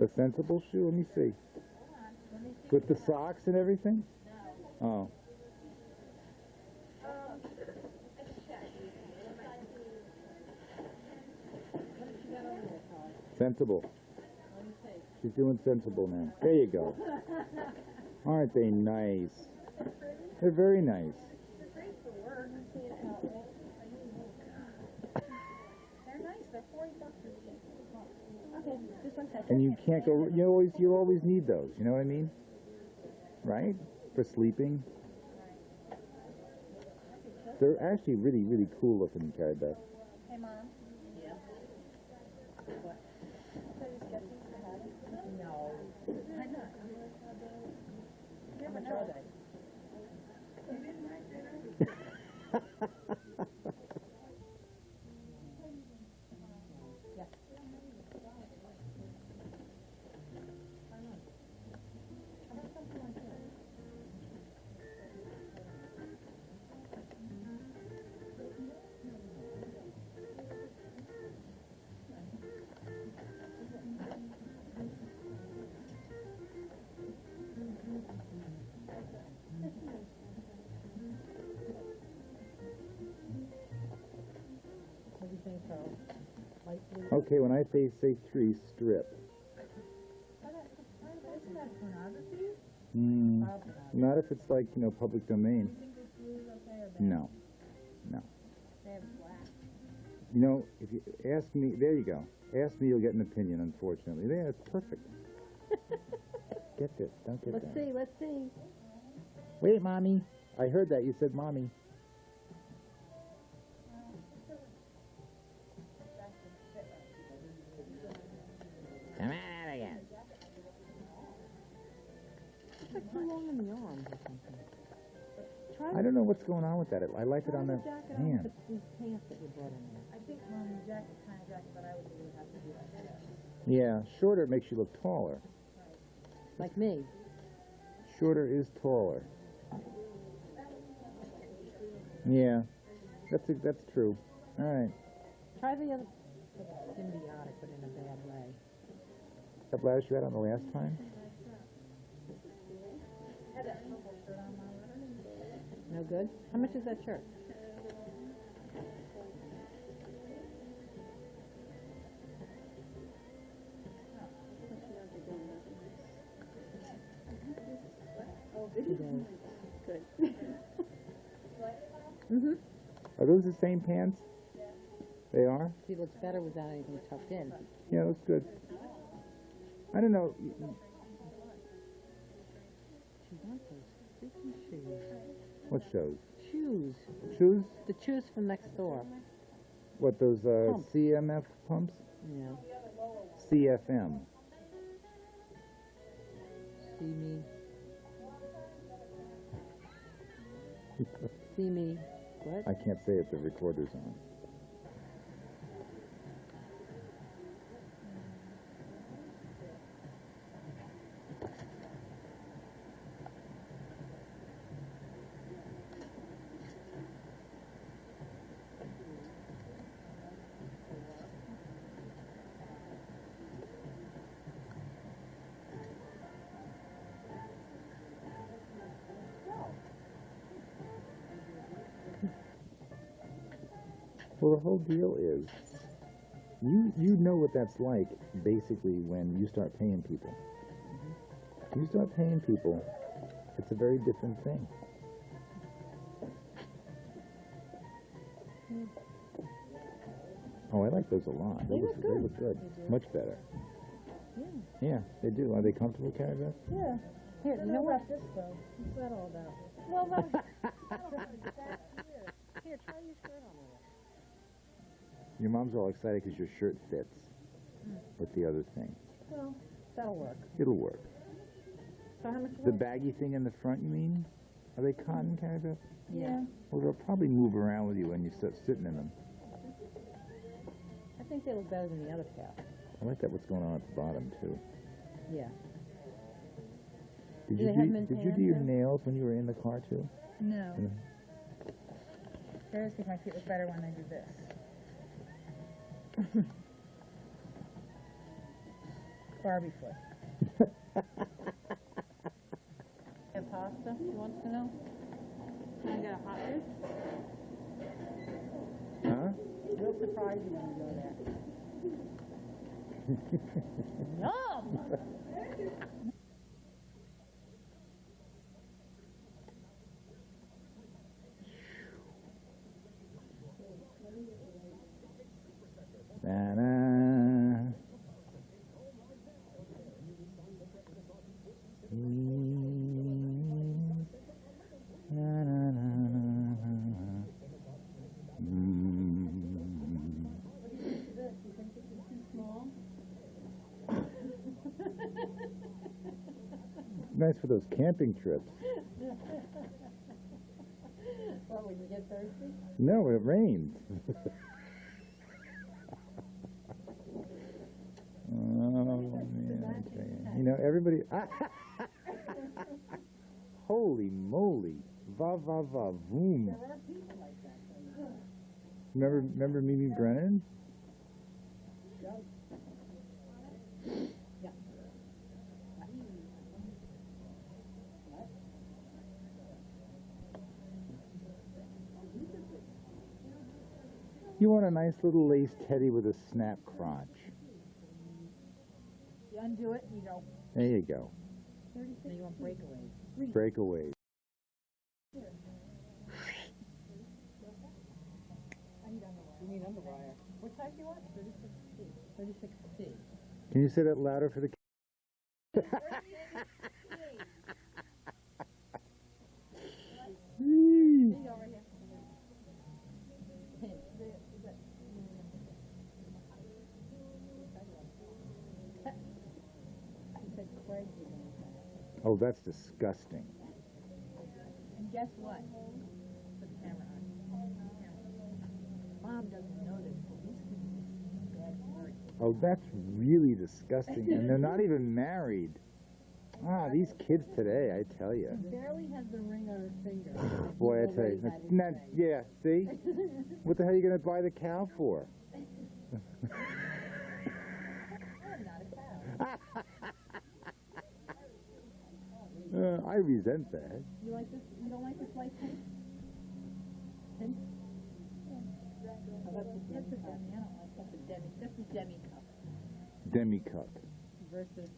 A sensible shoe? Let me see. With the socks and everything? Oh. Sensible. She's doing sensible now. There you go. Aren't they nice? They're very nice. They're nice. They're $40. Okay, just one second. And you can't go. You always need those. You know what I mean? Right? For sleeping. They're actually really, really cool looking, Carrie Beth. Hey, Mom. Yeah. What? No. I'm not. How much are they? Okay, when I say tree, strip. Isn't that pornography? Not if it's like, public domain. No. No. They have black. If you ask me, there you go. Ask me, you'll get an opinion, unfortunately. Yeah, it's perfect. Get this. Don't get that. Let's see. Wait, Mommy. I heard that. You said Mommy. Come on again. It's like too long in the arms or something. I don't know what's going on with that. I like it on the hand. These pants that you brought in there. I think Mommy's jacket's kind of jacket, but I would really have to do like that. Yeah, shorter makes you look taller. Like me. Shorter is taller. Yeah, that's true. All right. Try the other. Symbiotic, but in a bad way. That blouse you had on the last time? No good? How much is that shirt? Good. Are those the same pants? They are? He looks better without anything tucked in. Yeah, it looks good. I don't know. She wants those freaking shoes. What shows? Shoes. Shoes? The shoes from next door. What, those Pumps. CMF pumps? Yeah. CFM. See me. See me. What? I can't say it, the recorder's on. Well, the whole deal is, you know what that's like, basically, when you start paying people. When you start paying people, it's a very different thing. Oh, I like those a lot. They look good. They look good. Much better. Yeah. Yeah, they do. Are they comfortable, Carrie Beth? Yeah. Here, you know what? This though. What's that all about? Well, here, try your shirt on with it. Your mom's all excited because your shirt fits with the other thing. Well, that'll work. It'll work. So how much? The baggy thing in the front, you mean? Are they cotton, Carrie Beth? Yeah. Well, they'll probably move around with you when you start sitting in them. I think they look better than the other pair. I like that what's going on at the bottom, too. Yeah. Did Do you they have do, them in did you do your pants? nails when you were in the car, too? No. Yeah. I always think my feet look better when I do this. Barbie foot. Have pasta? She wants to know. Can I get a hot dish? Huh? Real surprising when you go there. Yum! Na-na. Nice for those camping trips. What, when you get thirsty? No, it rains. Oh, man. You know, everybody... Holy moly. Va, va, va, voom. There are people like that. Remember Mimi Brennan? Yeah. You want a nice little lace teddy with a snap crotch. You undo it and you go. There you go. 36. Then you want breakaways. Breakaway. You need underwire. What size do you want? 36C. 36C. Can you say that louder for the... Oh, that's disgusting. And guess what? Put the camera on. Mom doesn't know this, but these kids are bad words. Oh, that's really disgusting. And they're not even married. Ah, these kids today, I tell you. She barely has the ring on her finger. Boy, I tell you. Yeah, see? What the hell are you going to buy the cow for? I'm not a cow. I resent that. You like this? You don't like this light pink? Pink? Oh, that's a demi. I don't like that's a demi. That's a demi cup. Demi cup. Versus.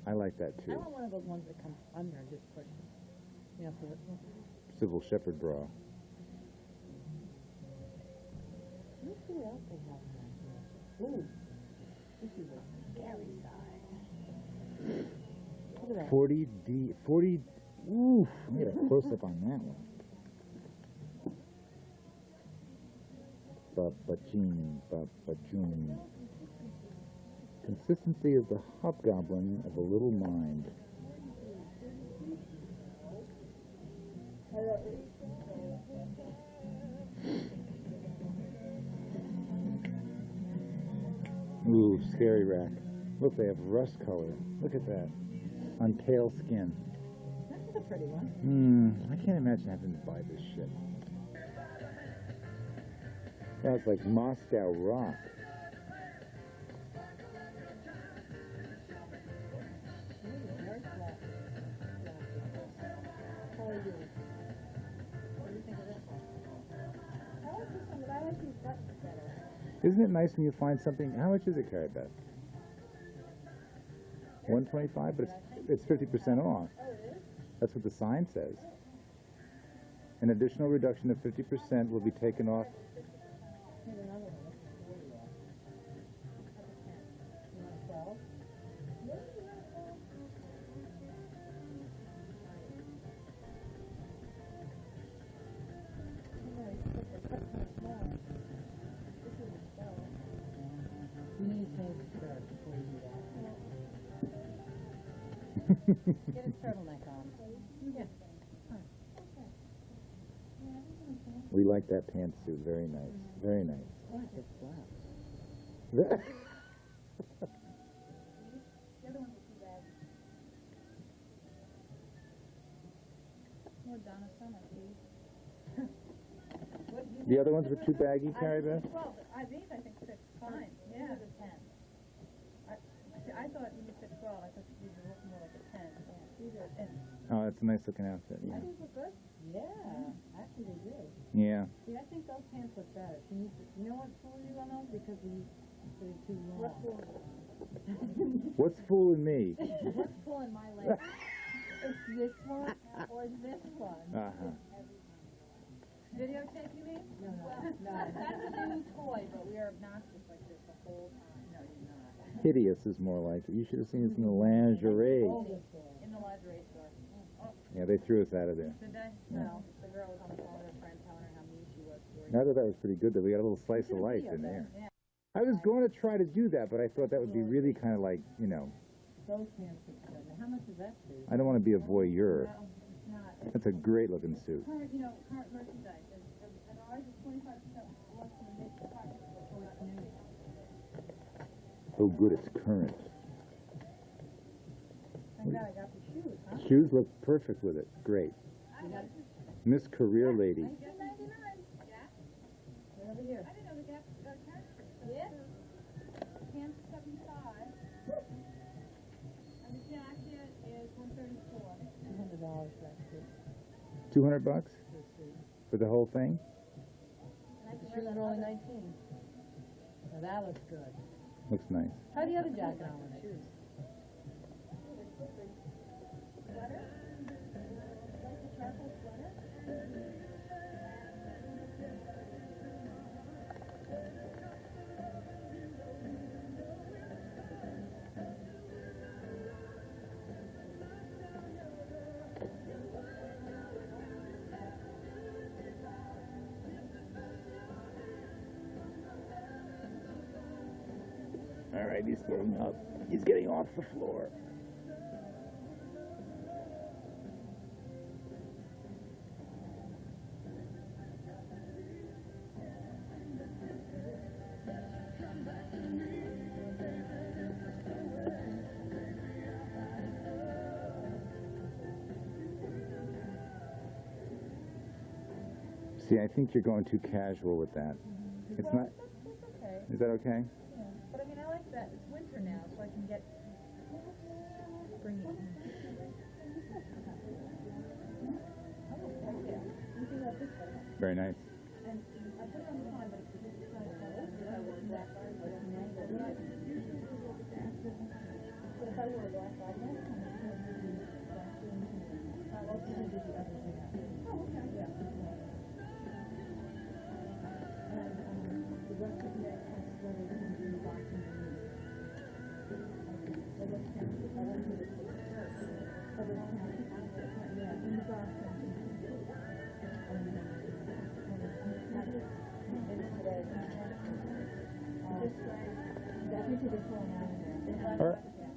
I like that I too. want one of those ones that comes under and just push it. You know, so that. Civil Shepherd bra. Let me see what else they have in here. Ooh, this is a scary size. Look at that. 40D, 40, ooh, I get a close-up on that one. Ba-ba-ching, ba-ba-choom. Consistency is the hobgoblin of a little mind. Ooh, scary rack. Look, they have rust color. Look at that. On pale skin. That's a pretty one. I can't imagine having to buy this shit. That's like Moscow rock. Very flat. How are you? What do you think of this one? I like this one, but I like these buttons better. Isn't it nice when you find something? How much is it, Carrie, Beth? $125, but it's 50% off. Oh, it is? That's what the sign says. An additional reduction of 50% will be taken off. Here's another one. This is 40 off. You want 12? You need to change the skirt before you do that. Get a turtleneck on. Yeah. We like that pantsuit. Very nice. Very nice. I like this blouse. The other ones are too bad. More Donna Summer, please. The other ones were too baggy, Carrie, Beth? Well, these I think fit fine. Yeah. These are the 10. I thought when you said 12, I thought these were looking more like a 10. Yeah, these are, and Oh, it's a nice looking outfit. I Yeah. think look good. Yeah, actually they do. Yeah. See, I think those pants look better. She needs to, you know what fooling you on those? Because they're too long. What's fooling me? What's pulling my leg? It's this one or this one. Uh-huh. videotape, you mean? No, That's a new toy, but we are obnoxious like this the whole time. No, you're not. Hideous is more like it. You should have seen us in the lingerie. In the lingerie store. Yeah, they threw us out of there. Did they? No. The girl was on the phone with her friend telling her how mean she was to her. I thought that was pretty good, though. We got a little slice of life in there. Yeah. I was going to try to do that, but I thought that would be really kind of like, you know, Those pants look good. Now, how much is that suit? I don't want to be a voyeur. No, it's not. That's a great looking suit. Current, current merchandise. And ours is 25% less than the next department. So it's new. Oh, good, it's current. Thank God I got the shoes, huh? Shoes look perfect with it. Great. Miss Career Lady. $10.99. Gap? Right over here. I didn't know the Gap carried. Yeah. Pants 75. And the jacket is $134. $200 for that suit. $200 For a suit. for the whole thing? And I The can shoes wear are that only other 19. Now that looks good. Looks nice. Try the other jacket on with it. sweater. Like the charcoal sweater. All right, he's getting up. He's getting off the floor. See, I think you're going too casual with that. It's not. That's okay. Is that okay? Yeah. But I mean, I like that. It's winter now, so I can get springy. Very nice. And I put it on the line, but it's kind of cold. If I wore black eyes, but if I wore black eyes, oh, okay. Yeah. The rest of the sweater can be washed in the room. So let's count it. I want to do it for the shirt. So let's count it. Yeah, in the box.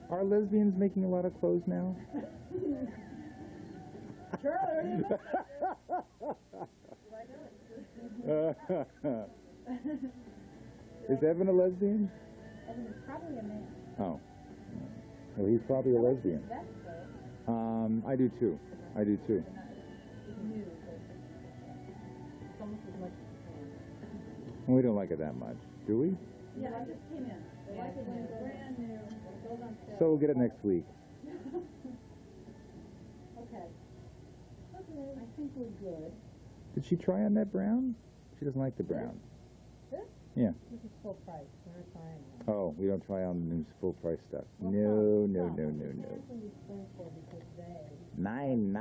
Are lesbians making a lot of clothes now? Is Evan a lesbian? Evan is probably a man. Oh. Well, he's probably a lesbian. That's so. I do too. I do too. New, but it's almost as much as We don't like it that much, do we? yeah, I just came in. They like it when it's brand new. It goes on sale. So we'll get it next week. Okay. I think we're good. Did she try on that brown? She doesn't like the brown. This? Yeah. This is full price. We're not trying it. Oh, we don't try on the new full price stuff. Well, No, no, stop. no, no, no. That's what we spend for because they. Nine.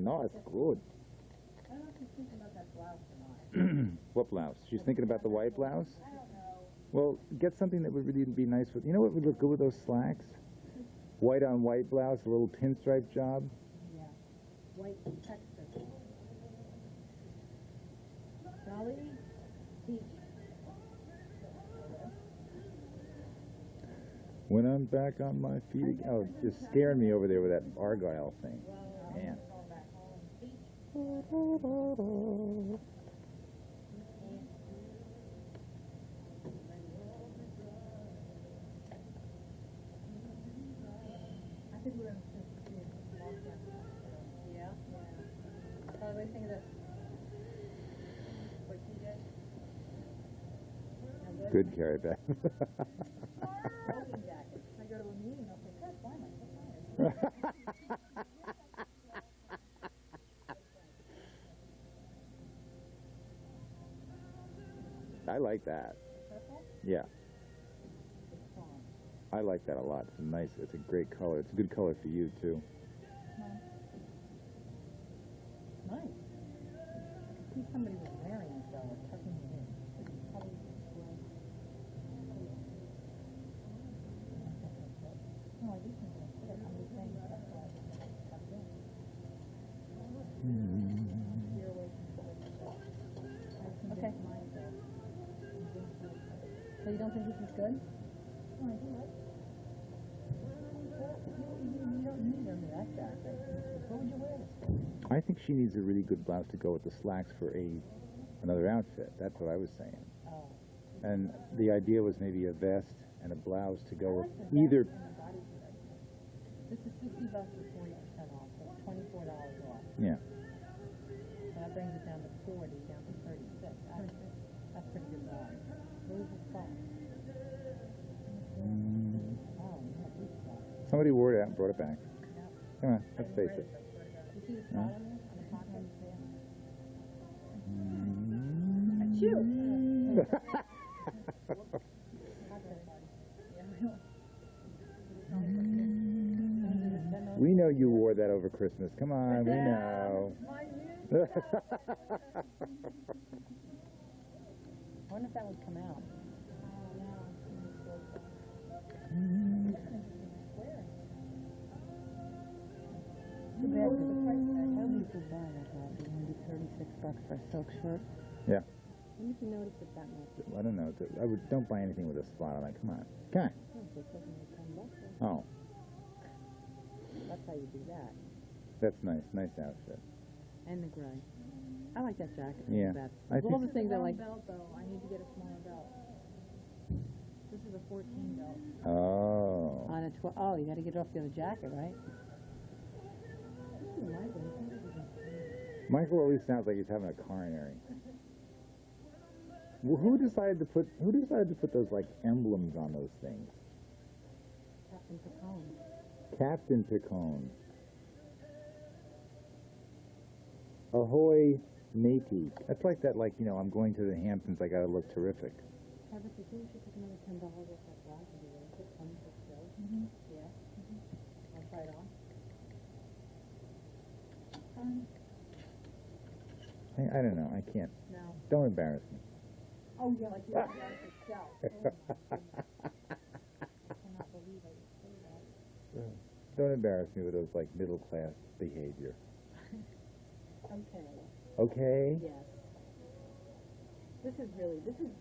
No, it's good. I don't know if she's thinking about that blouse or not. What blouse? She's thinking about the white blouse? I don't know. Well, get something that would really be nice with. You know what would look good with those slacks? White on white blouse, a little pinstripe job. Yeah. White texture. Dolly, Cheech. When I'm back on my feet again. Oh, just scaring me over there with that Argyle thing. Man. I think we're going to see it long term. Yeah? Yeah. What do you think of this? What you did? Good, Carrie Beth. Smoking jacket. If I go to a meeting, I'll take I like that. Purple? Yeah, It's strong. I like that a lot. It's a nice, it's a great color. It's a good color for you too. Nice. I see somebody was wearing it though, or tucking it in. It's probably gray. No, I do think that's it. I'm just saying that's why it's tucked in. Steer away from the okay. So you don't think this is good? No, I do like it. You don't need them that jacket. What would you wear this for? I think she needs a really good blouse to go with the slacks for another outfit. That's what I was saying. Oh. And the idea was maybe a vest and a blouse to go with either. This is $50 for 40% off, so it's $24 off. Yeah. So that brings it down to 40, down to 36. That's pretty good value. Where's the spot? Oh, yeah, this spot. Somebody wore it out and brought it back. Yeah. Come on, let's face it. You see the spot on there? On the pocket? That's you! We know you wore that over Christmas. Come on, we know. I wonder if that would come out. Too bad for the price tag. That would be too bad. It would be $36 for a silk shirt. Yeah. When did you notice it that much? I don't know. Don't buy anything with a spot on it. Come on. Come on. No, so it doesn't make $10. Oh, That's how you do that. that's nice. Nice outfit. And the gray. I like that jacket. Yeah. Beth. I All think- the things I like. Belt though, I need to get a smaller belt. This is a 14 belt. Oh. On a 12. Oh, you got to get off the other jacket, right? Ooh, Michael, you think this is Michael always sounds like he's having a coronary. Well, who decided to put those like emblems on those things? Captain Picone. Captain Picone. Ahoy, matey. That's like that, like, I'm going to the Hamptons, I gotta look terrific. Yeah, but you think you should take another $10 off that blouse and do it? Put 26 bills. Yeah. I'll try it on. I don't know, I can't. No. Don't embarrass me. Oh yeah, like you have yourself. Oh, my goodness. I cannot believe I would say that. Don't embarrass me with those, like, middle-class behavior. Okay. Okay? Yes. This is,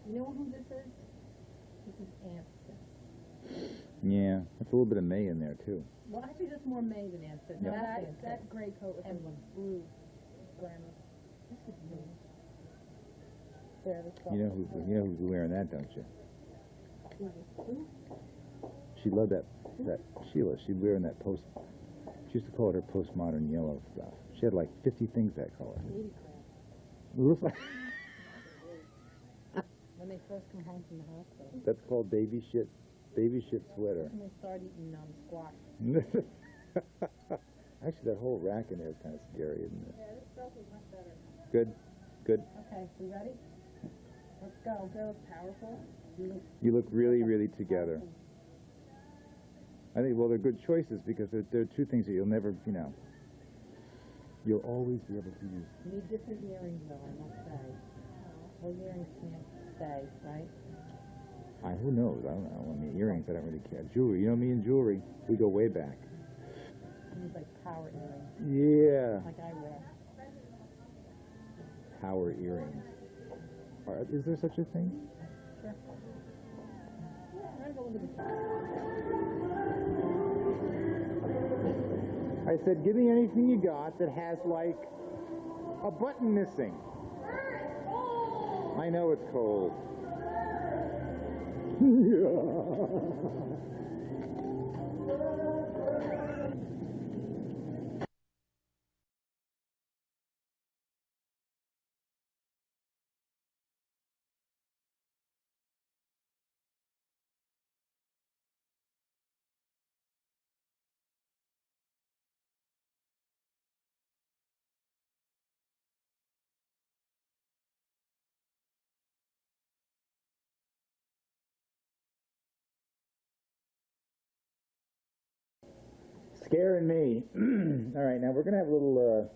you know who this is? This is Anson. Yeah, that's a little bit of May in there, too. Well, actually, that's more May than Anson. Yeah. No, that's Anson. That gray coat with Emblem. the blue glamour. This is me. There, let's go. You know who's wearing that, don't you? Who? She loved that Sheila. She'd wearing that she used to call it her postmodern yellow stuff. She had like 50 things that color. Baby crap. It looks like When they first come home from the hospital. that's called baby shit sweater. And they start eating squash. Actually, that whole rack in there is kind of scary, isn't it? Yeah, this belt is much better. Good. Okay, we ready? Let's go. Go powerful. You look really, really together. I think, well, they're good choices because they're two things that you'll never, you'll always be able to use. You need different earrings, though, I must say. Those earrings can't stay, right? Who knows? I don't know. I mean, earrings, I don't really care. Jewelry, me and jewelry, we go way back. You need, like, power earrings, Yeah. like I wear. Power earrings. Is there such a thing? Sure. I'm gonna go look at the I said, give me anything you got that has, like, a button missing. I know it's cold. scaring me. All right, now we're going to have a little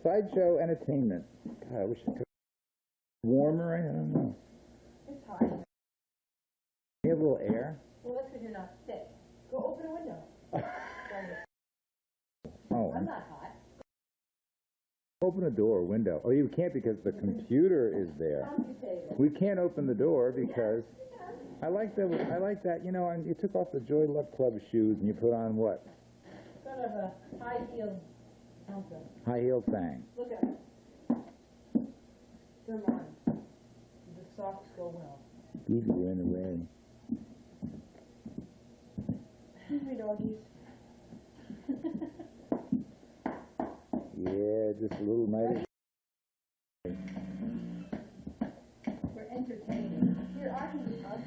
sideshow entertainment. God, I wish it could be warmer. I don't know. It's hot. You have a little air? Well, that's because you're not sick. Go open a window. Oh, I'm not hot. open a door or window. Oh, you can't because the computer is there. We can't open the door because I like that. You know, and you took off the Joy Luck Club shoes and you put on what? Sort of a high-heeled something. High-heeled thing. Look at it. They're mine. The socks go well. You're in the way. Excuse me, doggies. Yeah, just a little night. We're entertaining. Here, I can.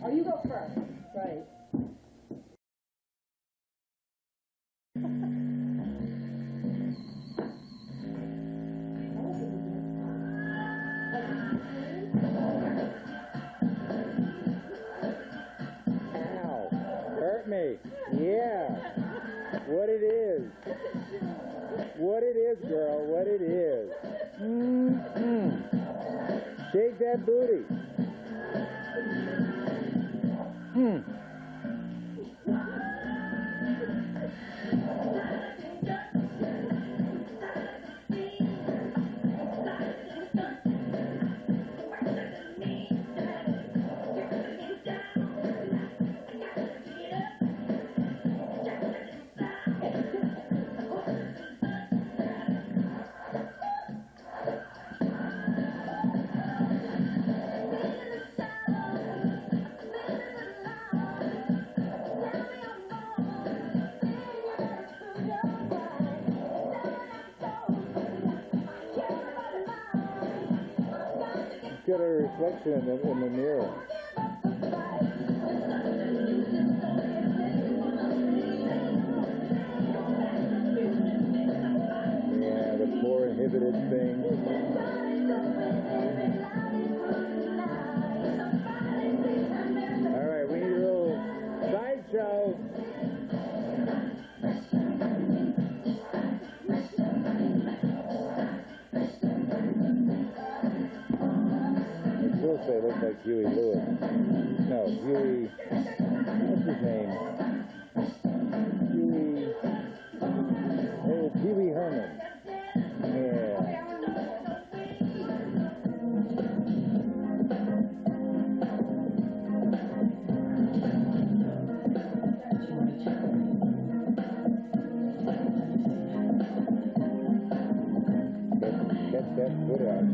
Oh, you go first. Right. Ow! Hurt me. Yeah. What it is. What it is, girl. What it is. Shake that booty. Get a reflection in the mirror. Yeah, the poor inhibited thing. All right, we need a little sideshow. They look like Huey Lewis. No, Huey. What's his name? Huey. Oh, Huey Herman. Yeah. Get that foot out.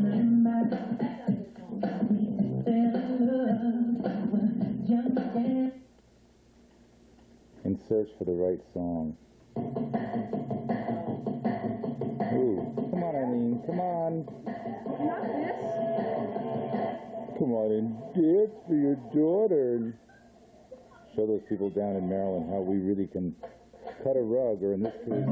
And search for the right song. Ooh, come on, Eileen, come on. Not this. Come on and dance for your daughter. And show those people down in Maryland how we really can cut a rug, or in this case,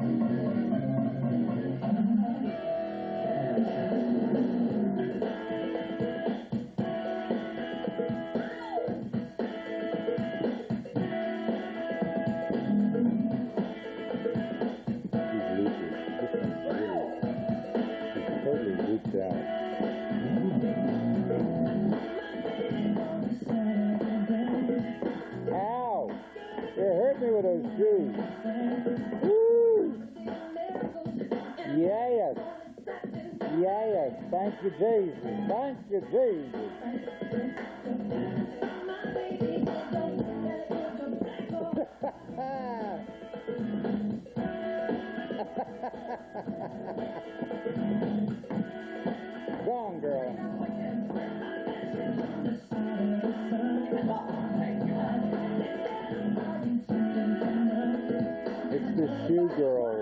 ow! It hurt me with those shoes. Woo! Yes. Yes. Thank you, Jesus. Thank you, Jesus. Go on, girl. It's the shoe girl.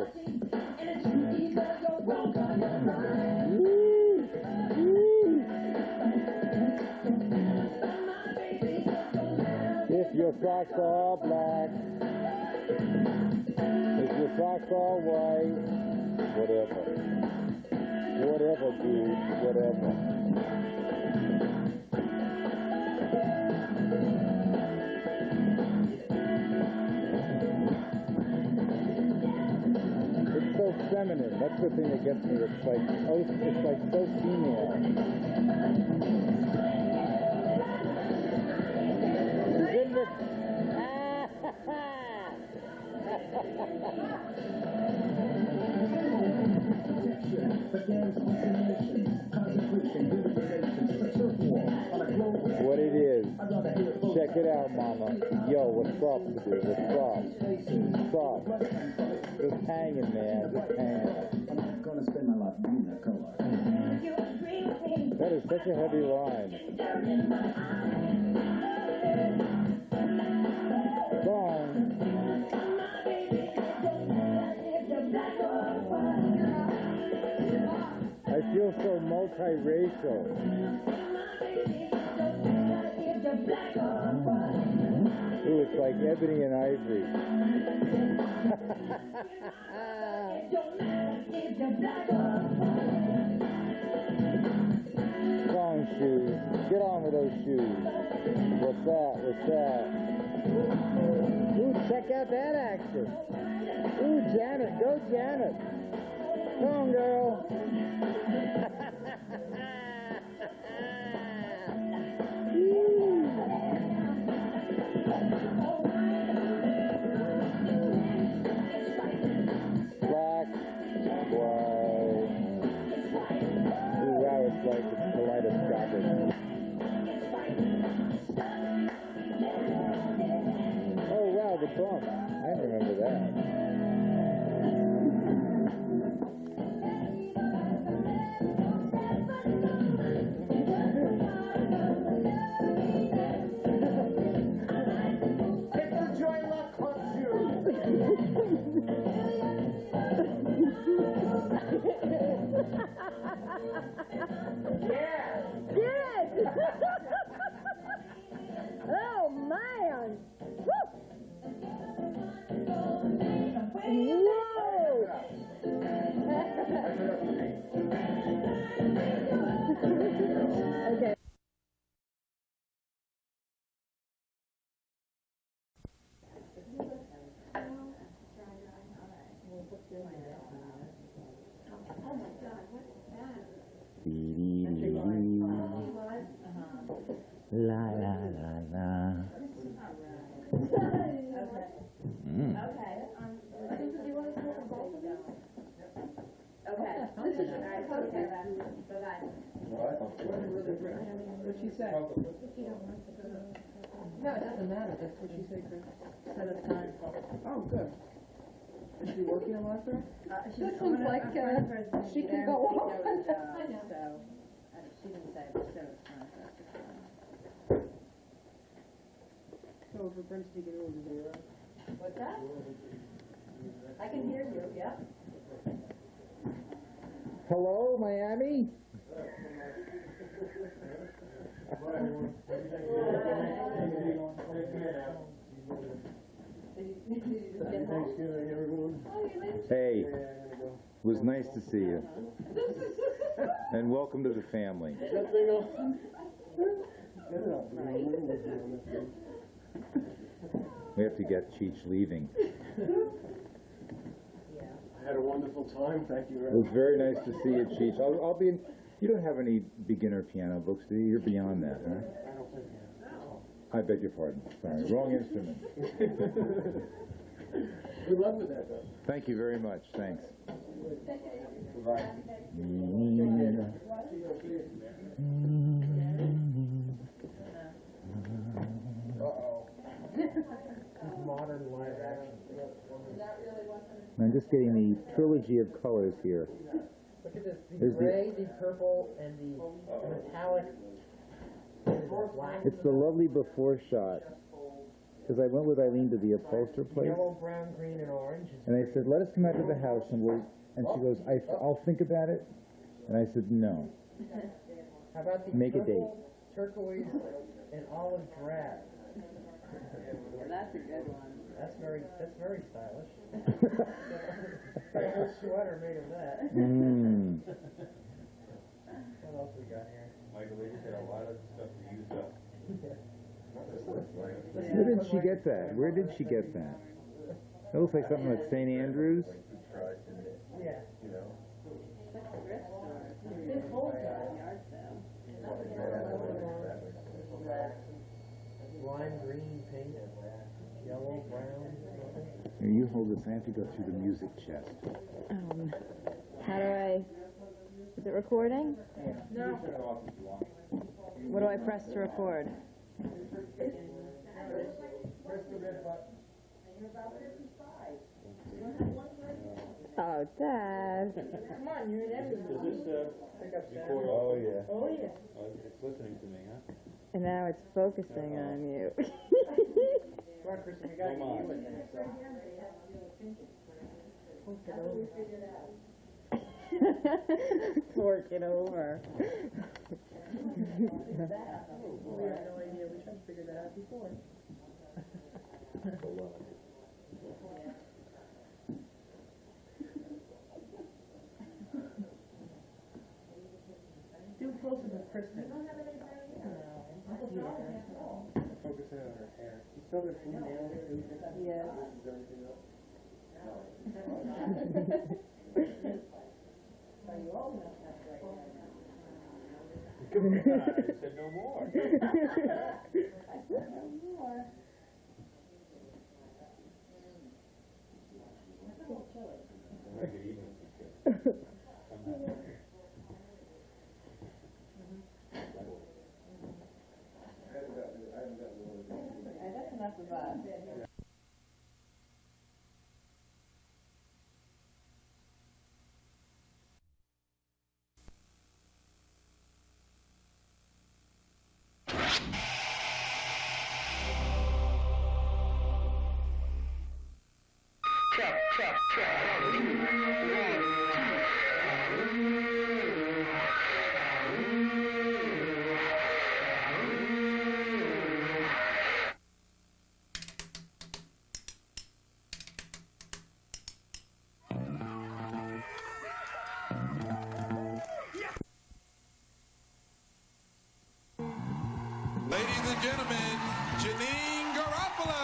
Woo! Woo! If your socks are all black, if your socks are all white, whatever. Whatever, dude, whatever. feminine. That's the thing that gets me. It's like, oh, it's like so female. Isn't it? What it is. Check it out, mama. Yo, what's up, dude? What's up? What's up? Just hanging, man. Just hanging. I'm not gonna spend my life being that color. That is such a heavy line. Song. I feel so multiracial. Ooh, it's like ebony and ivory. Long shoes. Get on with those shoes. What's that? What's that? Ooh, check out that action. Ooh, Janet. Go, Janet. Come on, girl. Black, white. Ooh, wow, it's like it's kaleidoscopic. Oh, wow, the bump. I remember that. Good! Oh, man! Woo! Whoa! Okay. La la la la. Mm. What'd she say? No, it doesn't matter. That's what she said, Chris. Set aside. Oh, good. Is she working a lot there? This seems like she can go on. I know. So, she didn't say, but so it's fine. So for Prince to get over there. What's that? I can hear you, yeah. Hello, Miami? Hey, it was nice to see you. And welcome to the family. We have to get Cheech leaving. I had a wonderful time, thank you It very was much. very nice to see you, Cheech. I'll be in. You don't have any beginner piano books, do you? You're beyond that, huh? I don't think I beg your pardon. Sorry, wrong instrument. Good luck with that, though. Thank you very much. Thanks. Bye. Uh-oh. Modern live action. I'm just getting the trilogy of colors here. Look at this, the There's the- gray, the purple, and the metallic, and the black. It's the lovely before shot. Because I went with Eileen to the upholster place, Yellow, brown, green, and orange. and I said, let us come out to the house and we'll, and she goes, I'll think about it. And I said, no. How about the Make a purple, turquoise, and olive drab? That's a good one. That's very stylish. Got a whole sweater made of that. Mm. What else we got here? Michael, they just had a lot of stuff to use up. Where did she get that? Where did she get that? That looks like something like St. Andrews. Yeah. cold yard sale. Lime green, pink, yellow, brown, something. Here, you hold this. I have to go through the music chest. How do I, is it recording? No. What do I press to record? Press the red button. Oh, Dad. Come on, you're in everything. Is this, Pick up sound. Oh, yeah. Oh, yeah. it's listening to me, huh? And now it's focusing on you. Come on, Kristin, we gotta get you in there, so. Fork it over. We had no idea. We should have figured that out before. Do closer to Kristin. Focus in on her hair. You still have blue nails too? Yes. Is everything up? I said no more. That's enough of us. Ladies and gentlemen, Janine Garofalo.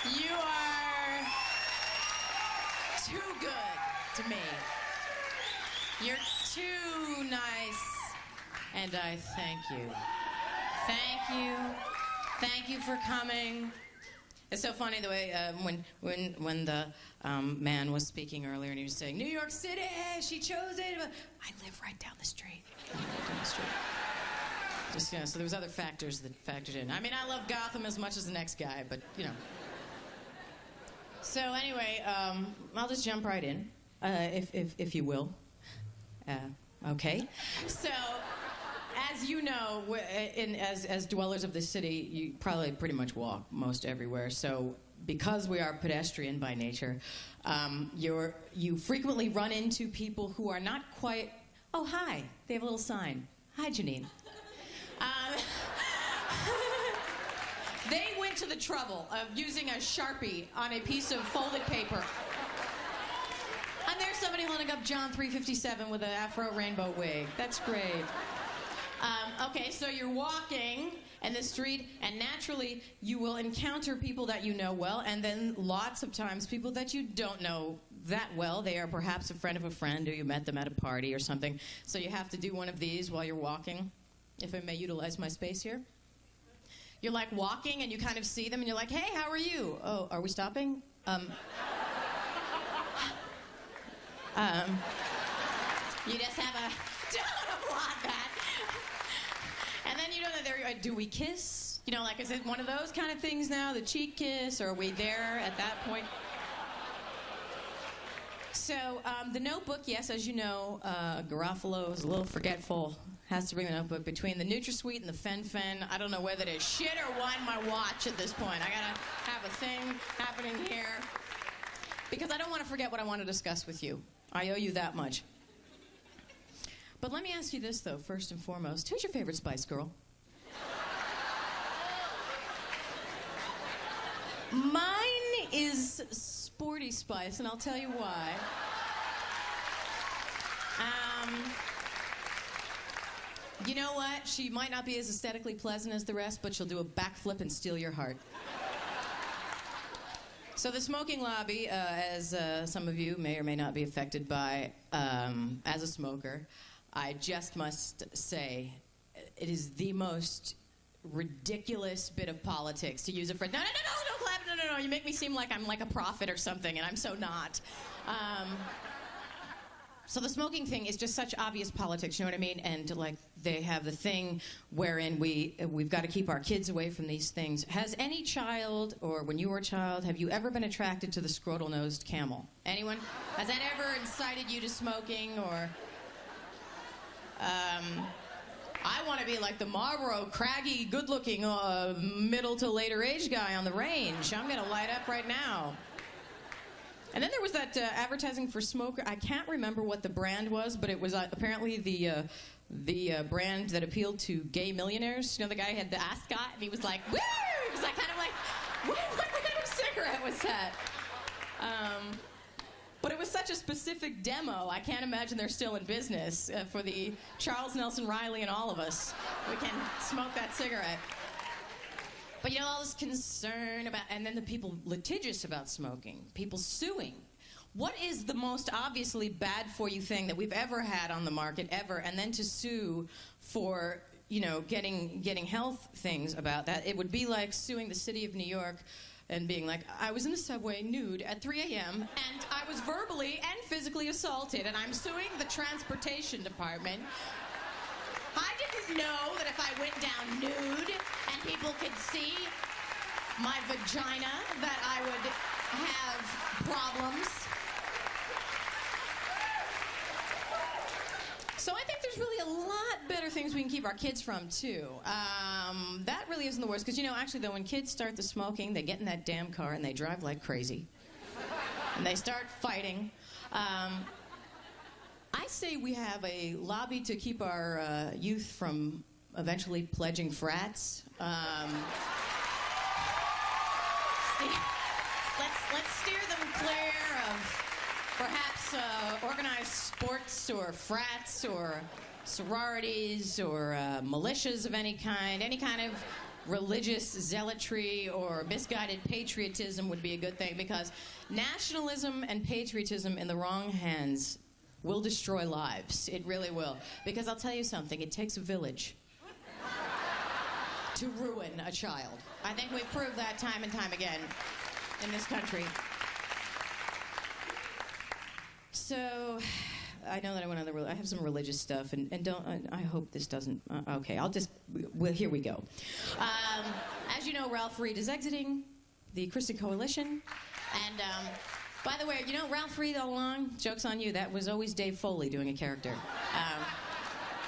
You are too good to me. You're too nice, and I thank you. Thank you. Thank you for coming. It's so funny the way when the man was speaking earlier and he was saying, New York City, she chose it. I live right down the street. Right down the street. Just, you know, so there was other factors that factored in. I mean, I love Gotham as much as the next guy, but, you know. So anyway, I'll just jump right in, if you will. Okay. So, as you know, as dwellers of the city, you probably pretty much walk most everywhere. So, because we are pedestrian by nature, you frequently run into people who are not quite. Oh, hi! They have a little sign. Hi, Janine. They went to the trouble of using a Sharpie on a piece of folded paper. And there's somebody holding up John 3:57 with an afro rainbow wig. That's great. Okay, so you're walking in the street, and naturally you will encounter people that you know well, and then lots of times people that you don't know that well. They are perhaps a friend of a friend, or you met them at a party or something. So you have to do one of these while you're walking, if I may utilize my space here. You're like walking and you kind of see them and you're like, hey, how are you? Oh, are we stopping? You just have a, don't want that. And then you know that they're, do we kiss? You know, like, is it one of those kind of things now, the cheek kiss, or are we there at that point? So, the notebook, yes, as you know, Garofalo is a little forgetful. Has to bring the notebook between the NutraSweet and the Fen-Phen. I don't know whether to shit or wind my watch at this point. I gotta have a thing happening here. Because I don't want to forget what I want to discuss with you. I owe you that much. But let me ask you this, though, first and foremost. Who's your favorite Spice Girl? Mine is Sporty Spice, and I'll tell you why. You know what? She might not be as aesthetically pleasant as the rest, but she'll do a backflip and steal your heart. So the smoking lobby, as some of you may or may not be affected by, as a smoker, I just must say, it is the most ridiculous bit of politics to use a phrase. No, don't clap, no, you make me seem like I'm like a prophet or something, and I'm so not. So the smoking thing is just such obvious politics, you know what I mean? And like they have the thing wherein we've got to keep our kids away from these things. Has any child, or when you were a child, have you ever been attracted to the scrotal-nosed camel? Anyone? Has that ever incited you to smoking, or... I want to be like the Marlboro, craggy, good-looking, middle to later age guy on the range. I'm going to light up right now. And then there was that advertising for smoker. I can't remember what the brand was, but it was apparently the brand that appealed to gay millionaires. You know, the guy had the ascot, and he was like, woo! He was like, kind of like, what kind of cigarette was that? But it was such a specific demo, I can't imagine they're still in business for the Charles Nelson Riley and all of us. We can smoke that cigarette. But you know, all this concern about, and then the people litigious about smoking, people suing. What is the most obviously bad for you thing that we've ever had on the market, ever, and then to sue for, you know, getting health things about that? It would be like suing the city of New York and being like, I was in the subway nude at 3 a.m. and I was verbally and physically assaulted, and I'm suing the transportation department. I didn't know that if I went down nude and people could see my vagina, that I would have problems. So I think there's really a lot better things we can keep our kids from, too. That really isn't the worst, because, you know, actually, though, when kids start the smoking, they get in that damn car and they drive like crazy. And they start fighting. I say we have a lobby to keep our youth from eventually pledging frats. Let's steer them clear of perhaps organized sports or frats or sororities or militias of any kind of religious zealotry or misguided patriotism would be a good thing, because nationalism and patriotism in the wrong hands will destroy lives. It really will. Because I'll tell you something, it takes a village to ruin a child. I think we've proved that time and time again in this country. So, I know that I went on I have some religious stuff, and I hope this doesn't, okay, here we go. As you know, Ralph Reed is exiting the Kristin Coalition, and, by the way, you know, Ralph Reed all along, joke's on you, that was always Dave Foley doing a character.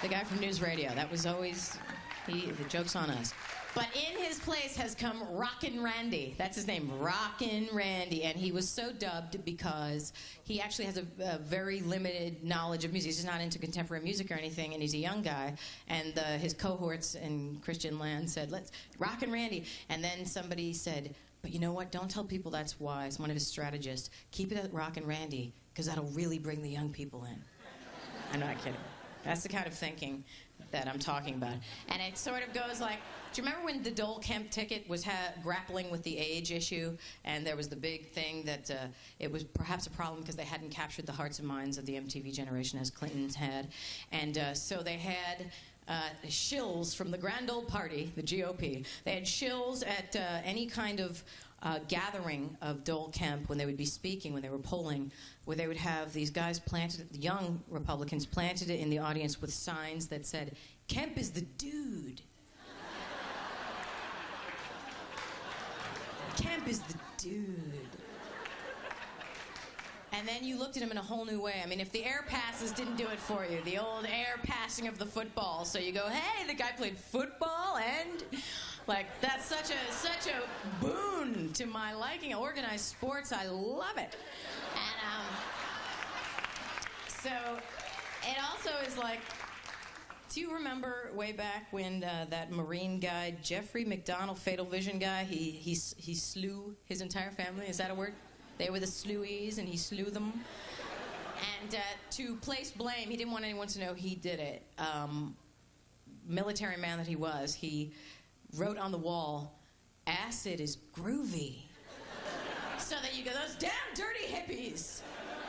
The guy from News Radio, that was always, the joke's on us. But in his place has come Rockin' Randy. That's his name, Rockin' Randy. And he was so dubbed because he actually has a very limited knowledge of music. He's just not into contemporary music or anything, and he's a young guy. And his cohorts in Christian land said, let's, Rockin' Randy. And then somebody said, but you know what? Don't tell people that's wise. One of his strategists. Keep it at Rockin' Randy, because that'll really bring the young people in. I'm not kidding. That's the kind of thinking that I'm talking about. And it sort of goes like, do you remember when the Dole Kemp ticket was grappling with the age issue, and there was the big thing that it was perhaps a problem because they hadn't captured the hearts and minds of the MTV generation as Clinton's had. And so they had shills from the Grand Old Party, the GOP. They had shills at any kind of gathering of Dole Kemp when they would be speaking, when they were polling, where they would have these guys planted, young Republicans planted it in the audience with signs that said, Kemp is the dude. Kemp is the dude. And then you looked at him in a whole new way. I mean, if the air passes didn't do it for you, the old air passing of the football. So you go, hey, the guy played football, and like that's such a boon to my liking. Organized sports, I love it. And so it also is like, do you remember way back when that Marine guy, Jeffrey McDonald, Fatal Vision guy, he slew his entire family? Is that a word? They were the slewies, and he slew them. And to place blame, he didn't want anyone to know he did it. Military man that he was, he wrote on the wall, "Acid is groovy." So that you go, those damn dirty hippies.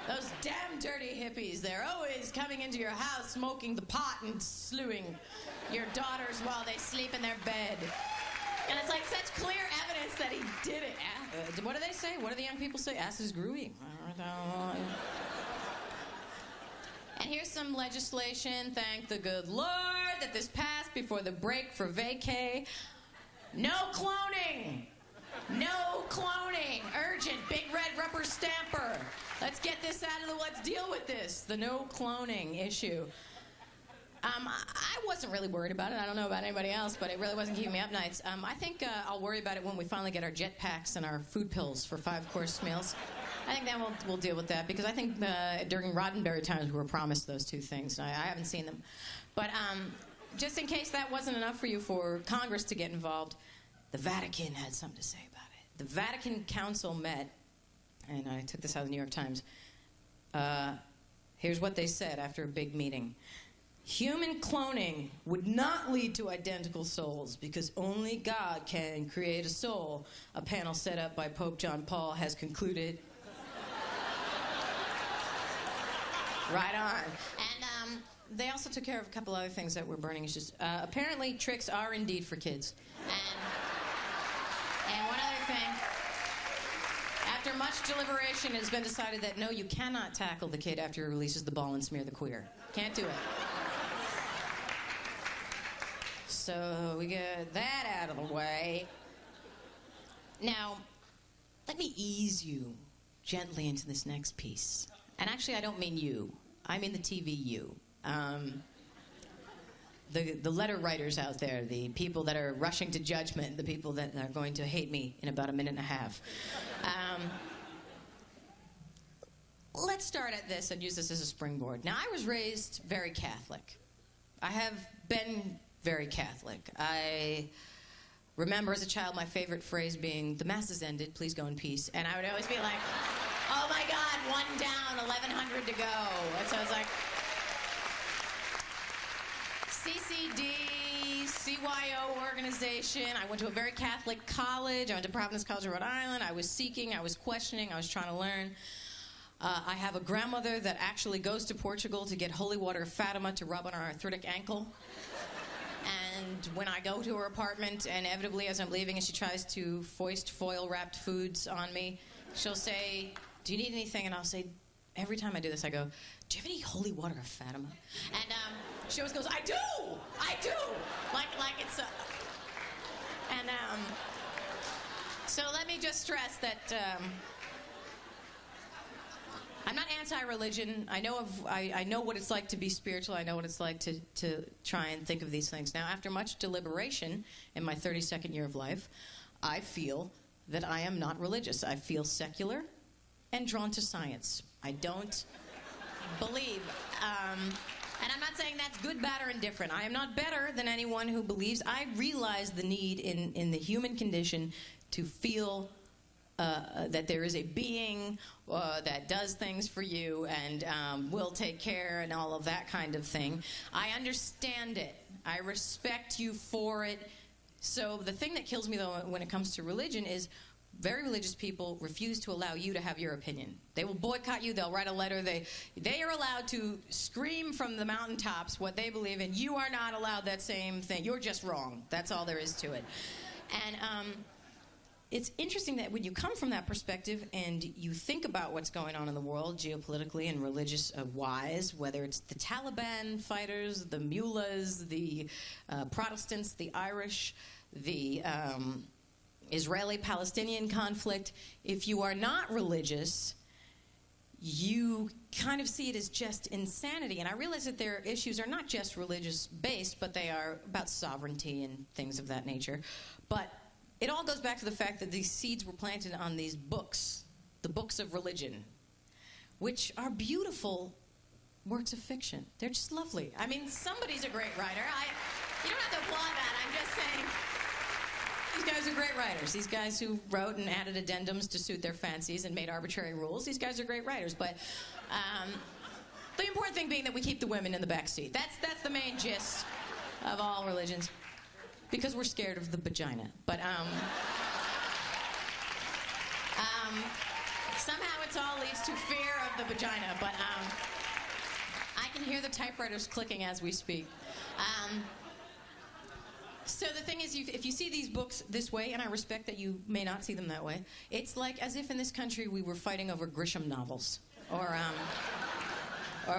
Those damn dirty hippies. They're always coming into your house smoking the pot and slewing your daughters while they sleep in their bed. And it's like such clear evidence that he did it. What do they say? What do the young people say? Acid is groovy. And here's some legislation. Thank the good Lord that this passed before the break for vacay. No cloning. No cloning. Urgent. Big red rubber stamper. Let's get this out of the, let's deal with this. The no cloning issue. I wasn't really worried about it. I don't know about anybody else, but it really wasn't keeping me up nights. I think I'll worry about it when we finally get our jet packs and our food pills for 5-course meals. I think then we'll deal with that, because I think during Roddenberry times we were promised those two things. I haven't seen them. But just in case that wasn't enough for you for Congress to get involved, the Vatican had something to say about it. The Vatican Council met, and I took this out of the New York Times. Here's what they said after a big meeting. Human cloning would not lead to identical souls because only God can create a soul, a panel set up by Pope John Paul has concluded. Right on. And they also took care of a couple other things that were burning issues. Apparently, tricks are indeed for kids. And one other thing. After much deliberation, it has been decided that no, you cannot tackle the kid after he releases the ball and smear the queer. Can't do it. So we get that out of the way. Now, let me ease you gently into this next piece. And actually, I don't mean you. I mean the TV you. The letter writers out there, the people that are rushing to judgment, the people that are going to hate me in about a minute and a half. Let's start at this and use this as a springboard. Now, I was raised very Catholic. I have been very Catholic. I remember as a child my favorite phrase being, "The Mass is ended, please go in peace." And I would always be like, oh my God, 1 down, 1,100 to go. And so I was like, CCD, CYO organization. I went to a very Catholic college. I went to Providence College of Rhode Island. I was seeking, I was questioning, I was trying to learn. I have a grandmother that actually goes to Portugal to get holy water of Fatima to rub on her arthritic ankle. And when I go to her apartment, inevitably as I'm leaving and she tries to foist foil-wrapped foods on me, she'll say, "Do you need anything?" And I'll say, every time I do this, I go, "Do you have any holy water of Fatima?" And she always goes, "I do! I do!" Like it's a... And so let me just stress that I'm not anti-religion. I know what it's like to be spiritual. I know what it's like to try and think of these things. Now, after much deliberation in my 32nd year of life, I feel that I am not religious. I feel secular and drawn to science. I don't believe. And I'm not saying that's good, bad, or indifferent. I am not better than anyone who believes. I realize the need in the human condition to feel that there is a being that does things for you and will take care and all of that kind of thing. I understand it. I respect you for it. So the thing that kills me, though, when it comes to religion is very religious people refuse to allow you to have your opinion. They will boycott you. They'll write a letter. They are allowed to scream from the mountaintops what they believe in. You are not allowed that same thing. You're just wrong. That's all there is to it. And it's interesting that when you come from that perspective and you think about what's going on in the world geopolitically and religious-wise, whether it's the Taliban fighters, the mullahs, the Protestants, the Irish, the Israeli-Palestinian conflict, if you are not religious, you kind of see it as just insanity. And I realize that their issues are not just religious-based, but they are about sovereignty and things of that nature. But it all goes back to the fact that these seeds were planted on these books, the books of religion, which are beautiful works of fiction. They're just lovely. I mean, somebody's a great writer. You don't have to applaud that. I'm just saying, these guys are great writers. These guys who wrote and added addendums to suit their fancies and made arbitrary rules, these guys are great writers. But the important thing being that we keep the women in the back seat. That's the main gist of all religions. Because we're scared of the vagina. But somehow it all leads to fear of the vagina. But I can hear the typewriters clicking as we speak. So the thing is, if you see these books this way, and I respect that you may not see them that way, it's like as if in this country we were fighting over Grisham novels. Or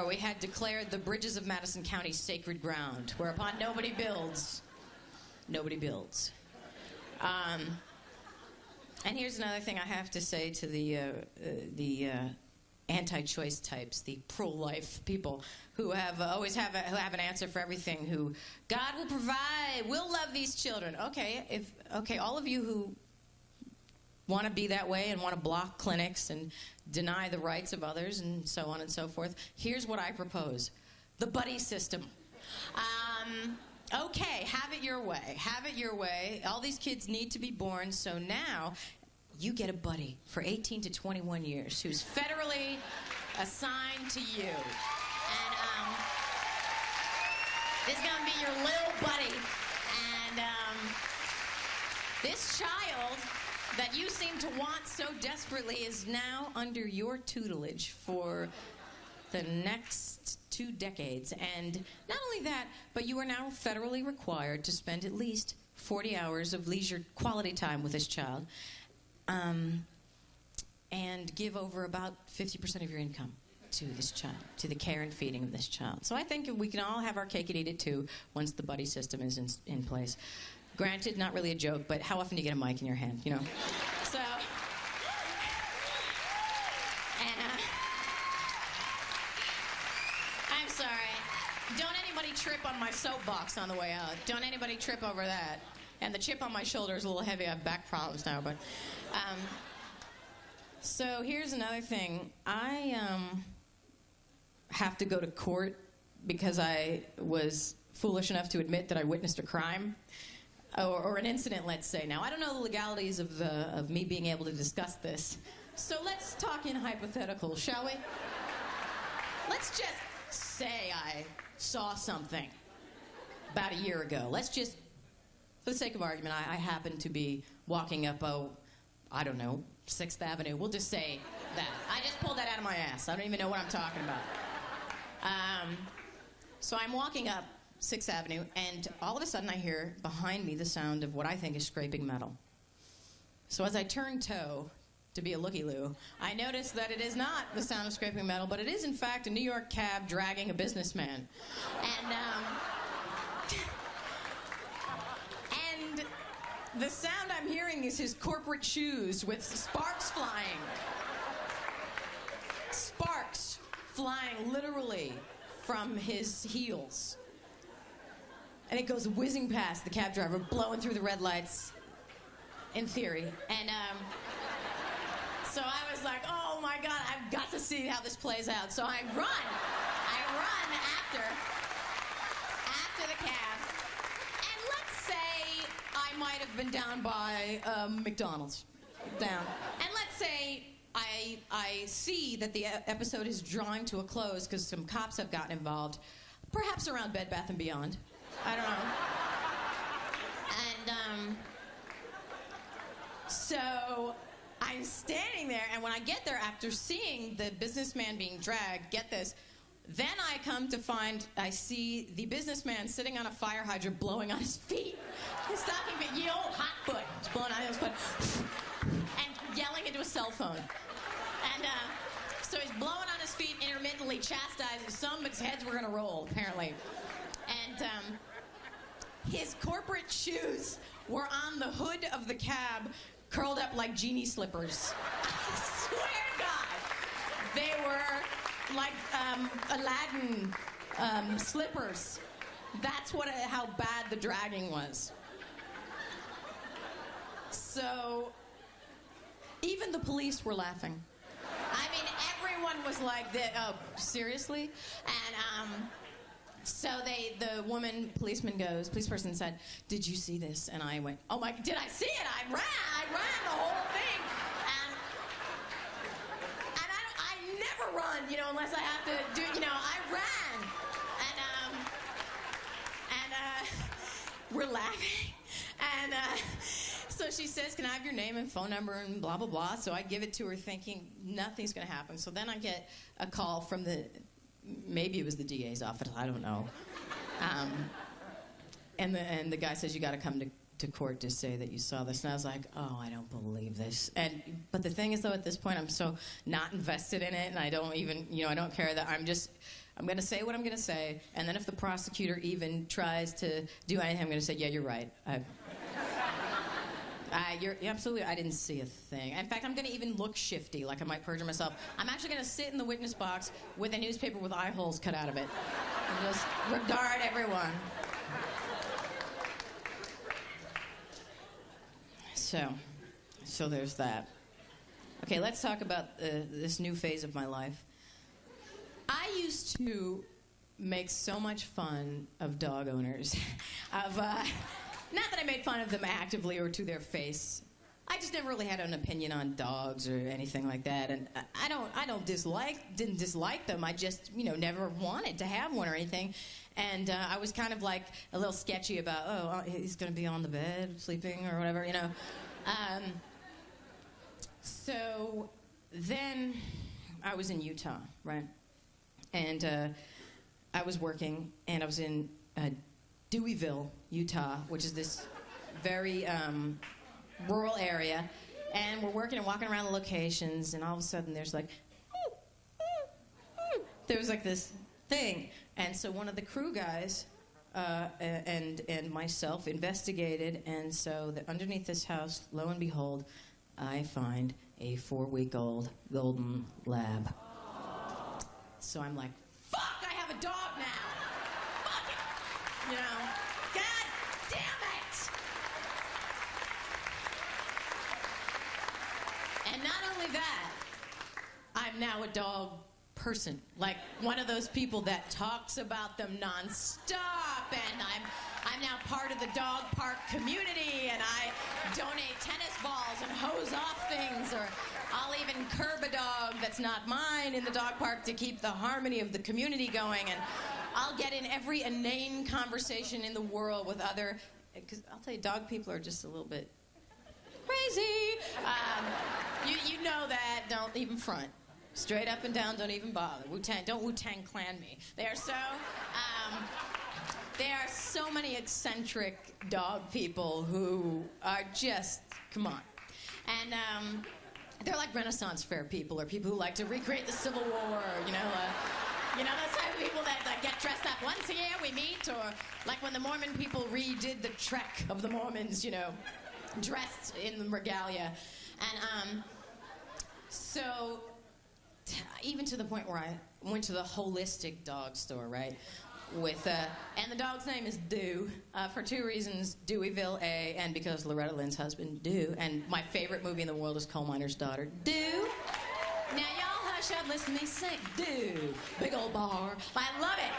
we had declared the bridges of Madison County sacred ground, whereupon nobody builds. Nobody builds. And here's another thing I have to say to the anti-choice types, the pro-life people who always have an answer for everything. Who God will provide, we'll love these children. Okay, all of you who want to be that way and want to block clinics and deny the rights of others and so on and so forth. Here's what I propose: the buddy system. Okay, have it your way. Have it your way. All these kids need to be born, so now you get a buddy for 18 to 21 years who's federally assigned to you. And this is going to be your little buddy. And this child that you seem to want so desperately is now under your tutelage for the next 2 decades. And not only that, but you are now federally required to spend at least 40 hours of leisure quality time with this child, and give over about 50% of your income to this child, to the care and feeding of this child. So I think we can all have our cake and eat it too once the buddy system is in place. Granted, not really a joke, but how often do you get a mic in your hand, you know? So, and I'm sorry. Don't anybody trip on my soapbox on the way out. Don't anybody trip over that. And the chip on my shoulder is a little heavy. I have back problems now, but so here's another thing. I have to go to court because I was foolish enough to admit that I witnessed a crime or an incident, let's say. Now, I don't know the legalities of me being able to discuss this, so let's talk in hypotheticals, shall we? Let's just say I saw something about a year ago. Let's just, for the sake of argument, I happened to be walking up, I don't know, 6th Avenue. We'll just say that. I just pulled that out of my ass. I don't even know what I'm talking about. So I'm walking up 6th Avenue, and all of a sudden I hear behind me the sound of what I think is scraping metal. So as I turn toe to be a looky-loo, I notice that it is not the sound of scraping metal, but it is in fact a New York cab dragging a businessman. And the sound I'm hearing is his corporate shoes with sparks flying. Sparks flying literally from his heels. And it goes whizzing past the cab driver, blowing through the red lights, in theory. And so I was like, oh my God, I've got to see how this plays out. So I run after the cab. And let's say I might have been down by McDonald's. Down. And let's say I see that the episode is drawing to a close because some cops have gotten involved, perhaps around Bed Bath & Beyond. I don't know. And so I'm standing there, and when I get there after seeing the businessman being dragged, get this, then I come to find I see the businessman sitting on a fire hydrant blowing on his feet. His stocking feet, ye old hot foot. He's blowing on his foot and yelling into a cell phone. And so he's blowing on his feet, intermittently chastising some, but his heads were going to roll, apparently. And his corporate shoes were on the hood of the cab, curled up like genie slippers. I swear to God. They were like Aladdin slippers. That's how bad the dragging was. So, even the police were laughing. I mean, everyone was like, oh, seriously? And so the police person said, did you see this? And I went, oh my, did I see it? I ran the whole thing. And I never run, unless I have to do it, I ran. And we're laughing. And so she says, can I have your name and phone number and blah, blah, blah. So I give it to her thinking nothing's going to happen. So then I get a call from maybe it was the DA's office, I don't know. And the guy says, you got to come to court to say that you saw this. And I was like, oh, I don't believe this. But the thing is, though, at this point, I'm so not invested in it, and I don't even, I don't care that I'm going to say what I'm going to say, and then if the prosecutor even tries to do anything, I'm going to say, yeah, you're right. You're absolutely, I didn't see a thing. In fact, I'm going to even look shifty, like I might perjure myself. I'm actually going to sit in the witness box with a newspaper with eye holes cut out of it and just regard everyone. So there's that. Okay, let's talk about this new phase of my life. I used to make so much fun of dog owners. Not that I made fun of them actively or to their face. I just never really had an opinion on dogs or anything like that. And didn't dislike them. I just, never wanted to have one or anything. And I was kind of like a little sketchy about, he's going to be on the bed sleeping or whatever, So then I was in Utah, right? And I was working, and I was in Deweyville, Utah, which is this very rural area. And we're working and walking around the locations, and all of a sudden there's like, there's like this thing. And so one of the crew guys and myself investigated, and so that underneath this house, lo and behold, I find a 4-week-old golden lab. So I'm like, fuck, I have a dog now. Fuck it. God damn it. And not only that, I'm now a dog person. Like one of those people that talks about them nonstop, and I'm now part of the dog park community, and I donate tennis balls and hose off things, or I'll even curb a dog that's not mine in the dog park to keep the harmony of the community going, and I'll get in every inane conversation in the world with other, because I'll tell you, dog people are just a little bit crazy. You know that, don't even front. Straight up and down, don't even bother. Don't Wu-Tang Clan me. There are so many eccentric dog people who are just, come on. And they're like Renaissance fair people, or people who like to recreate the Civil War, those type of people that get dressed up once a year, we meet, or like when the Mormon people redid the Trek of the Mormons, dressed in the regalia. And so even to the point where I went to the holistic dog store, right? And the dog's name is Dew, for 2 reasons: Deweyville, A, and because Loretta Lynn's husband, Dew, and my favorite movie in the world is Coal Miner's Daughter. Dew. Now y'all hush up, listen to me sing. Dew. Big old bar. I love it.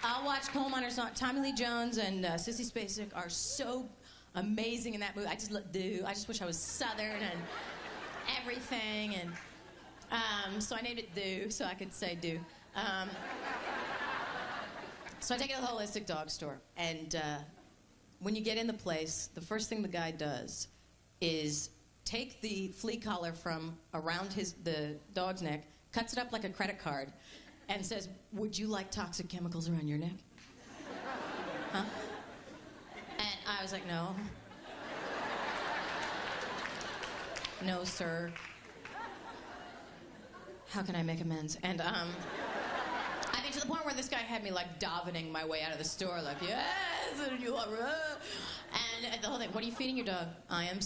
I'll watch Coal Miner's Daughter. Tommy Lee Jones and Cissy Spacek are so amazing in that movie. I just love Dew. I just wish I was Southern and everything, and so I named it Dew, so I could say Dew. So I take it to the holistic dog store, and when you get in the place, the first thing the guy does is take the flea collar from around the dog's neck, cuts it up like a credit card, and says, "Would you like toxic chemicals around your neck?" Huh? And I was like, "No. No, sir. How can I make amends?" And to the point where this guy had me like davening my way out of the store, like, yes, and you are, and the whole thing. What are you feeding your dog? They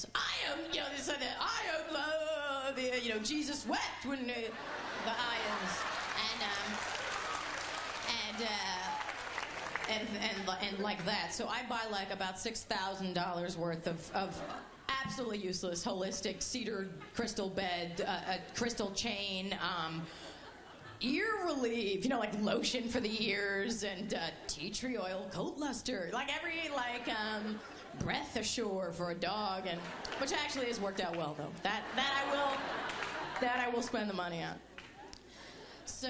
said that I am love. Jesus wept when the ions, and like that. So I buy like about $6,000 worth of absolutely useless holistic cedar crystal bed, crystal chain, ear relief, like lotion for the ears, and tea tree oil coat luster, like every breath ashore for a dog, and which actually has worked out well though. That I will spend the money on. So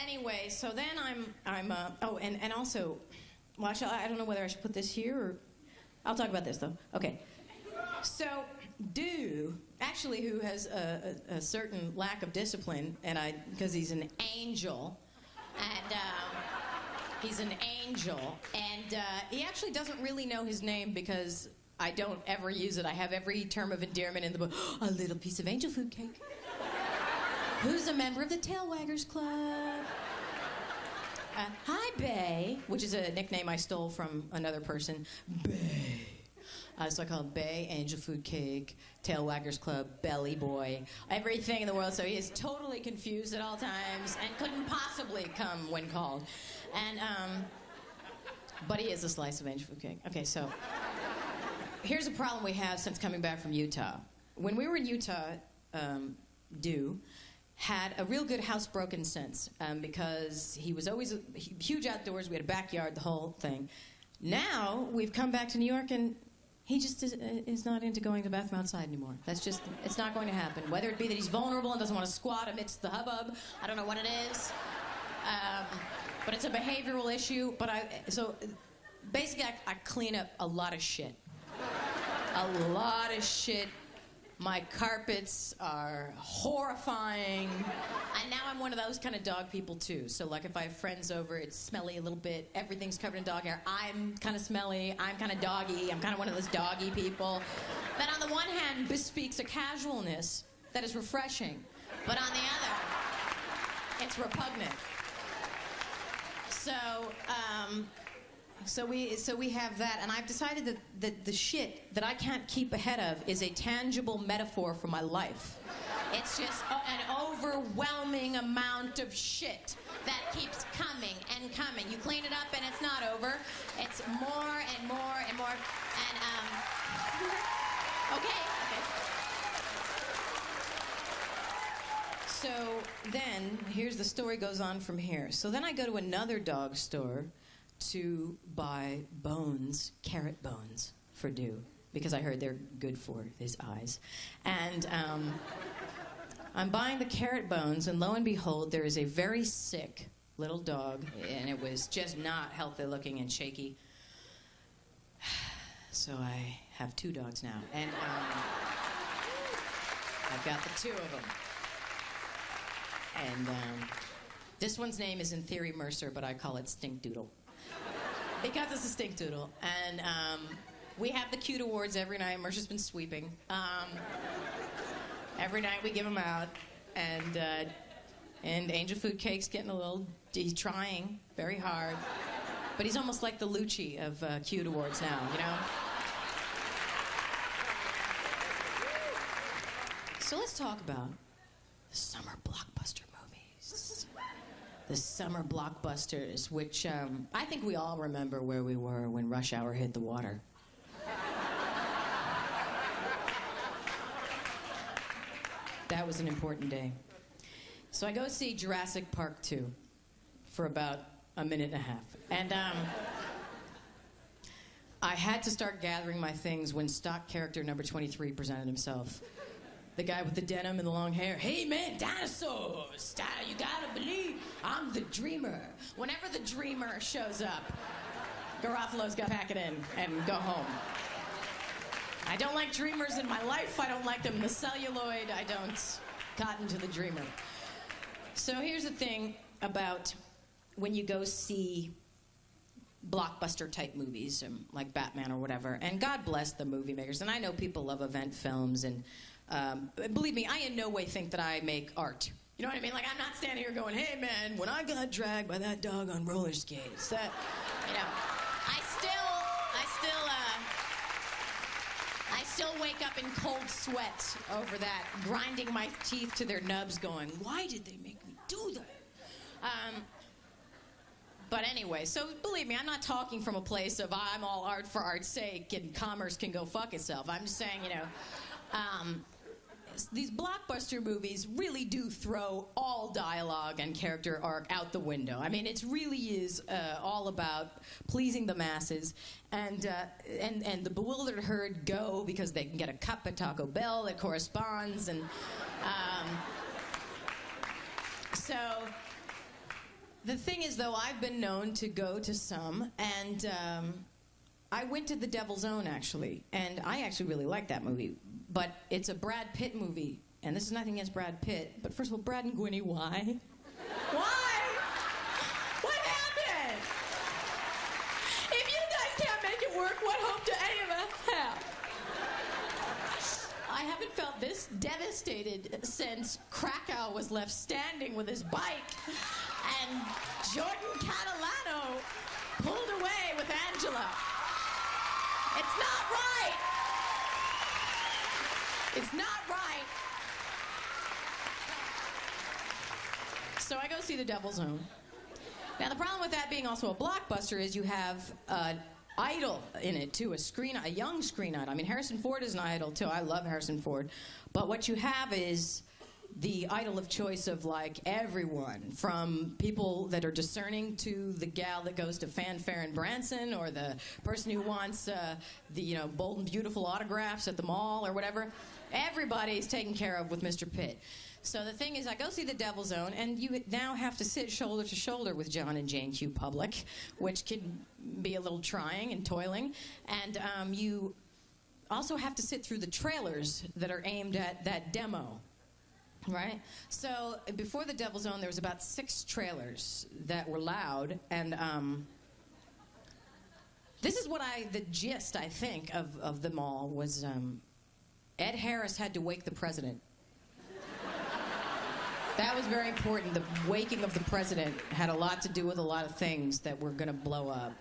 anyway, so then I'm and also, well, actually, I don't know whether I should put this here or I'll talk about this though. Okay. So actually, who has a certain lack of discipline, because he's an angel, and he actually doesn't really know his name because I don't ever use it. I have every term of endearment in the book. A little piece of angel food cake. Who's a member of the Tail Waggers Club? Hi, Bay, which is a nickname I stole from another person. Bay. So I call him Bay, Angel Food Cake, Tail Waggers Club, Belly Boy, everything in the world. So he is totally confused at all times and couldn't possibly come when called. And, but he is a slice of Angel Food Cake. Okay, so here's a problem we have since coming back from Utah. When we were in Utah, had a real good housebroken sense because he was always huge outdoors. We had a backyard, the whole thing. Now we've come back to New York and he just is not into going to the bathroom outside anymore. That's just, it's not going to happen. Whether it be that he's vulnerable and doesn't want to squat amidst the hubbub, I don't know what it is. But it's a behavioral issue. So basically I clean up a lot of shit. A lot of shit. My carpets are horrifying. And now I'm one of those kind of dog people, too. So, like, if I have friends over, it's smelly a little bit. Everything's covered in dog hair. I'm kind of smelly. I'm kind of doggy. I'm kind of one of those doggy people. That, on the one hand, bespeaks a casualness that is refreshing. But on the other, it's repugnant. So we have that, and I've decided that the shit that I can't keep ahead of is a tangible metaphor for my life. It's just an overwhelming amount of shit that keeps coming and coming. You clean it up and it's not over. It's more and more and more. And okay. So then here's the story goes on from here. So then I go to another dog store to buy bones, carrot bones, for Dew, because I heard they're good for his eyes. And I'm buying the carrot bones, and lo and behold, there is a very sick little dog, and it was just not healthy looking and shaky. So I have 2 dogs now, and I've got the 2 of them. And this one's name is in theory Mercer, but I call it Stink Doodle. Because it's a stink doodle. And we have the cute awards every night. Mercer's been sweeping. Every night we give them out. And Angel Food Cake's getting a little, he's trying very hard. But he's almost like the Lucci of cute awards now, you know? So let's talk about the summer blockbuster movies. The summer blockbusters, which I think we all remember where we were when Rush Hour hit the water. That was an important day. So I go see Jurassic Park 2 for about a minute and a half. And I had to start gathering my things when stock character number 23 presented himself. The guy with the denim and the long hair. Hey, man, dinosaurs. You gotta believe I'm the dreamer. Whenever the dreamer shows up, Garofalo's got to pack it in and go home. I don't like dreamers in my life. I don't like them in the celluloid. I don't cotton to the dreamer. So here's the thing about when you go see blockbuster-type movies, like Batman or whatever, and God bless the movie makers. And I know people love event films, and believe me, I in no way think that I make art. You know what I mean? Like, I'm not standing here going, hey, man, when I got dragged by that dog on roller skates, that, you know, I still, I still wake up in cold sweat over that, grinding my teeth to their nubs going, why did they make me do that? But anyway, so believe me, I'm not talking from a place of I'm all art for art's sake and commerce can go fuck itself. I'm just saying, these blockbuster movies really do throw all dialogue and character arc out the window. I mean, it really is all about pleasing the masses, and the bewildered herd go because they can get a cup at Taco Bell that corresponds, and so the thing is, though, I've been known to go to some, and I went to The Devil's Own, actually, and I actually really liked that movie. But it's a Brad Pitt movie, and this is nothing against Brad Pitt, but first of all, Brad and Gwynnie, why? Why? What happened? If you guys can't make it work, what hope do any of us have? I haven't felt this devastated since Krakow was left standing with his bike, and Jordan Catalano pulled away with Angela. It's not right. It's not right. So I go see The Devil's Own. Now, the problem with that being also a blockbuster is you have an idol in it, too, a young screen idol. I mean, Harrison Ford is an idol, too. I love Harrison Ford. But what you have is the idol of choice of, like, everyone, from people that are discerning to the gal that goes to Fanfare and Branson, or the person who wants the bold and beautiful autographs at the mall or whatever. Everybody's taken care of with Mr. Pitt. So the thing is, I go see The Devil's Own, and you now have to sit shoulder to shoulder with John and Jane Q. Public, which can be a little trying and toiling. And you also have to sit through the trailers that are aimed at that demo. Right? So before The Devil's Own, there was about 6 trailers that were loud, and this is what the gist, I think, of them all was Ed Harris had to wake the president. That was very important. The waking of the president had a lot to do with a lot of things that were going to blow up.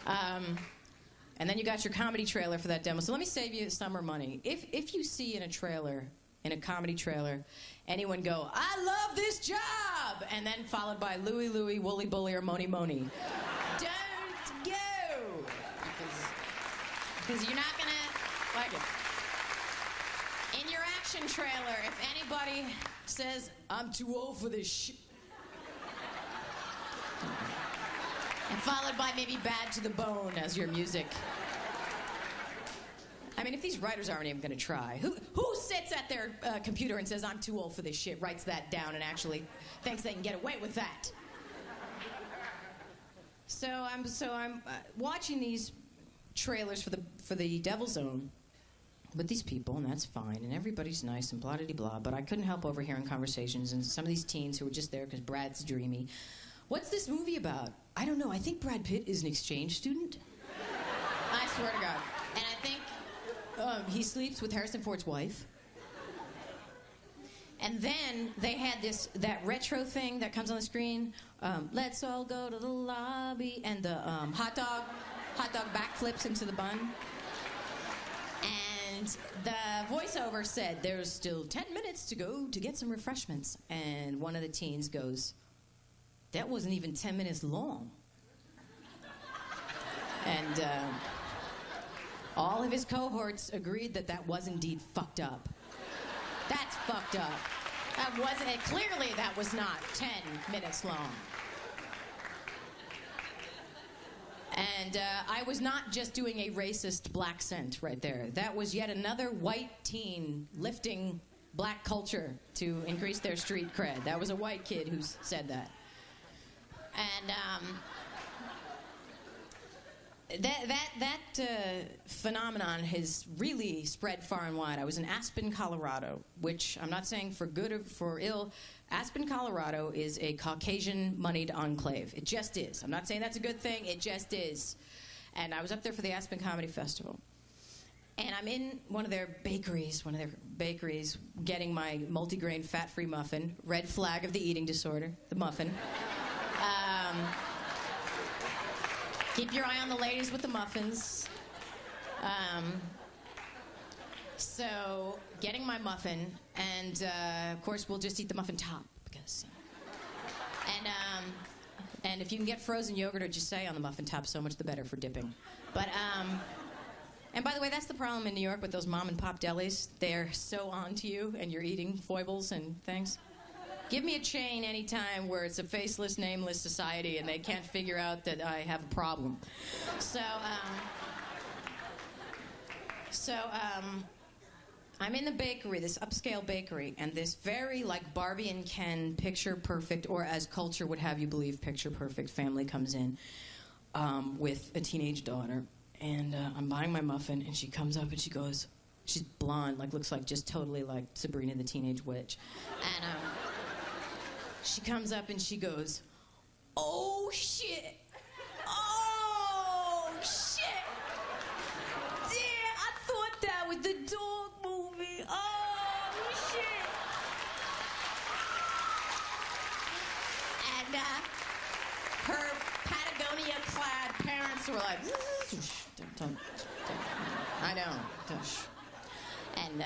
And then you got your comedy trailer for that demo. So let me save you summer money. If you see in a comedy trailer, anyone go, I love this job, and then followed by Louie Louie, Wooly Bully, or Moni Moni, don't go, because you're not gonna like it. In your action trailer, if anybody says, I'm too old for this shit, and followed by maybe Bad to the Bone as your music. I mean, if these writers aren't even going to try, who sits at their computer and says, I'm too old for this shit, writes that down, and actually thinks they can get away with that? So I'm watching these trailers for the Devil's Own with these people, and that's fine, and everybody's nice and blah-de-blah, but I couldn't help overhearing conversations, and some of these teens who were just there because Brad's dreamy. What's this movie about? I don't know. I think Brad Pitt is an exchange student. I swear to God. And I think he sleeps with Harrison Ford's wife. And then they had that retro thing that comes on the screen. Let's all go to the lobby, and the hot dog backflips into the bun. And the voiceover said, there's still 10 minutes to go to get some refreshments. And one of the teens goes, that wasn't even 10 minutes long. And all of his cohorts agreed that was indeed fucked up. That's fucked up. Clearly that was not 10 minutes long. And I was not just doing a racist black scent right there. That was yet another white teen lifting black culture to increase their street cred. That was a white kid who said that. And that phenomenon has really spread far and wide. I was in Aspen, Colorado, which I'm not saying for good or for ill. Aspen, Colorado is a Caucasian-moneyed enclave. It just is. I'm not saying that's a good thing. It just is. And I was up there for the Aspen Comedy Festival. And I'm in one of their bakeries, getting my multigrain fat-free muffin, red flag of the eating disorder, the muffin. Keep your eye on the ladies with the muffins. So, getting my muffin, and of course we'll just eat the muffin top because. And if you can get frozen yogurt or just say on the muffin top, so much the better for dipping. But and by the way, that's the problem in New York with those mom and pop delis. They're so on to you, and you're eating foibles and things. Give me a chain anytime where it's a faceless, nameless society, and they can't figure out that I have a problem. So I'm in the bakery, this upscale bakery, and this very, like, Barbie and Ken, picture-perfect, or as culture would have you believe, picture-perfect family comes in with a teenage daughter. And I'm buying my muffin, and she comes up and she goes, she's blonde, like, looks like just totally like Sabrina the Teenage Witch. And she comes up and she goes, "Oh, shit. Oh, shit. Damn, I thought that was the dog movie. Oh, shit." And her Patagonia-clad parents were like, don't. I know. And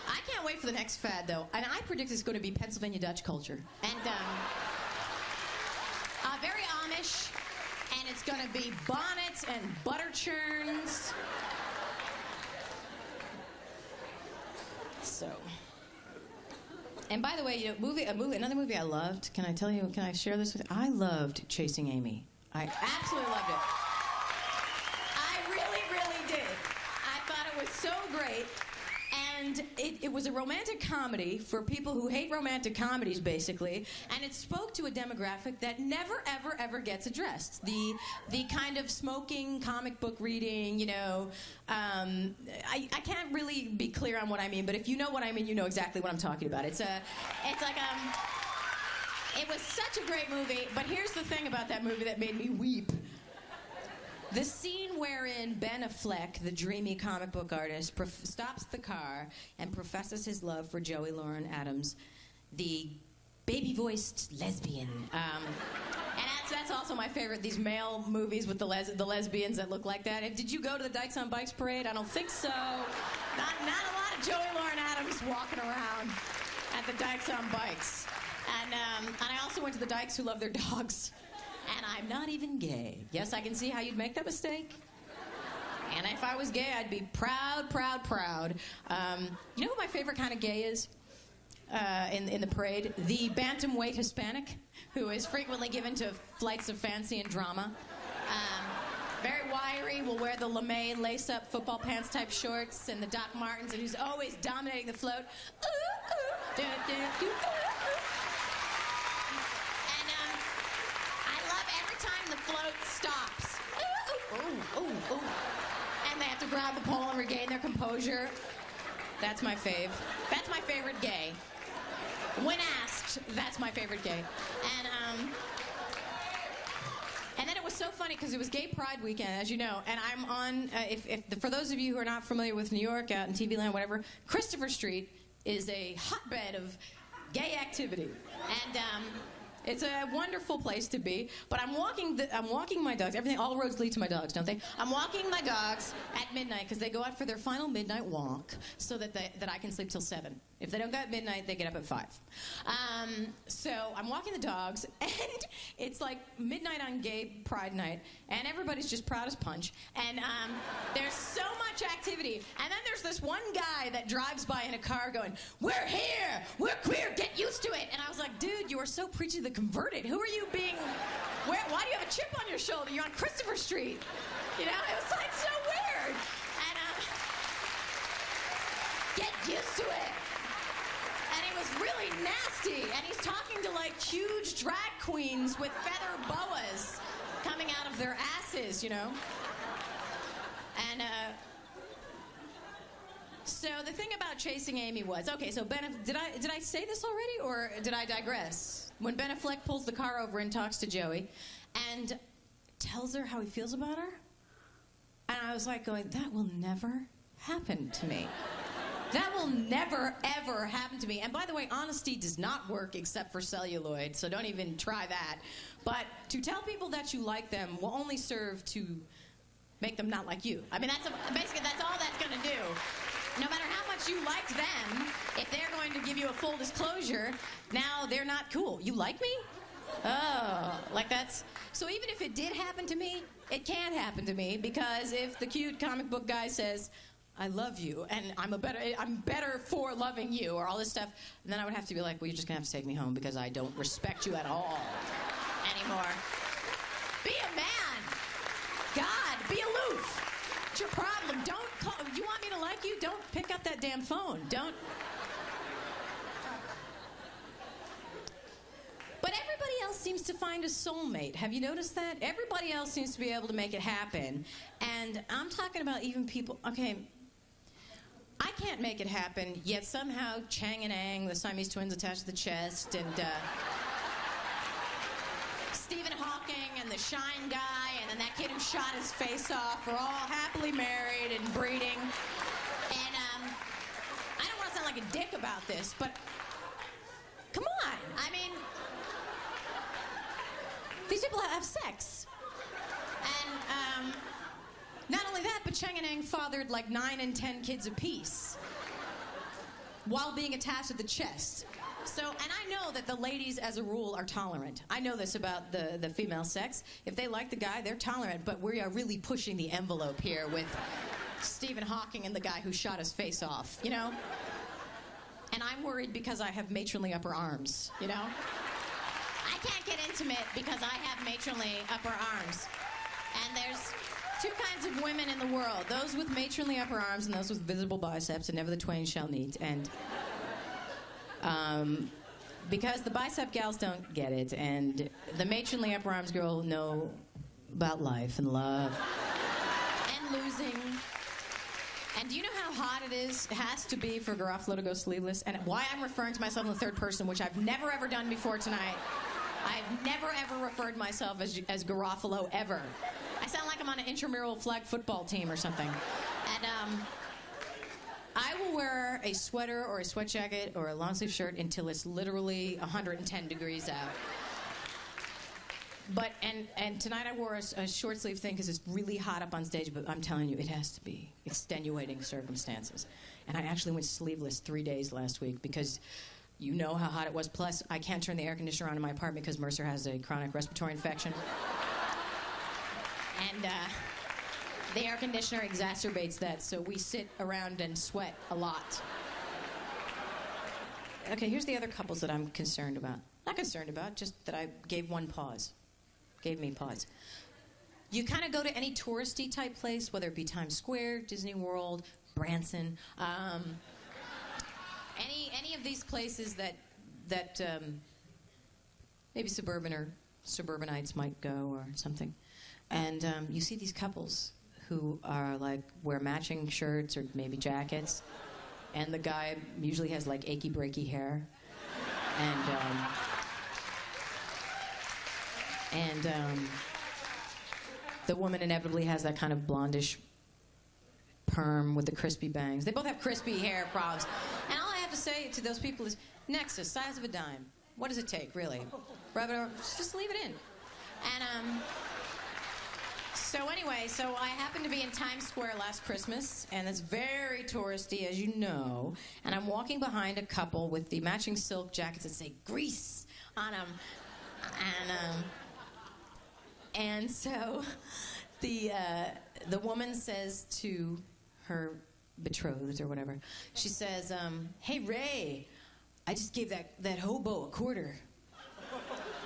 I can't wait for the next fad, though. And I predict it's going to be Pennsylvania Dutch culture. And very Amish. And it's going to be bonnets and butter churns. So. And by the way, you know, another movie I loved. Can I share this with you? I loved Chasing Amy. I absolutely loved it. I really, really did. I thought it was so great. And it was a romantic comedy for people who hate romantic comedies, basically. And it spoke to a demographic that never, ever, ever gets addressed. The kind of smoking, comic book reading, you know. I can't really be clear on what I mean, but if you know what I mean, you know exactly what I'm talking about. It was such a great movie, but here's the thing about that movie that made me weep. The scene wherein Ben Affleck, the dreamy comic book artist, stops the car and professes his love for Joey Lauren Adams, the baby-voiced lesbian. And that's also my favorite, these male movies with the lesbians that look like that. Did you go to the Dykes on Bikes parade? I don't think so. Not a lot of Joey Lauren Adams walking around at the Dykes on Bikes. And I also went to the Dykes who love their dogs. And I'm not even gay. Yes, I can see how you'd make that mistake. And if I was gay, I'd be proud, proud, proud. You know who my favorite kind of gay is in the parade? The bantamweight Hispanic, who is frequently given to flights of fancy and drama. Very wiry, will wear the LeMay lace-up football pants type shorts and the Doc Martens, and who's always dominating the float. Ooh, ooh, time the float stops. Ooh, ooh, ooh, ooh. And they have to grab the pole and regain their composure. That's my fave. That's my favorite gay. When asked, that's my favorite gay. And then it was so funny because it was Gay Pride weekend, as you know, and I'm on, for those of you who are not familiar with New York, out in TV land, whatever, Christopher Street is a hotbed of gay activity. And it's a wonderful place to be, but I'm walking my dogs. All roads lead to my dogs, don't they? I'm walking my dogs at midnight because they go out for their final midnight walk so that I can sleep till 7. If they don't go at midnight, they get up at 5. So I'm walking the dogs, and it's like midnight on Gay Pride night, and everybody's just proud as punch. And there's so much activity. And then there's this one guy that drives by in a car going, "We're here! We're queer! Get used to it!" And I was like, dude, you are so preachy to the converted. Who are you being... Why do you have a chip on your shoulder? You're on Christopher Street. You know, it was like so weird. And get used to it. And he was really nasty. And he's talking to, like, huge drag queens with feather boas coming out of their asses, you know? And, so the thing about Chasing Amy was, okay, so did I say this already, or did I digress? When Ben Affleck pulls the car over and talks to Joey and tells her how he feels about her, and I was like going, that will never happen to me. That will never, ever happen to me. And by the way, honesty does not work except for celluloid, so don't even try that. But to tell people that you like them will only serve to Make them not like you. I mean, basically that's all that's going to do. No matter how much you liked them, if they're going to give you a full disclosure, now they're not cool. You like me? Oh, like that's... So even if it did happen to me, it can't happen to me, because if the cute comic book guy says, I love you, and I'm better for loving you, or all this stuff, then I would have to be like, well, you're just going to have to take me home because I don't respect you at all anymore. Be a man. God, be aloof. What's your problem? Don't call. You want me to like you? Don't pick up that damn phone. Don't. But everybody else seems to find a soulmate. Have you noticed that? Everybody else seems to be able to make it happen. And I'm talking about even people, okay, I can't make it happen, yet somehow Chang and Ang, the Siamese twins attached to the chest, and Stephen Hawking and the Shine guy, and then that kid who shot his face off are all happily married and breeding. And I don't want to sound like a dick about this, but come on. I mean, these people have sex. And not only that, but Chang and Ang fathered like 9 and 10 kids apiece while being attached to the chest. So, and I know that the ladies, as a rule, are tolerant. I know this about the female sex. If they like the guy, they're tolerant, but we are really pushing the envelope here with Stephen Hawking and the guy who shot his face off, you know? And I'm worried because I have matronly upper arms, you know? I can't get intimate because I have matronly upper arms. And there's 2 kinds of women in the world, those with matronly upper arms and those with visible biceps, and never the twain shall meet. And because the bicep gals don't get it, and the matronly upper arms girl know about life and love and losing. And do you know how hot it has to be for Garofalo to go sleeveless? And why I'm referring to myself in the third person, which I've never ever done before tonight. I've never ever referred myself as Garofalo ever. I sound like I'm on an intramural flag football team or something. And I will wear a sweater or a sweat jacket or a long sleeve shirt until it's literally 110 degrees out. But, and tonight I wore a short sleeve thing because it's really hot up on stage, but I'm telling you, it has to be extenuating circumstances. And I actually went sleeveless 3 days last week because you know how hot it was. Plus, I can't turn the air conditioner on in my apartment because Mercer has a chronic respiratory infection. And the air conditioner exacerbates that, so we sit around and sweat a lot. Okay, here's the other couples that I'm concerned about. Not concerned about, just that I gave one pause. Gave me pause. You kind of go to any touristy type place, whether it be Times Square, Disney World, Branson, any of these places that maybe suburban or suburbanites might go or something. And you see these couples who are like wear matching shirts or maybe jackets, and the guy usually has like achy breaky hair, and the woman inevitably has that kind of blondish perm with the crispy bangs. They both have crispy hair problems. And all I have to say to those people is, Nexus, size of a dime. What does it take, really? Just leave it in. And so anyway, so I happened to be in Times Square last Christmas, and it's very touristy, as you know. And I'm walking behind a couple with the matching silk jackets that say Grease on them. And so the woman says to her betrothed or whatever, she says, hey, Ray, I just gave that hobo a quarter.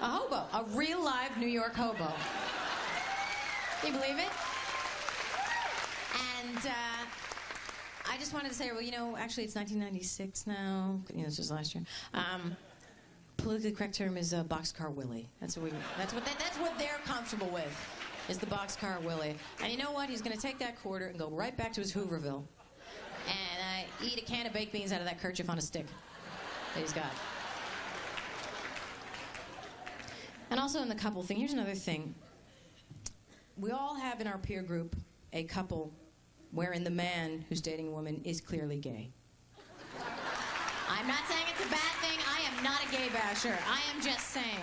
A hobo, a real live New York hobo. Can you believe it? And I just wanted to say, well, you know, actually it's 1996 now. You know, this was last year. Politically correct term is Boxcar Willie. That's what they're comfortable with, is the Boxcar Willie. And you know what? He's going to take that quarter and go right back to his Hooverville and eat a can of baked beans out of that kerchief on a stick that he's got. And also in the couple thing, here's another thing. We all have in our peer group a couple wherein the man who's dating a woman is clearly gay. I'm not saying it's a bad thing. I am not a gay basher. I am just saying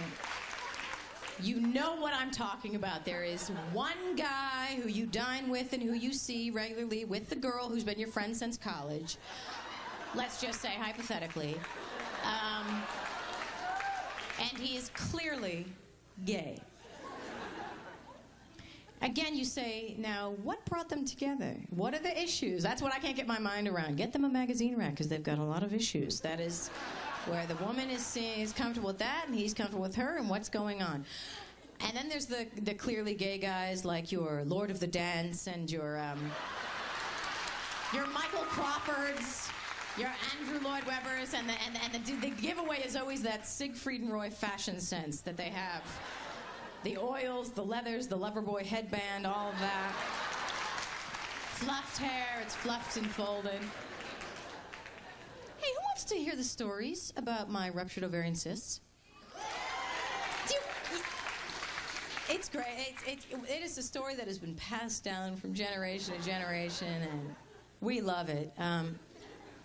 You know what I'm talking about. There is one guy who you dine with and who you see regularly with the girl who's been your friend since college. Let's just say hypothetically. And he is clearly gay. Again, you say, now, what brought them together? What are the issues? That's what I can't get my mind around. Get them a magazine rack, because they've got a lot of issues. That is where the woman is comfortable with that, and he's comfortable with her, and what's going on. And then there's the clearly gay guys, like your Lord of the Dance, and your Michael Crawfords, your Andrew Lloyd Webbers, and the giveaway is always that Siegfried and Roy fashion sense that they have. The oils, the leathers, the Loverboy headband, all of that. Fluffed hair, it's fluffed and folded. Hey, who wants to hear the stories about my ruptured ovarian cysts? It's great. It is a story that has been passed down from generation to generation, and we love it.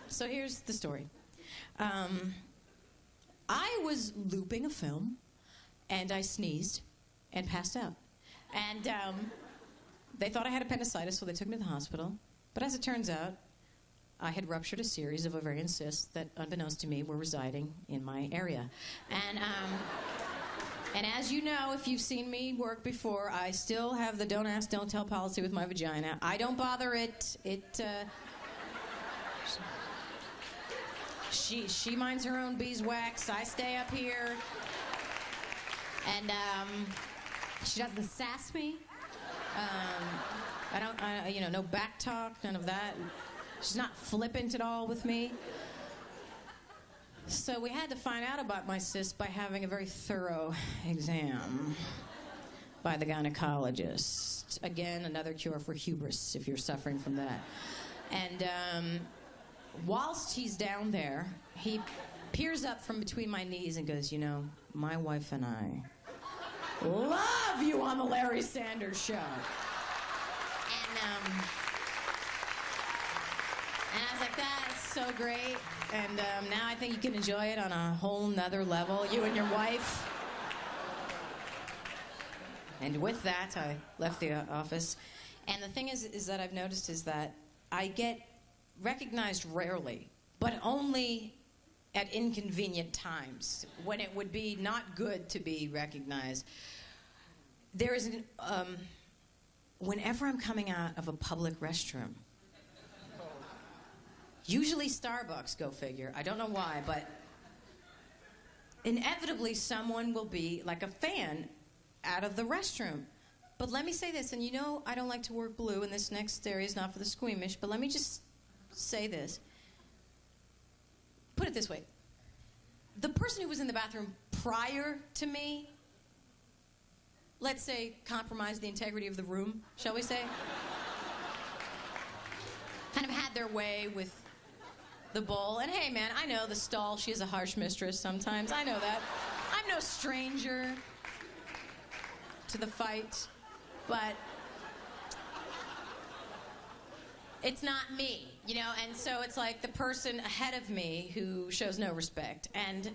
So here's the story. I was looping a film, and I sneezed and passed out. And they thought I had appendicitis, so they took me to the hospital. But as it turns out, I had ruptured a series of ovarian cysts that, unbeknownst to me, were residing in my area. And as you know, if you've seen me work before, I still have the don't ask, don't tell policy with my vagina. I don't bother it. She minds her own beeswax. I stay up here. And she doesn't sass me. No back talk, none of that. She's not flippant at all with me. So we had to find out about my cyst by having a very thorough exam by the gynecologist. Again, another cure for hubris if you're suffering from that. And whilst he's down there, he peers up from between my knees and goes, my wife and I love you on the Larry Sanders Show. And I was like, that's so great. And now I think you can enjoy it on a whole nother level, you and your wife. And with that, I left the office. And the thing is that I've noticed is that I get recognized rarely, but only at inconvenient times, when it would be not good to be recognized. There is whenever I'm coming out of a public restroom, usually Starbucks, go figure, I don't know why, but inevitably someone will be like a fan out of the restroom. But let me say this, and I don't like to work blue, and this next area is not for the squeamish, but let me just say this. Put it this way. The person who was in the bathroom prior to me, let's say, compromised the integrity of the room, shall we say? Kind of had their way with the bowl. And hey, man, I know the stall, she is a harsh mistress sometimes. I know that. I'm no stranger to the fight, but it's not me, and so it's like the person ahead of me who shows no respect. And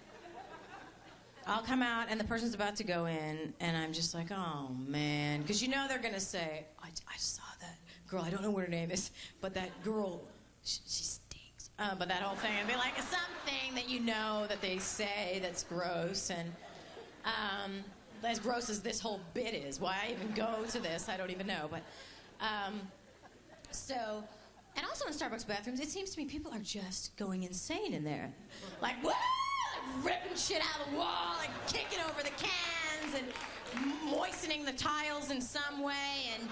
I'll come out, and the person's about to go in, and I'm just like, oh, man. Because they're going to say, I saw that girl, I don't know what her name is, but that girl, she stinks. But that whole thing, and be like, something that that they say that's gross, and as gross as this whole bit is. Why I even go to this, I don't even know. But and also in Starbucks bathrooms, it seems to me people are just going insane in there. Like, whoa! Ripping shit out of the wall, like kicking over the cans and moistening the tiles in some way. And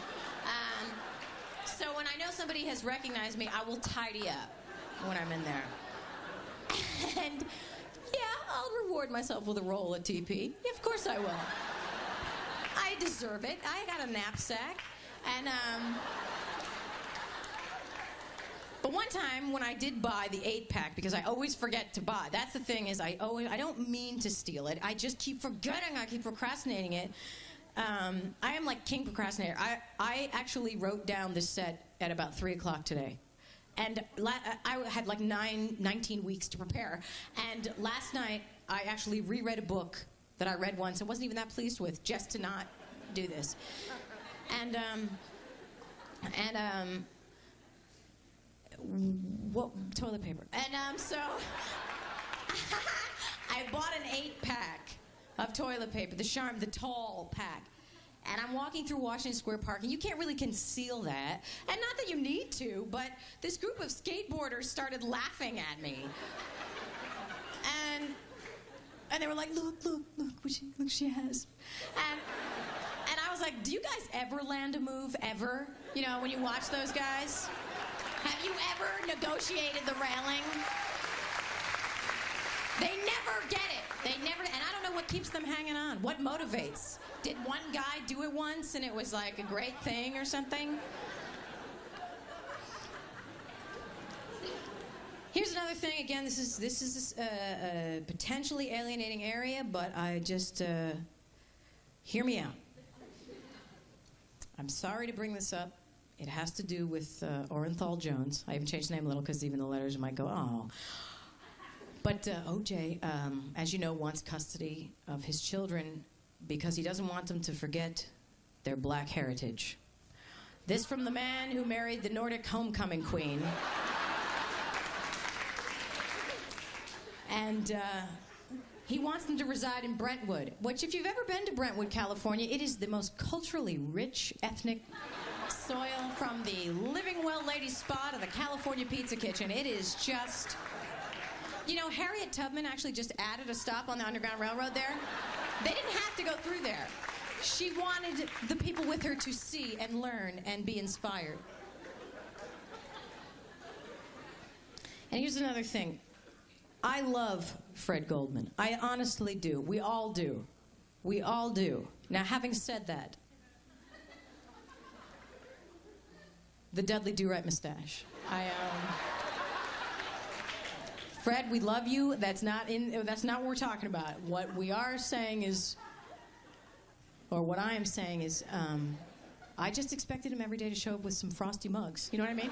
so when I know somebody has recognized me, I will tidy up when I'm in there. And yeah, I'll reward myself with a roll of TP. Yeah, of course I will. I deserve it. I got a knapsack. And but one time when I did buy the 8-pack, because I always forget to buy. That's the thing is I don't mean to steal it. I just keep forgetting. I keep procrastinating it. I am like king procrastinator. I actually wrote down this set at about 3 o'clock today. And I had like 19 weeks to prepare. And last night I actually reread a book that I read once and wasn't even that pleased with, just to not do this. And what toilet paper? And so I bought an 8-pack of toilet paper, the tall pack. And I'm walking through Washington Square Park, and you can't really conceal that. And not that you need to, but this group of skateboarders started laughing at me. And they were like, look what she has. And I was like, do you guys ever land a move, ever? You know, when you watch those guys? Have you ever negotiated the railing? They never get it. They never, and I don't know what keeps them hanging on. What motivates? Did one guy do it once and it was like a great thing or something? Here's another thing. Again, this is a potentially alienating area, but I just hear me out. I'm sorry to bring this up. It has to do with Orenthal Jones. I even changed the name a little because even the letters might go, oh. But OJ, as you know, wants custody of his children because he doesn't want them to forget their black heritage. This from the man who married the Nordic homecoming queen. And he wants them to reside in Brentwood, which, if you've ever been to Brentwood, California, it is the most culturally rich ethnic soil, from the Living Well Ladies Spa to the California Pizza Kitchen. It is just... You know, Harriet Tubman actually just added a stop on the Underground Railroad there. They didn't have to go through there. She wanted the people with her to see and learn and be inspired. And here's another thing. I love Fred Goldman. I honestly do. We all do. We all do. Now, having said that, the Dudley Do-Right mustache. Fred, we love you. That's not what we're talking about. What we are saying is, or what I am saying is, I just expected him every day to show up with some frosty mugs. You know what I mean?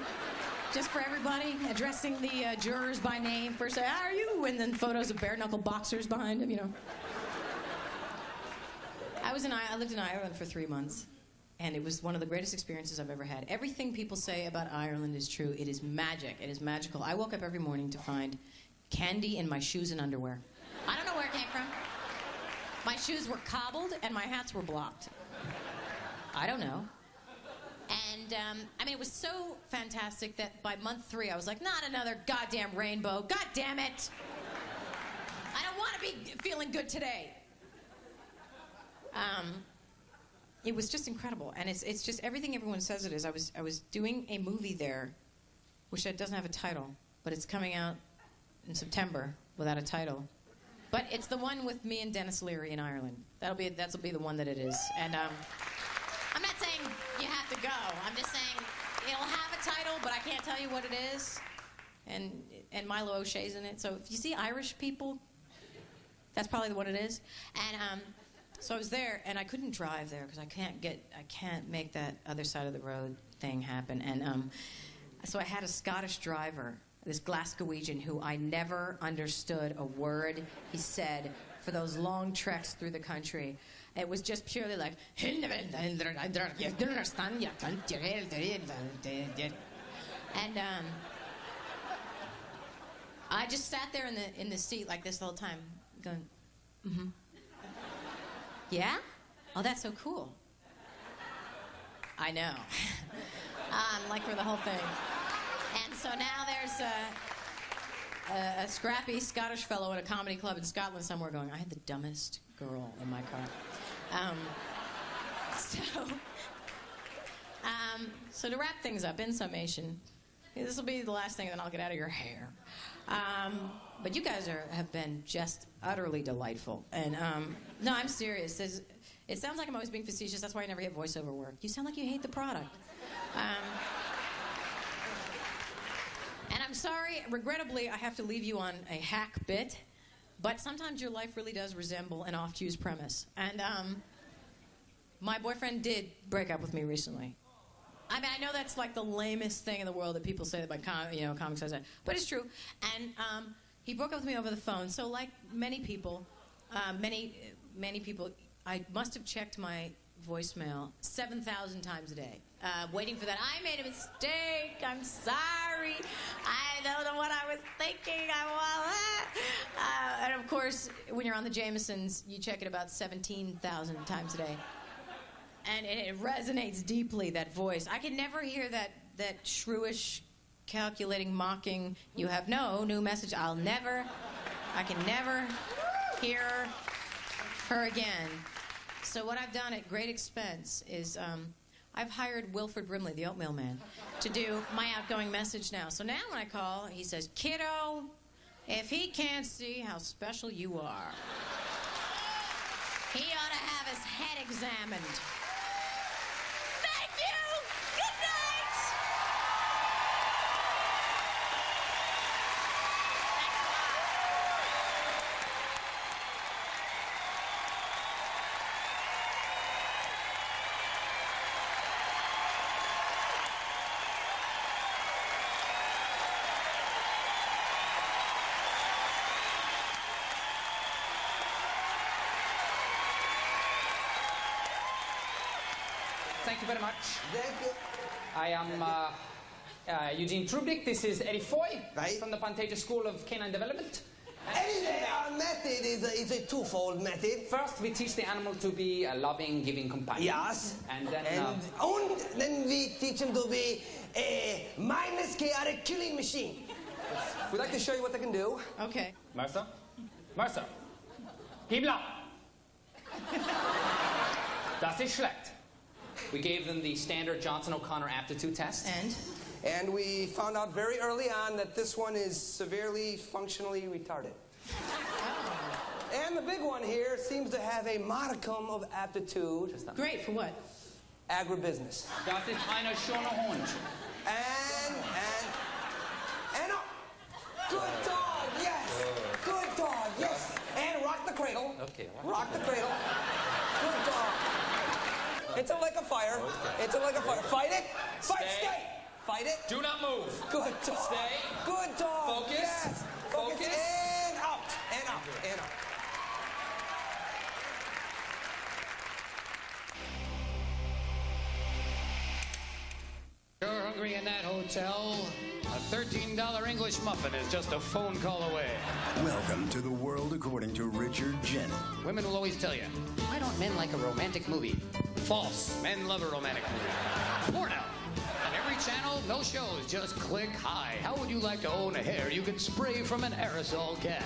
Just for everybody, addressing the jurors by name. First, say, how are you? And then photos of bare-knuckle boxers behind him, you know. I lived in Ireland for 3 months, and it was one of the greatest experiences I've ever had. Everything people say about Ireland is true. It is magic. It is magical. I woke up every morning to find candy in my shoes and underwear. I don't know where it came from. My shoes were cobbled, and my hats were blocked. I don't know. And, I mean, it was so fantastic that by month 3, I was like, not another goddamn rainbow. God damn it. I don't want to be feeling good today. It was just incredible. And it's just everything everyone says it is. I was doing a movie there, which doesn't have a title, but it's coming out in September without a title. But it's the one with me and Dennis Leary in Ireland. That'll be the one that it is. And, I'm not saying you have to go. I'm just saying it'll have a title, but I can't tell you what it is. And Milo O'Shea's in it. So if you see Irish people, that's probably what it is. And so I was there, and I couldn't drive there because I can't make that other side of the road thing happen. And so I had a Scottish driver, this Glasgowian, who I never understood a word he said for those long treks through the country. It was just purely like, and I just sat there in the seat like this the whole time, going, mm-hmm. Yeah? Oh, that's so cool. I know. Like for the whole thing. And so now there's a scrappy Scottish fellow at a comedy club in Scotland somewhere going, I had the dumbest girl in my car. So to wrap things up, in summation, this will be the last thing that I'll get out of your hair. But you guys have been just utterly delightful. And no, I'm serious. It sounds like I'm always being facetious. That's why I never get voiceover work. You sound like you hate the product. And I'm sorry, regrettably, I have to leave you on a hack bit. But sometimes your life really does resemble an oft-used premise. And my boyfriend did break up with me recently. I mean, I know that's like the lamest thing in the world that people say about comics says that, but it's true. And he broke up with me over the phone. So like many people, many many people, I must have checked my voicemail 7,000 times a day, waiting for that. I made a mistake. I'm sorry. I don't know what I was thinking. And of course, when you're on the Jamesons, you check it about 17,000 times a day. And it resonates deeply, that voice. I can never hear that shrewish, calculating, mocking, you have no new message. I can never hear her again. So what I've done at great expense is I've hired Wilford Brimley, the oatmeal man, to do my outgoing message now. So now when I call, he says, "Kiddo, if he can't see how special you are, he ought to have his head examined." Thank you! Good night! Thank you very much. Thank you. I am Eugene Trublik. This is Eddie Foy from the Pantages School of Canine Development. Anyway, our method is a twofold method. First, we teach the animal to be a loving, giving companion. Yes. And then... And then we teach him to be a mindless, chaotic killing machine. We'd like to show you what they can do. Okay. Martha? Martha. Gib ab. Das ist schlecht. We gave them the standard Johnson-O'Connor aptitude test. And we found out very early on that this one is severely functionally retarded. And the big one here seems to have a modicum of aptitude. Great, for what? Agribusiness. Das ist eine schöne Hund. And good dog, yes. Good dog, yes. And rock the cradle. Okay. Rock the cradle. Good dog. It's like a fire. Okay. It's like a fire. Fight it. Stay. Fight it. Do not move. Good dog. Stay. Good dog. Focus. Yes. Focus. And out. And out. And out. You're hungry in that hotel? A $13 English muffin is just a phone call away. Welcome to the world according to Richard Jenny. Women will always tell you, why don't men like a romantic movie? False. Men love a romantic movie. Porno. On every channel, no shows, just click high. How would you like to own a hair you could spray from an aerosol can?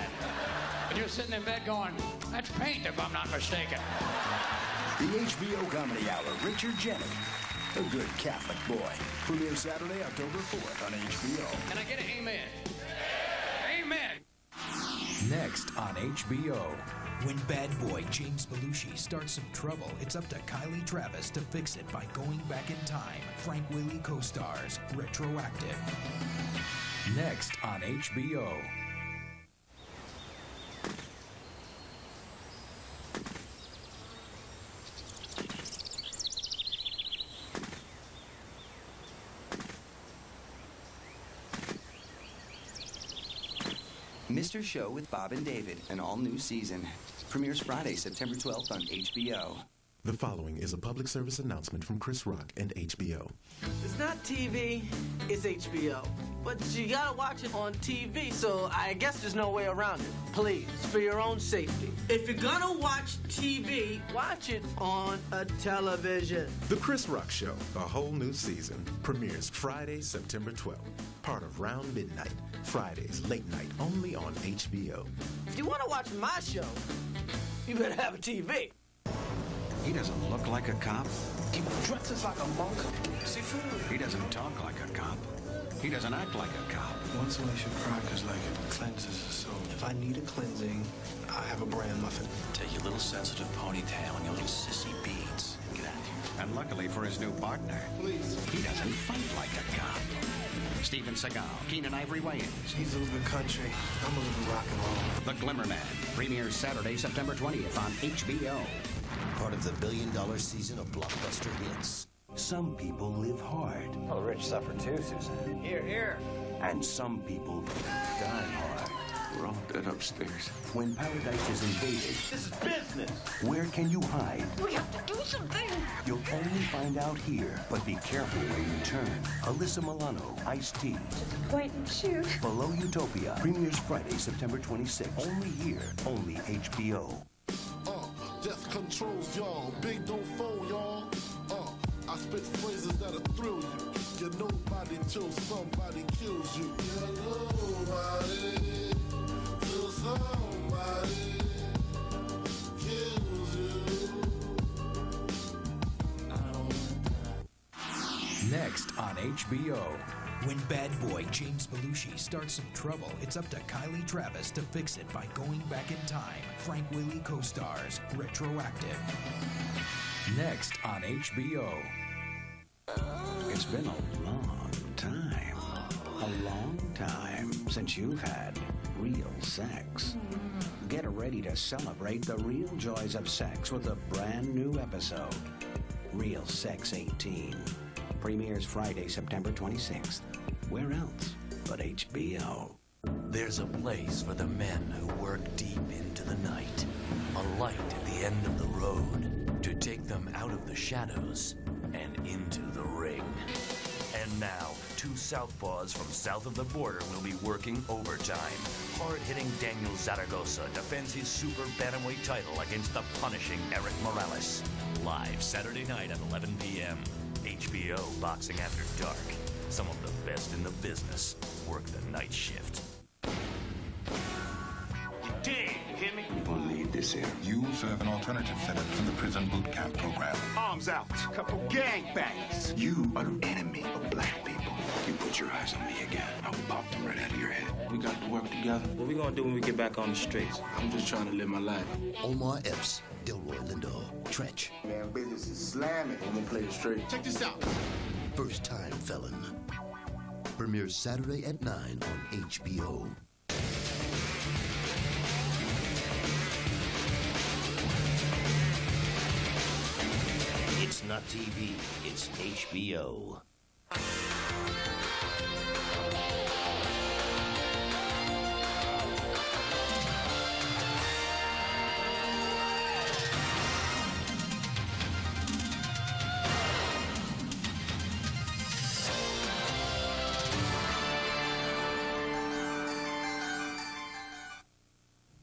And you're sitting in bed going, that's paint if I'm not mistaken. The HBO Comedy Hour, Richard Jenny. A good Catholic boy. Premieres Saturday, October 4th on HBO. Can I get an amen? Amen! Next on HBO. When bad boy James Belushi starts some trouble, it's up to Kylie Travis to fix it by going back in time. Frank Willie co-stars Retroactive. Next on HBO. Mr. Show with Bob and David, an all-new season. Premieres Friday, September 12th on HBO. The following is a public service announcement from Chris Rock and HBO. It's not TV, it's HBO. But you gotta watch it on TV, so I guess there's no way around it. Please, for your own safety. If you're gonna watch TV, watch it on a television. The Chris Rock Show, a whole new season, premieres Friday, September 12th. Part of Round Midnight, Fridays, late night, only on HBO. If you wanna watch my show, you better have a TV. He doesn't look like a cop. He dresses like a monk. He doesn't talk like a cop. He doesn't act like a cop. One selection crackers like it cleanses the soul. If I need a cleansing, I have a bran muffin. Take your little sensitive ponytail and your little sissy beads and get out of here. And luckily for his new partner, he doesn't fight like a cop. Steven Seagal, Keenan Ivory Wayans. He's a little country. I'm a little rock and roll. The Glimmer Man premieres Saturday, September 20th on HBO. Part of the billion-dollar season of blockbuster hits. Some people live hard. Well, the rich suffer too, Susan. Here. And some people die hard. We're all dead upstairs. When paradise is invaded, This is business. where can you hide? We have to do something. You'll only find out here, but be careful where you turn. Alyssa Milano, Ice-T. Point and shoot. Below Utopia premieres Friday, September 26th. Only here, only HBO. Death controls y'all. Big don't fold y'all. I spit phrases that'll thrill you. You're nobody till somebody kills you. You're nobody till somebody kills you. Next on HBO. When bad boy James Belushi starts some trouble, it's up to Kylie Travis to fix it by going back in time. Frank Willie co-stars Retroactive. Next on HBO. It's been a long time. A long time since you've had real sex. Get ready to celebrate the real joys of sex with a brand new episode. Real Sex 18. Premieres Friday, September 26th. Where else but HBO? There's a place for the men who work deep into the night. A light at the end of the road to take them out of the shadows and into the ring. And now, two southpaws from south of the border will be working overtime. Hard-hitting Daniel Zaragoza defends his super bantamweight title against the punishing Eric Morales. Live Saturday night at 11 p.m. HBO Boxing After Dark. Some of the best in the business work the night shift. You dig, you hear me? We'll need this here. You serve an alternative setup to the prison boot camp program. Arms out. Couple gangbangs. You are the enemy of black people. You put your eyes on me again, I will pop them right out of your head. We got to work together. What we gonna do when we get back on the streets? I'm just trying to live my life. Omar Epps, Delroy Lindo, Trench. Man, business is slamming. I'm gonna play it straight. Check this out. First Time Felon. Premieres Saturday at 9 on HBO. It's not TV, it's HBO.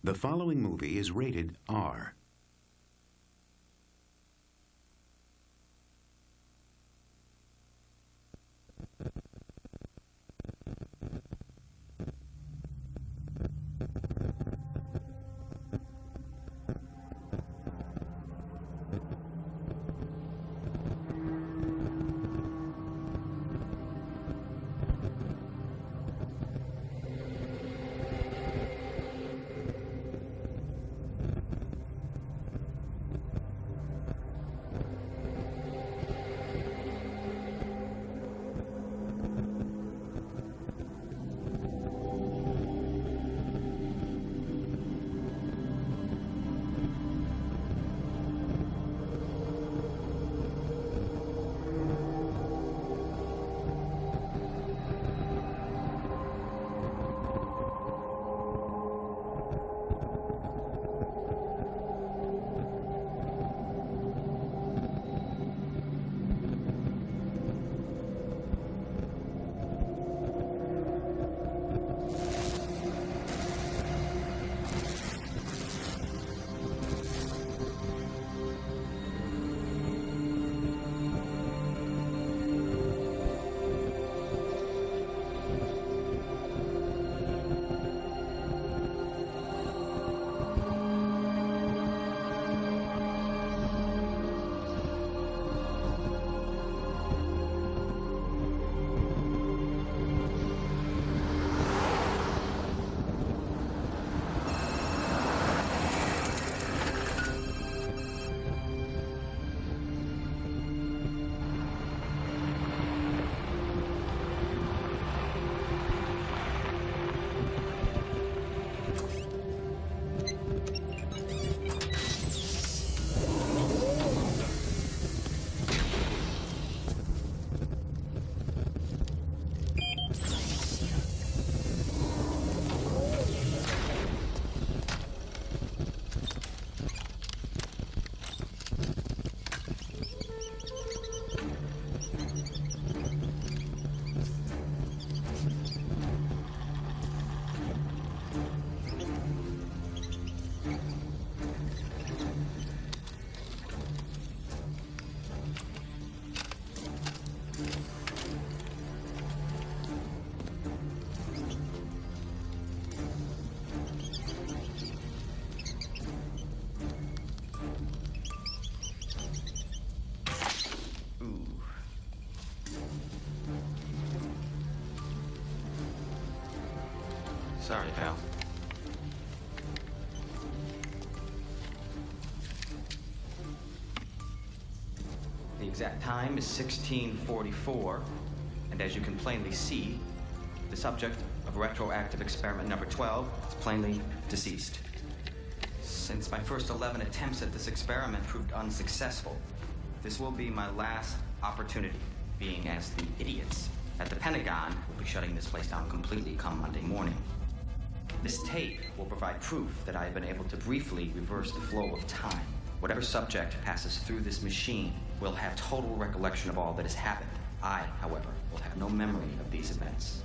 The following movie is rated R. Sorry, pal. The exact time is 16:44, and as you can plainly see, the subject of retroactive experiment number 12 is plainly deceased. Since my first 11 attempts at this experiment proved unsuccessful, this will be my last opportunity, being as the idiots at the Pentagon will be shutting this place down completely come Monday morning. This tape will provide proof that I have been able to briefly reverse the flow of time. Whatever subject passes through this machine will have total recollection of all that has happened. I, however, will have no memory of these events.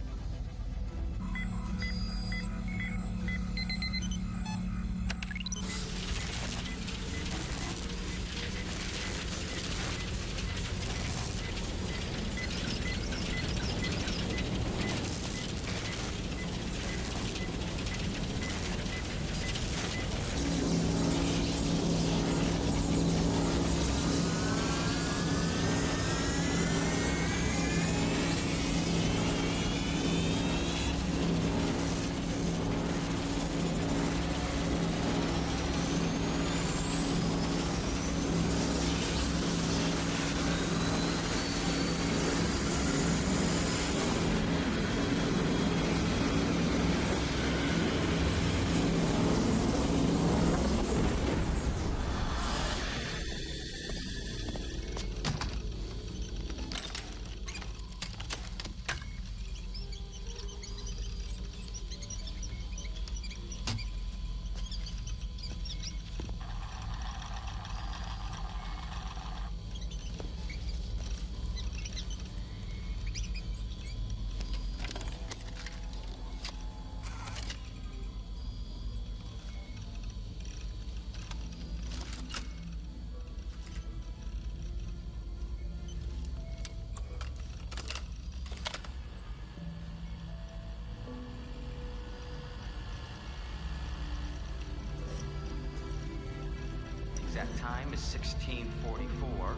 Exact time is 16:44,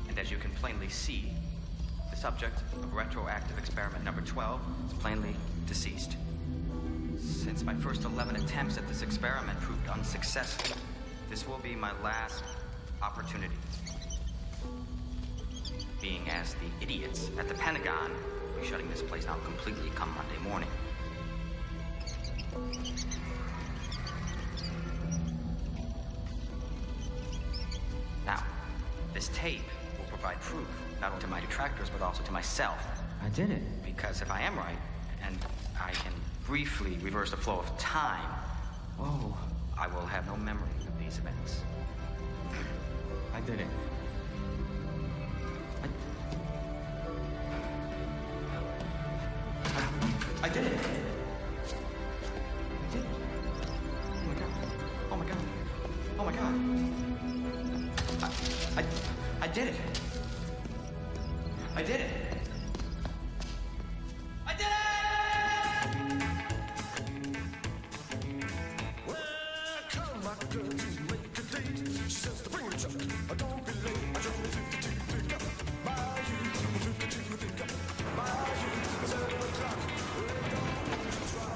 and as you can plainly see, the subject of retroactive experiment number 12 is plainly deceased. Since my first 11 attempts at this experiment proved unsuccessful, this will be my last opportunity. Being as the idiots at the Pentagon will be shutting this place down completely come Monday morning. Now, this tape will provide proof, not only to my detractors, but also to myself. I did it. Because if I am right, and I can briefly reverse the flow of time, whoa, I will have no memory of these events. I did it. I did it. I did it. Oh my god. Oh my god. Oh my god. I did it. I did it. I did it! Well, come my girl to make a date. She says to bring the truck. I don't be late. I drove 52 to pick up my you. 52 to pick up my you. 7 o'clock. Well, don't you try.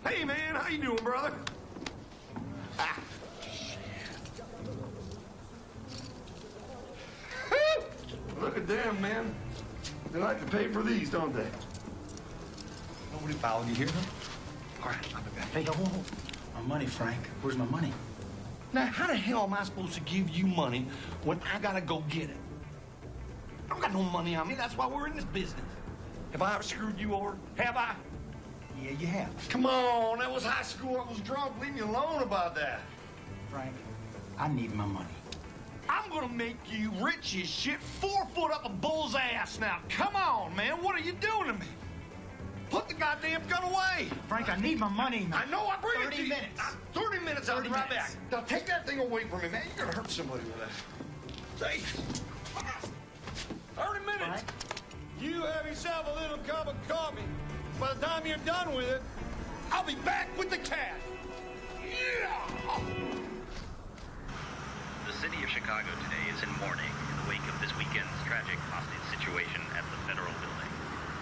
Hey, man, how you doing, brother? Ah. Look at them, man. They like to pay for these, don't they? Nobody followed you here, huh? All right, I'll be back. Hey, oh, my money, Frank. Where's my money? Now, how the hell am I supposed to give you money when I gotta go get it? I don't got no money on me. That's why we're in this business. Have I ever screwed you over? Have I? Yeah, you have. Come on, that was high school. I was drunk. Leave me alone about that. Frank, I need my money. I'm gonna make you rich as shit, 4 foot up a bull's ass now. Come on, man. What are you doing to me? Put the goddamn gun away. Frank, I need my money. I know. I bring it to you. 30 minutes. 30 minutes. I'll be right back. Now take that thing away from me, man. You're gonna hurt somebody with that. Say, 30 minutes. Frank? You have yourself a little cup of coffee. By the time you're done with it, I'll be back with the cash. Yeah. The city of Chicago today is in mourning in the wake of this weekend's tragic hostage situation at the federal building.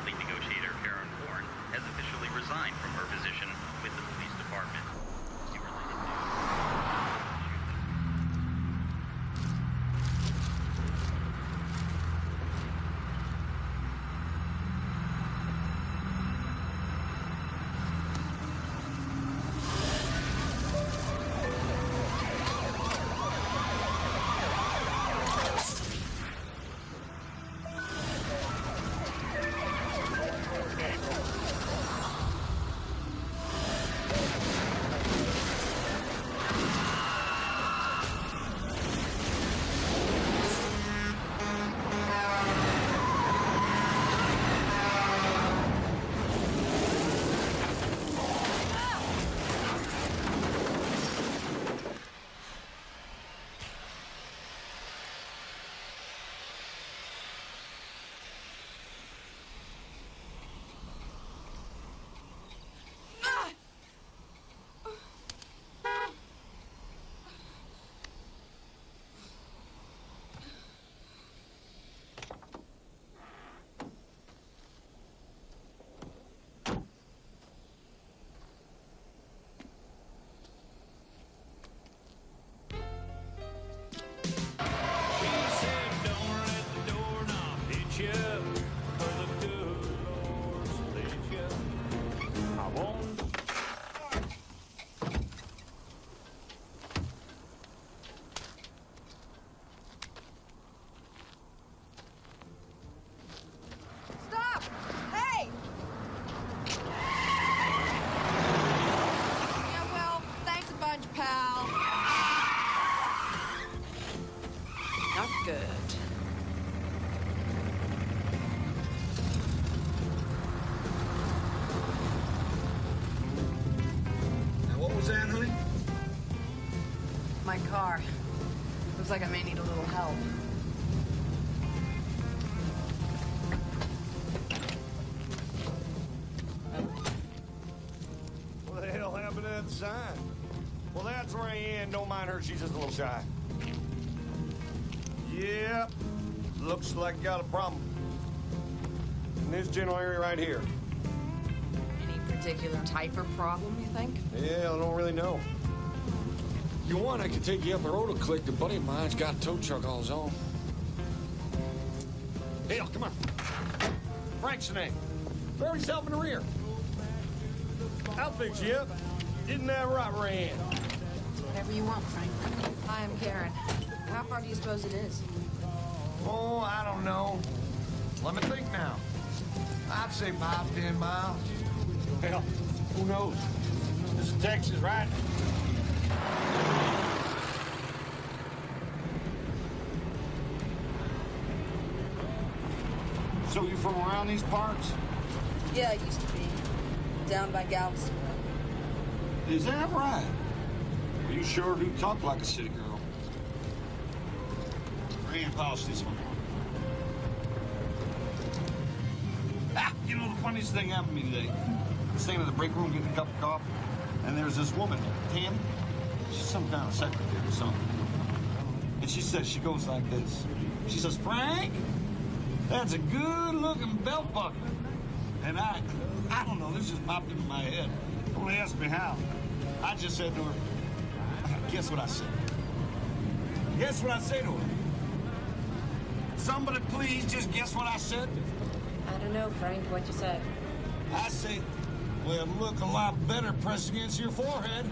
Lead negotiator Karen Warren has officially resigned from her position with the police department. My car. Looks like I may need a little help. What the hell happened to that sign? Well, that's Rayanne. Don't mind her. She's just a little shy. Yep. Looks like got a problem. In this general area right here. Any particular type or problem, you think? Yeah, I don't really know. If you want, I can take you up the road a click. A buddy of mine's got a tow truck all his own. Hell, come on. Frank's the name. Throw yourself in the rear. I'll fix you up. Isn't that right, Rayanne? Whatever you want, Frank. Hi, I'm Karen. How far do you suppose it is? Oh, I don't know. Let me think now. I'd say 5, 10 miles. Hell, who knows? This is Texas, right? So you from around these parts? Yeah, it used to be. Down by Galveston. Is that right? Well, you sure do talk like a city girl. Rayanne, polish this one. You know, the funniest thing happened to me today. I'm staying in the break room getting a cup of coffee, and there's this woman, Tammy. She's some kind of secretary or something. And she says, she goes like this. She says, Frank, that's a good-looking belt buckle. And I don't know, this just popped into my head. Don't ask me how. I just said to her, guess what I said? Guess what I say to her? Somebody please just guess what I said? I don't know, Frank. What'd you say? I say, well, look a lot better pressed against your forehead.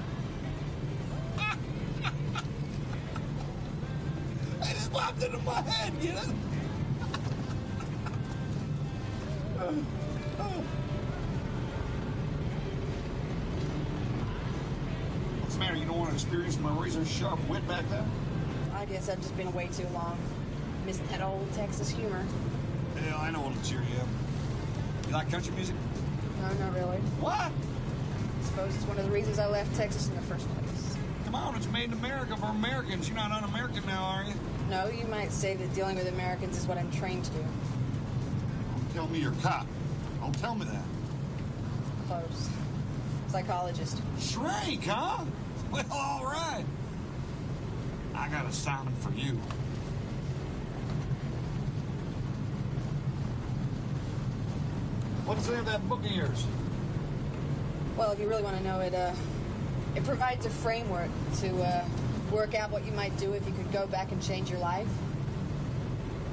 into my head, you know? What's the matter? You don't want to experience my razor-sharp wit back then? I guess I've just been away too long. Missed that old Texas humor. Yeah, I know what'll cheer you up. You like country music? No, not really. What? I suppose it's one of the reasons I left Texas in the first place. Come on, it's made in America for Americans. You're not un-American now, are you? No, you might say that dealing with Americans is what I'm trained to do. Don't tell me you're a cop. Don't tell me that. Close. Psychologist. Shrink, huh? Well, all right. I got a Simon for you. What's in that book of yours? Well, if you really want to know it, it provides a framework to work out what you might do if you could go back and change your life.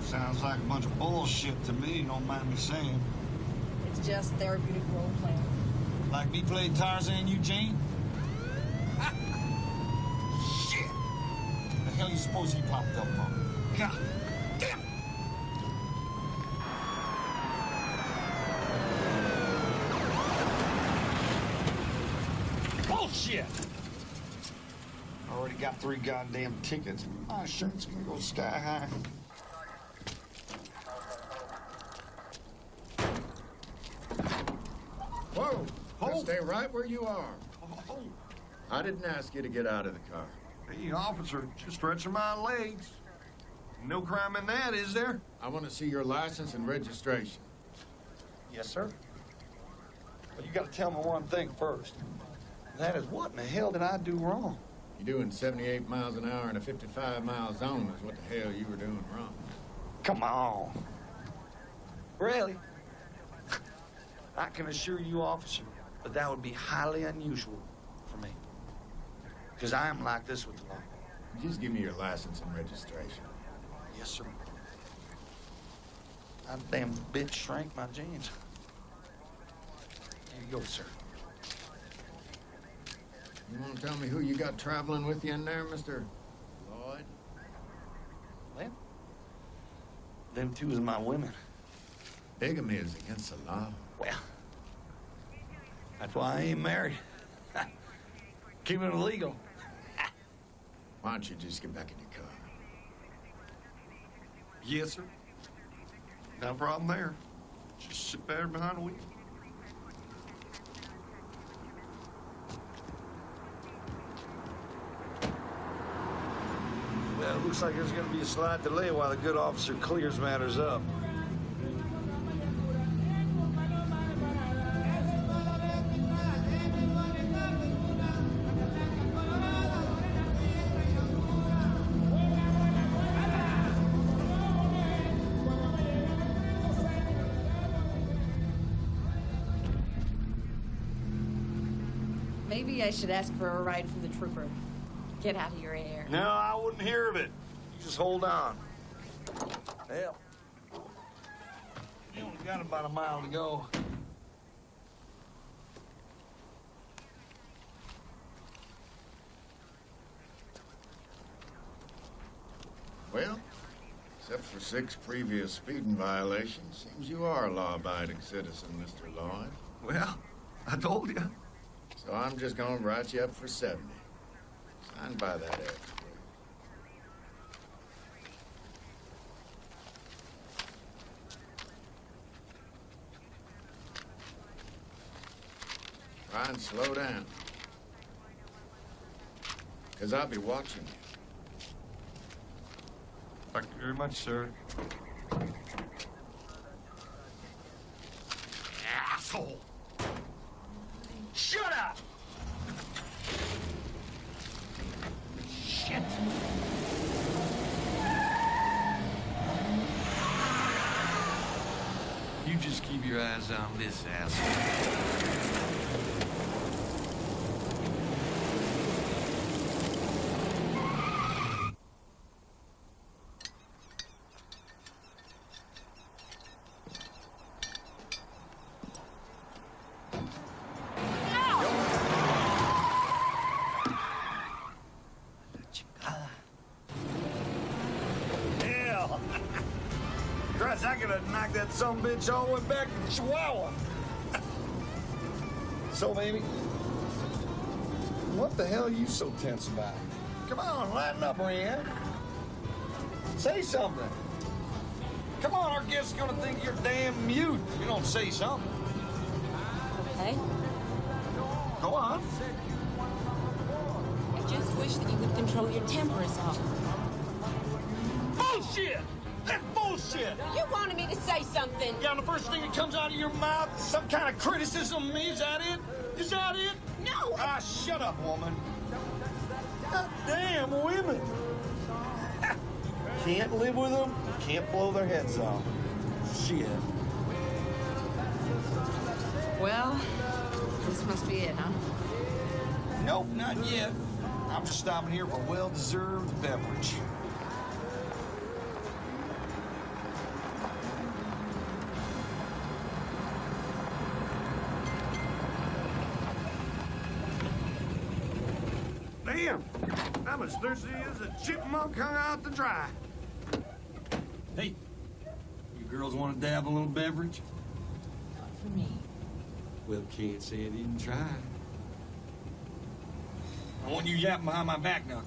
Sounds like a bunch of bullshit to me, don't mind me saying. It's just therapeutic role playing. Like me playing Tarzan, Eugene? Shit! The hell you suppose he popped up on? God damn it! Bullshit! Already got 3 goddamn tickets. My shirt's gonna go sky high. Whoa! Just stay right where you are. I didn't ask you to get out of the car. Hey, officer, just stretching my legs. No crime in that, is there? I want to see your license and registration. Yes, sir. But you gotta tell me one thing first. That is, what in the hell did I do wrong? You're doing 78 miles an hour in a 55-mile zone is what the hell you were doing wrong. Come on. Really? I can assure you, officer, that that would be highly unusual for me. Because I am like this with the law. Just give me your license and registration. Yes, sir. That damn bitch shrank my jeans. Here you go, sir. You want to tell me who you got traveling with you in there, Mr. Lloyd? Well, them two is my women. Bigamy is against the law. Well, that's why I ain't married. Keep it illegal. Why don't you just get back in your car? Yes, sir. No problem there. Just sit there behind the wheel. Well, it looks like there's going to be a slight delay while the good officer clears matters up. Maybe I should ask for a ride from the trooper. Get out of your hair. No, I wouldn't hear of it. You just hold on. Hell, you only got about a mile to go. Well, except for 6 previous speeding violations, seems you are a law-abiding citizen, Mr. Lloyd. Well, I told you. So I'm just gonna write you up for 70. Sign by that X, please. Try and slow down. Because I'll be watching you. Thank you very much, sir. Asshole! Shut up! Shit! You just keep your eyes on this asshole. I'd knock that sumbitch all the way back to Chihuahua. So, baby, what the hell are you so tense about? Come on, lighten up, Rhiann. Say something. Come on, our guest's gonna think you're damn mute if you don't say something. Okay. Go on. I just wish that you would control your temper is all. Bullshit! That's bullshit! You wanted me to say something. Yeah, and the first thing that comes out of your mouth is some kind of criticism of me. Is that it? Is that it? No! Ah, shut up, woman. God damn women. Can't live with them, can't blow their heads off. Shit. Well, this must be it, huh? Nope, not yet. I'm just stopping here for a well-deserved beverage. Damn! I'm as thirsty as a chipmunk hung out to dry. Hey, you girls want to dab a little beverage? Not for me. Well, can't say I didn't try. I want you yapping behind my back now.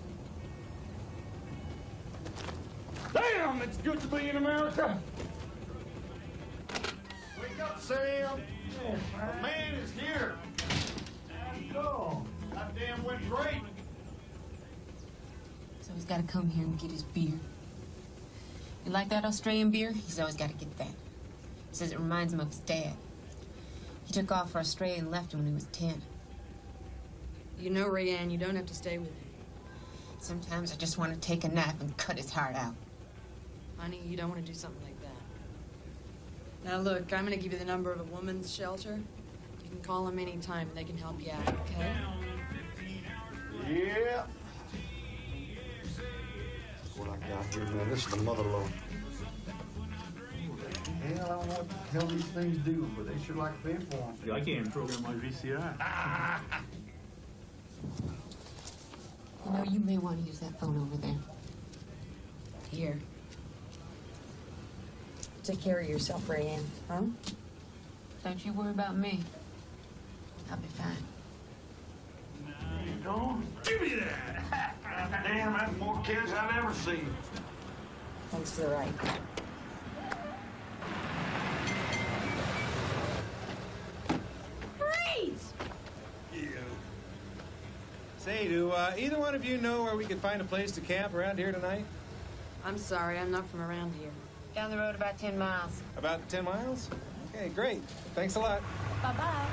Damn, it's good to be in America. Wake up, Sam. The man is here. Go. That damn went great. He's always got to come here and get his beer. You like that Australian beer? He's always got to get that. He says it reminds him of his dad. He took off for Australia and left him when he was 10. You know, Rhiann, you don't have to stay with him. Sometimes I just want to take a knife and cut his heart out. Honey, you don't want to do something like that. Now, look, I'm going to give you the number of a woman's shelter. You can call them any time, and they can help you out, okay? Yeah. What I got here, man, this is the mother load. Hell, I don't know what the hell these things do, but they sure like paying for them. Yeah, I can't program my VCR. You know, you may want to use that phone over there. Here. Take care of yourself, Rhiann, huh? Don't you worry about me. I'll be fine. Don't give me that. Damn, that's more kids I've ever seen. Thanks for the ride. Freeze! Say, do either one of you know where we could find a place to camp around here tonight? I'm sorry, I'm not from around here. Down the road about 10 miles. About 10 miles? Okay, great. Thanks a lot. Bye-bye.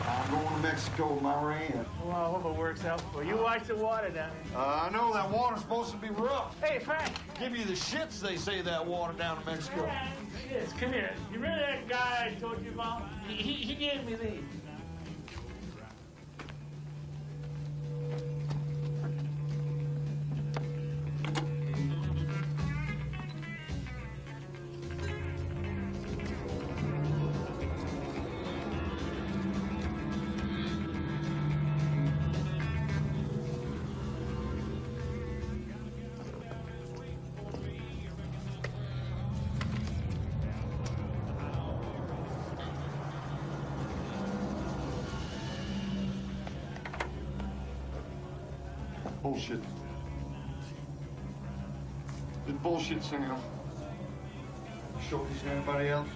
I'm going to Mexico with my Rhiann. Well, I hope it works out for you. Watch the water down here. I know that water's supposed to be rough. Hey, Frank. Give you the shits, they say, that water down in Mexico. Yes, come here. You remember that guy I told you about? He gave me these. Bullshit. It's bullshit, Sam. Show these to anybody else?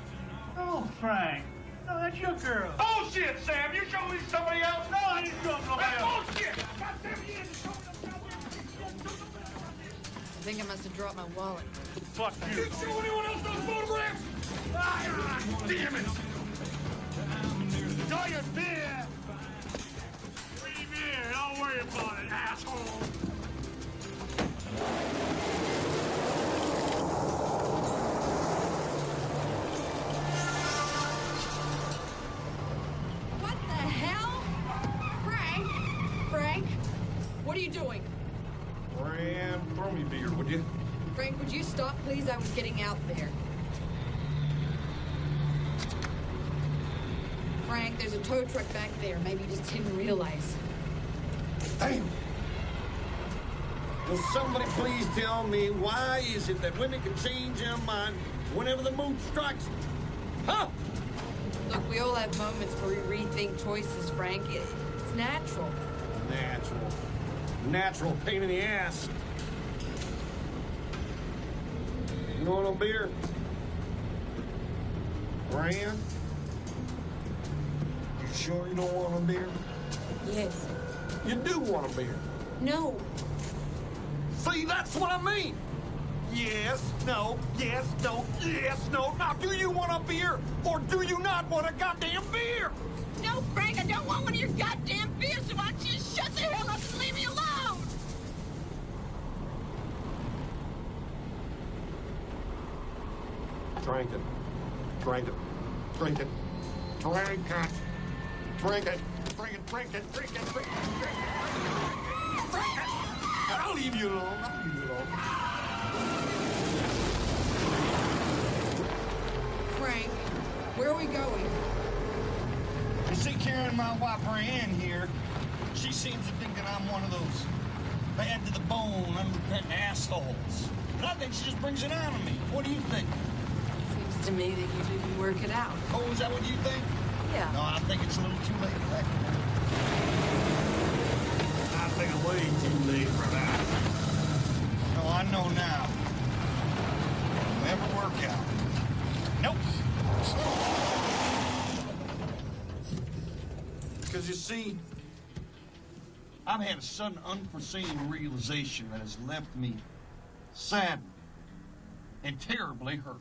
Oh, Frank. No, that's your girl. Bullshit, Sam! You show these to somebody else? No, I didn't show them nobody That's else. bullshit! I think I must have dropped my wallet. Fuck you. You show anyone else those photographs? Ah, damn it! Enjoy your beer. Free beer. Don't worry about it, asshole. What the hell? Frank, what are you doing? Rhiann, throw me a beer, would you? Frank, would you stop, please? I was getting out there. Frank, there's a tow truck back there. Maybe you just didn't realize. Damn! Will somebody please tell me why is it that women can change their mind whenever the mood strikes them? Huh? Look, we all have moments where we rethink choices, Frank. It's natural. Natural pain in the ass. You want a beer? Brian? You sure you don't want a beer? Yes. You do want a beer. No. See, that's what I mean. Yes, no, yes, no, yes, no. Now, do you want a beer or do you not want a goddamn beer? No, Frank, I don't want one of your goddamn beers, so why don't you shut the hell up and leave me alone? Drink it. Drink it. Drink it. Drink it. Drink it. Drink it. Drink it. Drink it. Drink it. Drink it. I'll leave you alone. I'll leave you alone. Frank, where are we going? You see, Karen, my wife Brian here, she seems to think that I'm one of those bad to the bone, unrepentant assholes. And I think she just brings it on to me. What do you think? Seems to me that you didn't work it out. Oh, is that what you think? Yeah. No, I think it's a little too late for that. I think I'm way too late for that. No, I know now. It'll never work out. Nope. Because you see, I've had a sudden unforeseen realization that has left me saddened and terribly hurt.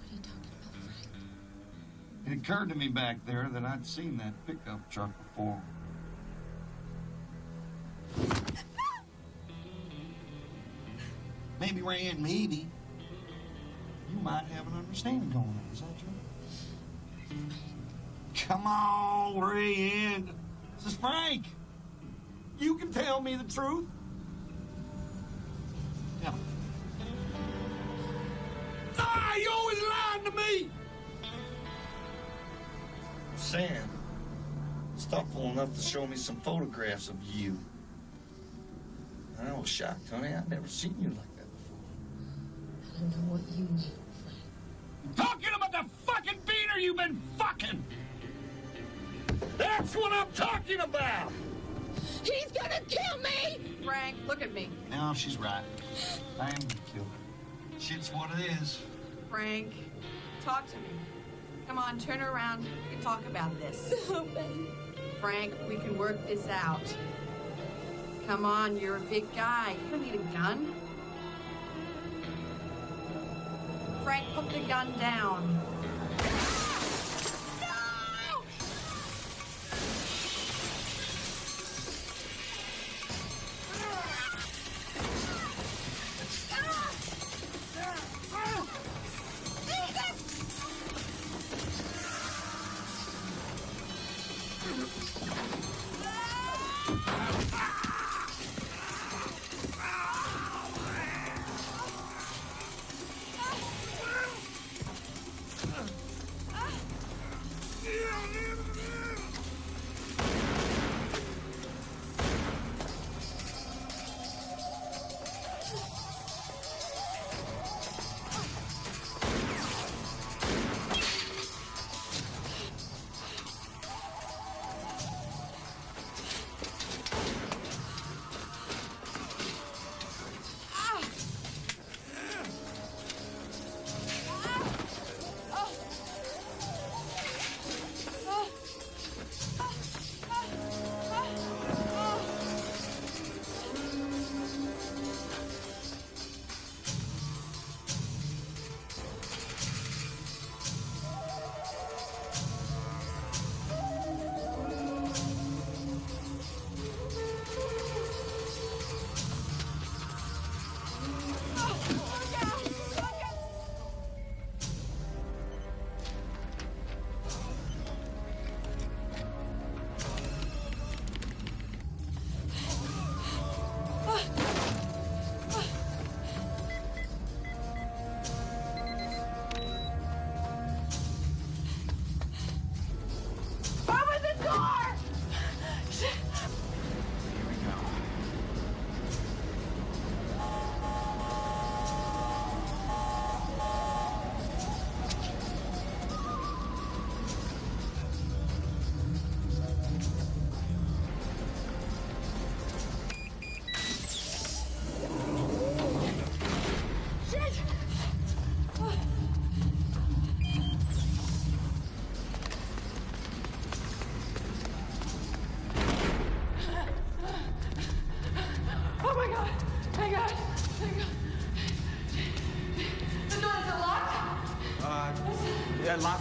What are you talking about, Frank? It occurred to me back there that I'd seen that pickup truck before. Maybe, Rand, maybe you might have an understanding going on. Is that true? Come on, Rand. This is Frank. You can tell me the truth. Yeah. Ah, you always lying to me. Sam, was thoughtful enough to show me some photographs of you. I was shocked, honey. I'd never seen you like that before. I don't know what you mean, Frank. Talking about the fucking beater you've been fucking! That's what I'm talking about! He's gonna kill me! Frank, look at me. No, she's right. I am gonna kill her. Shit's what it is. Frank, talk to me. Come on, turn around. We can talk about this. No, baby. Frank, we can work this out. Come on, you're a big guy. You don't need a gun. Frank, put the gun down.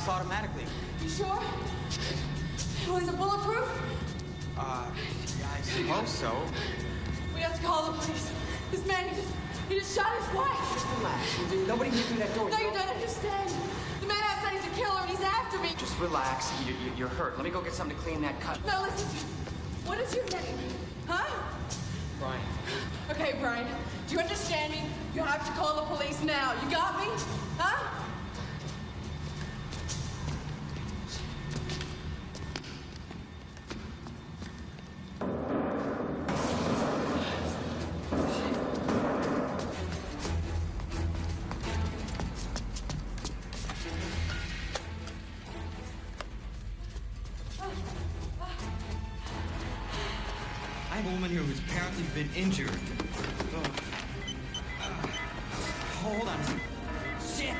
locks automatically. You sure? Well, is it bulletproof? Yeah, I suppose so. We have to call the police. This man, he just shot his wife. Just relax. Nobody can get through that door. No, you don't understand. The man outside, he's a killer, and he's after me. Just relax. You're hurt. Let me go get something to clean that cut. No, listen. What is your name? Huh? Brian. Okay, Brian. Do you understand me? You have to call the police now. You got me? Huh? I have a woman here who's apparently been injured. Hold on a second. Shit!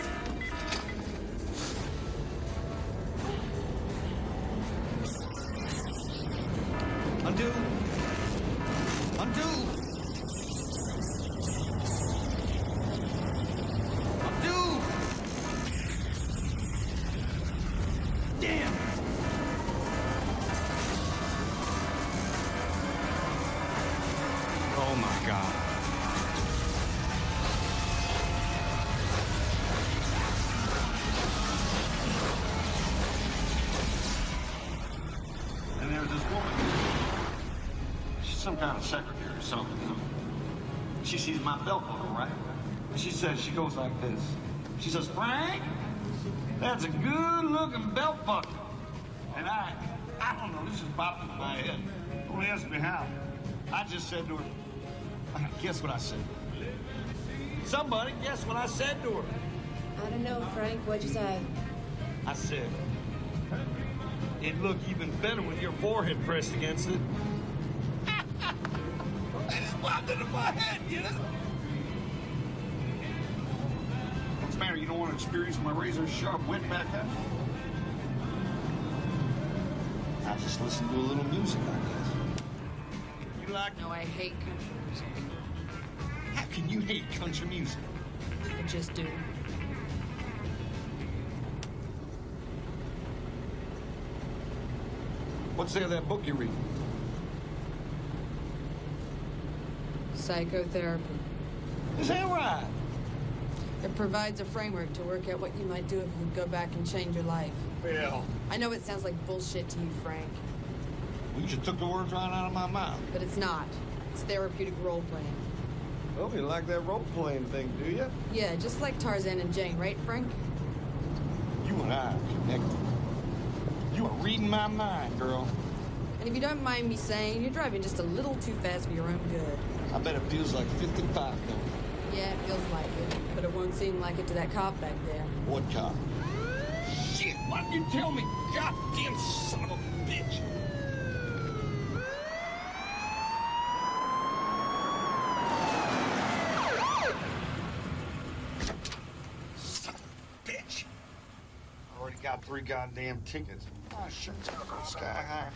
Undo! Undo! Undo! Damn! Oh my God. And there's this woman. She's some kind of secretary or something. She sees my belt buckle, right? And she says, she goes like this. She says, Frank, that's a good-looking belt buckle. And I don't know, this just popped into my head. Don't ask me how. I just said to her, guess what I said? Somebody, guess what I said to her? I don't know, Frank. What'd you say? I said, it'd look even better with your forehead pressed against it. It just popped into my head, you know? What's the matter? You don't want to experience my razor-sharp wetback? I just listen to a little music, I guess. You like? No, I hate country music. How can you hate country music? I just do. What's there in that book you read? Psychotherapy. Is that right? It provides a framework to work out what you might do if you could go back and change your life. Well, I know it sounds like bullshit to you, Frank. well, you just took the words right out of my mouth. But it's not. It's therapeutic role-playing. Well, you like that role-playing thing, do you? Yeah, just like Tarzan and Jane, right, Frank? You and I are connected. You are reading my mind, girl. And if you don't mind me saying, you're driving just a little too fast for your own good. I bet it feels like 55, don't it? Yeah, it feels like it. But it won't seem like it to that cop back there. What cop? Shit, why didn't you tell me? Goddamn son of a bitch. Son of a bitch. I already got 3 goddamn tickets. Oh, sure, it's gonna go sky high.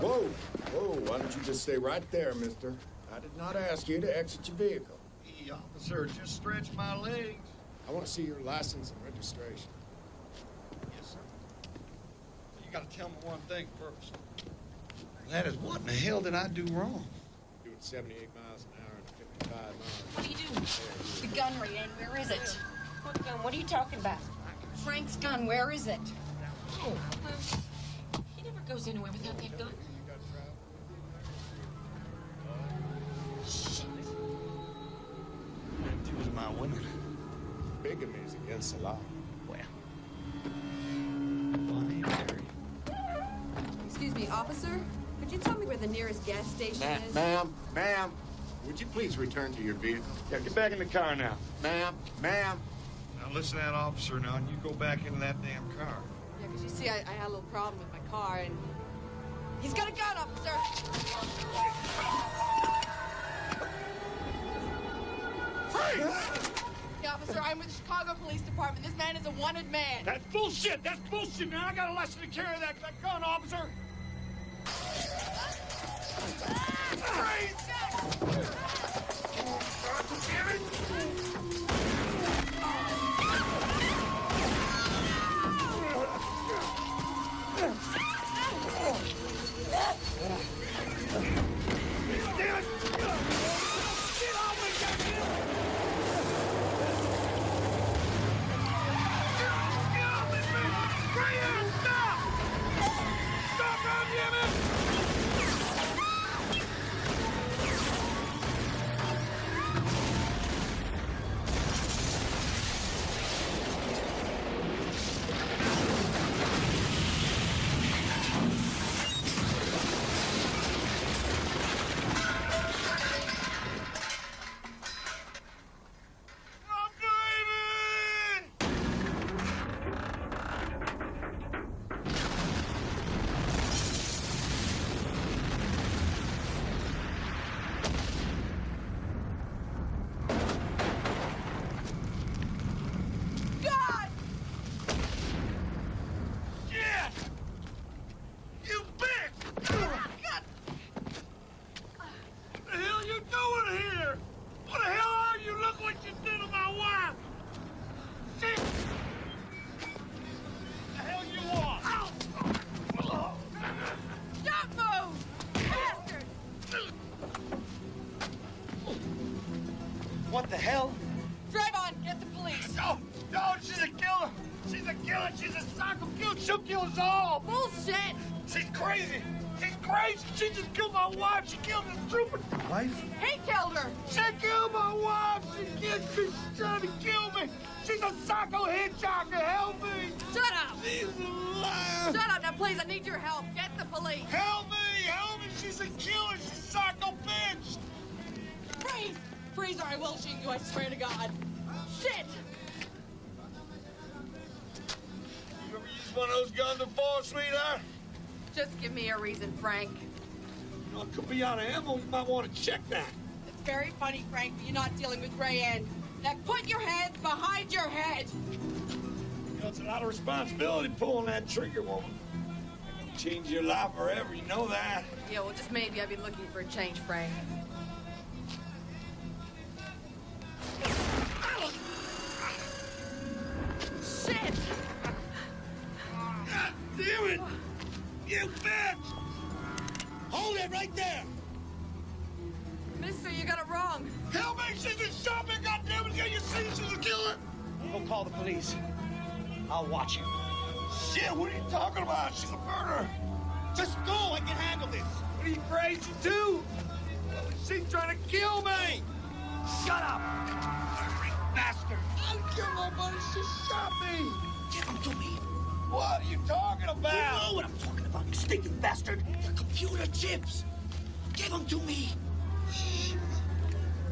Whoa, whoa, why don't you just stay right there, mister? I did not ask you to exit your vehicle. Hey, officer, just stretch my legs. I want to see your license and registration. Yes, sir. You gotta tell me one thing first. That is, what in the hell did I do wrong? Doing 78 miles an hour and 55 miles. What are you doing? The gun, Rayanne, where is it? What gun? What are you talking about? Frank's gun, where is it? Oh, he never goes anywhere without that gun. Shit. She was my woman. Bigamy is against the law. Well, Bonnie, Carrie. Excuse me, officer? Could you tell me where the nearest gas station is? Ma'am, would you please return to your vehicle? Yeah, get back in the car now. Ma'am. Now listen to that officer now, and you go back into that damn car. Yeah, because you see, I had a little problem with my car, and he's got a gun, officer! Yeah, officer, I'm with the Chicago Police Department. This man is a wanted man. That's bullshit! That's bullshit, man! I got a license to carry that gun, officer! Damn it! it. She's a psycho killer. She'll kill us all. Bullshit. She's crazy. She's crazy. She just killed my wife. She killed this trooper. Wife? He killed her. She killed my wife. She's trying to kill me. She's a psycho hitchhiker. Help me. Shut up. She's a liar. Shut up. Now, please, I need your help. Get the police. Help me. Help me. She's a killer. She's a psycho bitch. Freeze. Freeze or I will shoot you, I swear to God. Shit. You ever use one of those guns before, sweetheart? Just give me a reason, Frank. You know, it could be out of ammo. You might want to check that. It's very funny, Frank, but you're not dealing with Ray Ann. Now put your hands behind your head. You know, it's a lot of responsibility pulling that trigger, woman. It'll change your life forever. You know that. Yeah, well, just maybe I've been looking for a change, Frank. Shit! God damn it! You bitch! Hold it right there! Mister, you got it wrong. Help me! She's a shopper! God damn it! You see she's a killer! Go call the police. I'll watch you. Shit, what are you talking about? She's a murderer! Just go! I can handle this! What are you crazy too? She's trying to kill me! Shut up! Murdering bastard! I didn't kill nobody! She shot me! Give them to me. What are you talking about? You know what I'm talking about, you stinking bastard. The computer chips. Give them to me. Shit.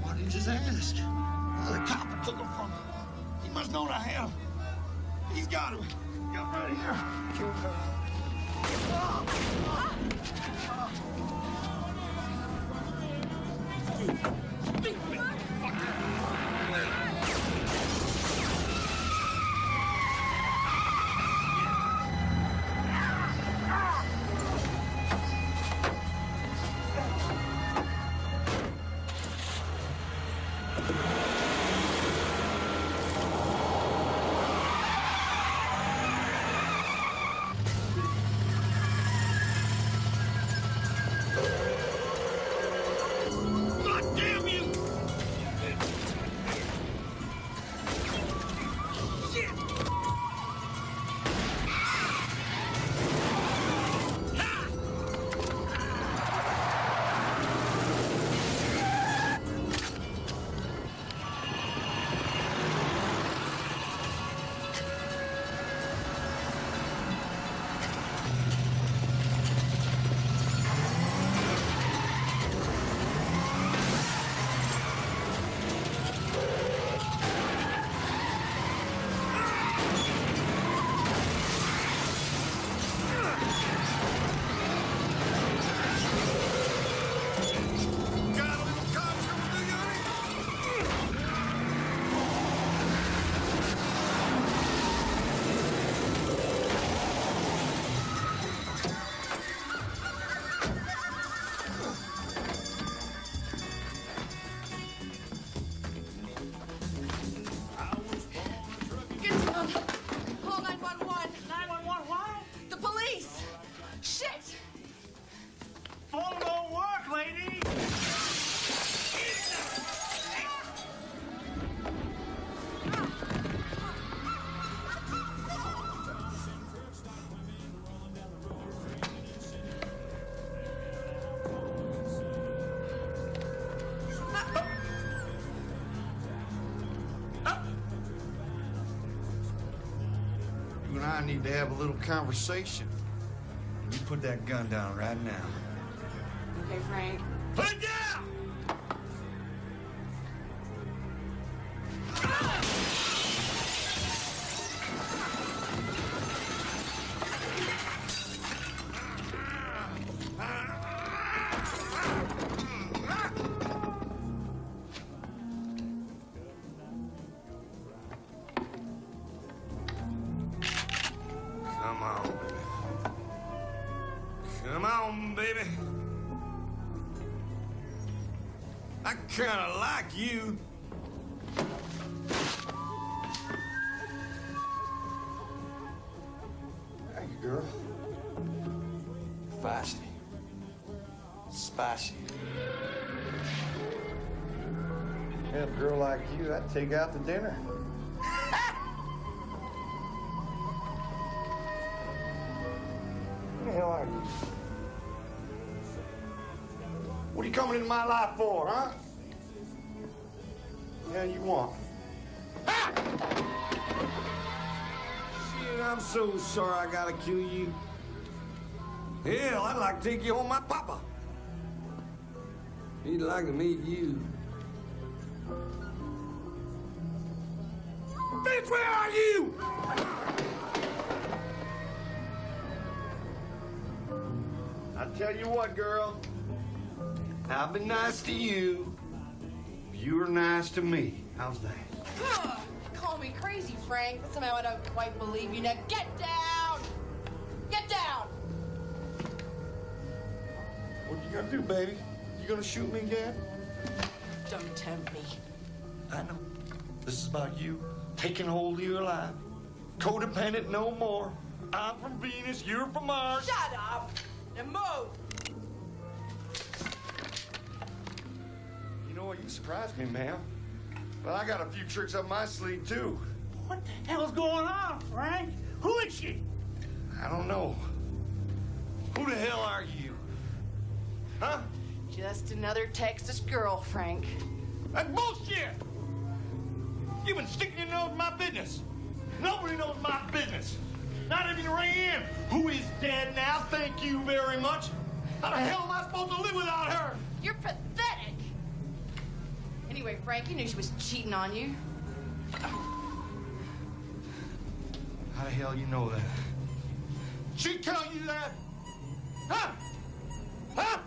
Why didn't you just ask? The cop took them from me. He must know what I had him. He's got him. Got right here. Kill her. Call 911. 911 what? The police. Shit. Phone don't work, lady. You and I need to have a little conversation. You put that gun down right now. Okay, Frank. Put it down! Come on, baby. Come on, baby. I kinda like you. Thank you, girl. Feisty. Spicy. Yeah, a girl like you, I'd take out to dinner. What are you coming into my life for, huh? Yeah, you want? Ah! Shit, I'm so sorry I gotta kill you. Hell, I'd like to take you home, my papa. He'd like to meet you. Bitch, where are you? I tell you what, girl. I've been nice to you. You were nice to me. How's that? Call me crazy, Frank, but somehow I don't quite believe you. Now get down! Get down! What you gonna do, baby? You gonna shoot me again? Don't tempt me. I know. This is about you taking hold of your life. Codependent no more. I'm from Venus, you're from Mars. Shut up! And move! You know what? You surprised me, ma'am. But I got a few tricks up my sleeve, too. What the hell's going on, Frank? Who is she? I don't know. Who the hell are you? Huh? Just another Texas girl, Frank. That's bullshit! You've been sticking your nose in my business. Nobody knows my business. Not even Rayanne, who is dead now, thank you very much. How the hell am I supposed to live without her? You're pathetic. Anyway, Frank, you knew she was cheating on you. How the hell you know that? She tell you that? Huh? Huh?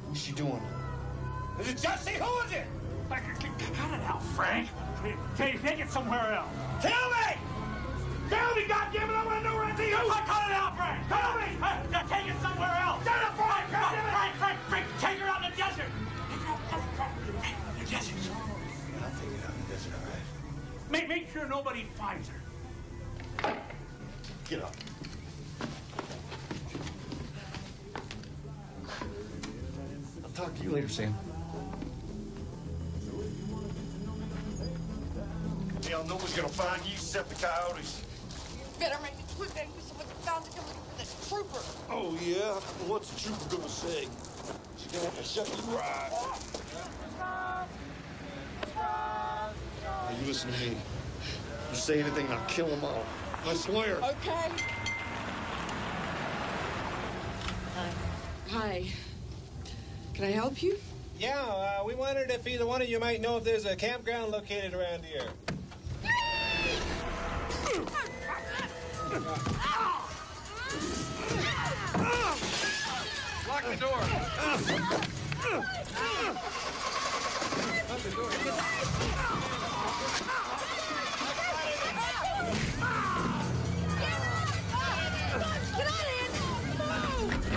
What's she doing? Is it Jesse? Who is it? Cut it out, Frank. Take it somewhere else. Tell me! Tell me, goddammit! I want to know where I see who! Cut it out, Frank! Tell me! Take it somewhere else! Shut up, Frank! Frank! Take her out in the desert! The desert. Yeah, I'll take it out in the desert, all right? Make sure nobody finds her. Get up. I'll talk to you later, Sam. Hell, nobody's gonna find you except the coyotes. Better make it quick, then, because someone's bound to come looking for this trooper. Oh, yeah? What's the trooper gonna say? She's gonna have to shut you right. Now, you listen to me. You say anything, I'll kill them all. I swear. Okay. Hi. Can I help you? Yeah, we wondered if either one of you might know if there's a campground located around here. Lock the door. Lock the door. Get out of here! Move!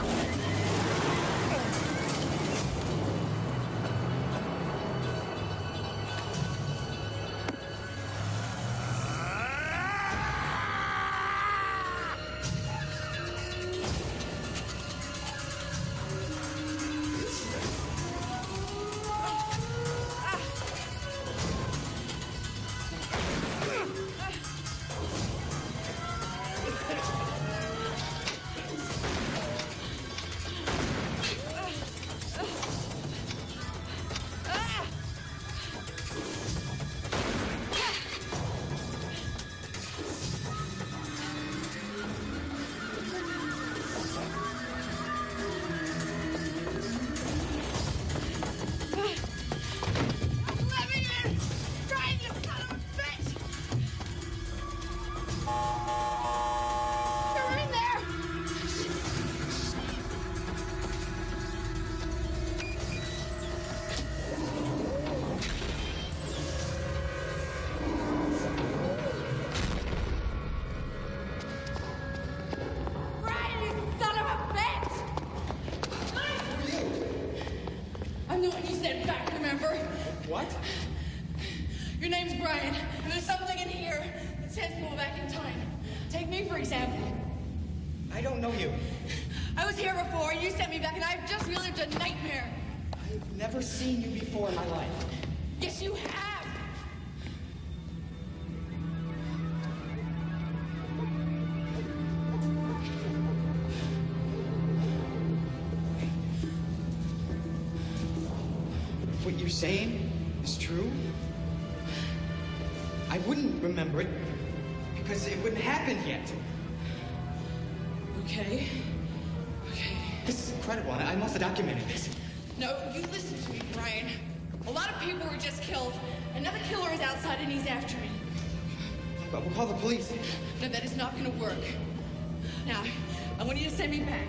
What? Your name's Brian, and there's something in here that sends people back in time. Take me, for example. I don't know you. I was here before, and you sent me back, and I've just relived a nightmare. I've never seen you before in my life. Yes, you have. saying is true, I wouldn't remember it because it wouldn't happen yet. Okay. This is incredible. I must have documented this. No, you listen to me, Brian. A lot of people were just killed. Another killer is outside and he's after me. But we'll call the police. No, that is not going to work. Now, I want you to send me back.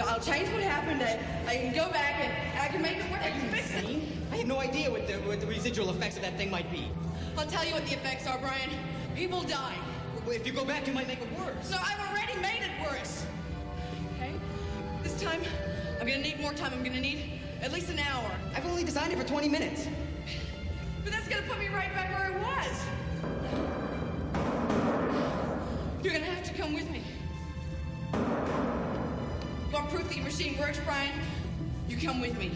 I'll change what happened. I can go back and I can make it work. I can fix it. I have no idea what the residual effects of that thing might be. I'll tell you what the effects are, Brian. People die. Well, if you go back, you might make it worse. No, I've already made it worse. Okay? This time, I'm gonna need more time. I'm gonna need at least an hour. I've only designed it for 20 minutes. But that's gonna put me right back where I was. You're gonna have to come with me. You want proof that your machine works, Brian? You come with me.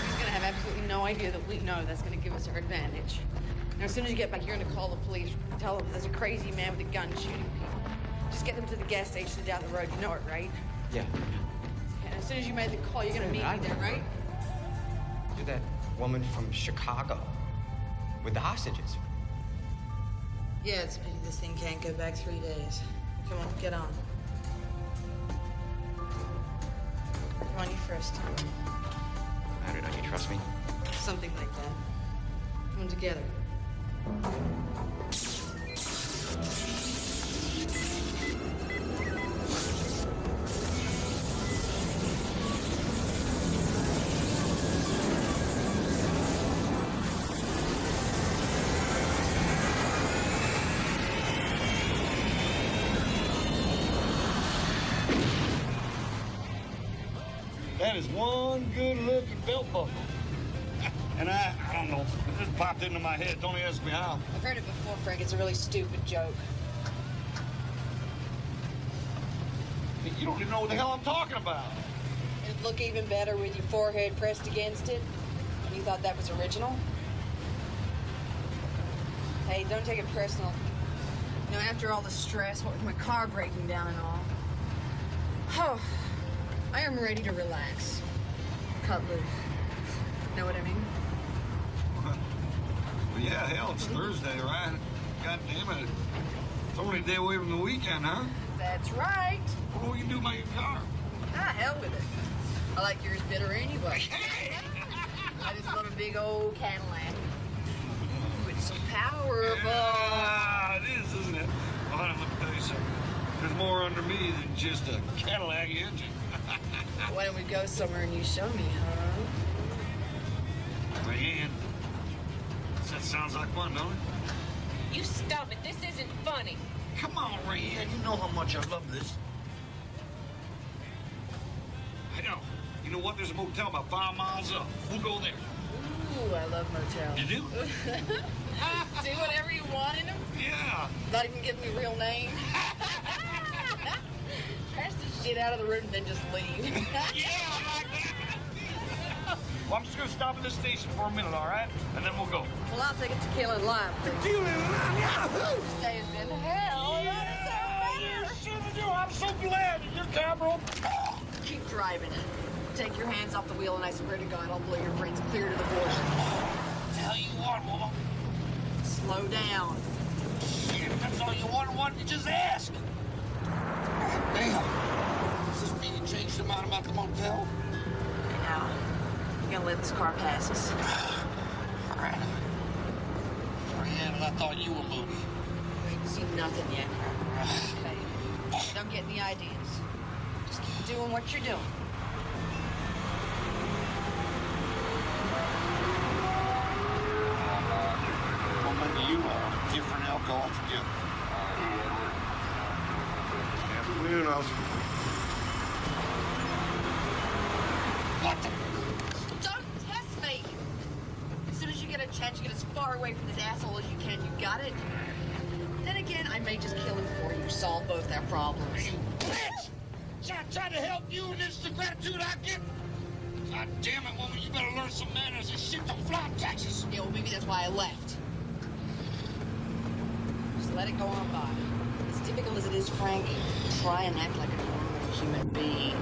He's gonna have absolutely no idea that we know that's gonna give us our advantage. Now, as soon as you get back, you're gonna call the police. Tell them there's a crazy man with a gun shooting people. Just get them to the gas station down the road. You know it, right? Yeah. And as soon as you made the call, you're gonna meet me there, right? You're that woman from Chicago with the hostages. Yeah, it's a pity this thing can't go back 3 days. Come on, get on. Come on, you first. Matter, don't you trust me? Something like that. Come on, together. That is one good-looking belt buckle. And I don't know, it just popped into my head. Don't ask me how. I've heard it before, Frank. It's a really stupid joke. You don't even know what the hell I'm talking about. It'd look even better with your forehead pressed against it. And you thought that was original? Hey, don't take it personal. You know, after all the stress, what with my car breaking down and all, oh, I am ready to relax. Cut loose. Know what I mean? Well, yeah, hell, it's Thursday, right? God damn it. It's only a day away from the weekend, huh? That's right. What do you do about your car? Ah, hell with it. I like yours better anyway. I just love a big old Cadillac. Ooh, it's so powerful. Yeah, it is, isn't it? Well, let me tell you something. There's more under me than just a Cadillac engine. Why don't we go somewhere and you show me, huh? Man, that sounds like fun, don't it? You stop it. This isn't funny. Come on, Rayanne. You know how much I love this. I know. You know what? There's a motel about 5 miles up. We'll go there. Ooh, I love motels. You do? Do whatever you want in them? Yeah. Not even give me a real name? Crash the shit out of the room and then just leave. Yeah, I like that. Well, I'm just going to stop at this station for a minute, all right? And then we'll go. Well, I'll take a tequila and lime. Tequila and lime, yahoo! Stays in hell. You should do. I'm so glad that you're Cameron. Keep driving it. Take your hands off the wheel, and I swear to God, I'll blow your brains clear to the border. Tell you what, woman. Slow down. Shit, if that's all you want, why don't you just ask? Damn. Does this mean you changed your mind about the motel? Now, you're gonna let this car pass us. All right. Brianna, I thought you were moving. Seen nothing yet. Okay. Don't get any ideas. Just keep doing what you're doing. Well, maybe you are different alcohol together. Afternoon, officer. What the? Don't test me! As soon as you get a chance, you get as far away from this asshole as you can. You got it? Then again, I may just kill him for you. Solve both our problems. You bitch! I tried to help you, and this is the gratitude I get. God damn it, woman, you better learn some manners and shit. Don't fly taxes. Yeah, well, maybe that's why I left. Just let it go on by. It's difficult as it is, Frank, try and act like a normal human being.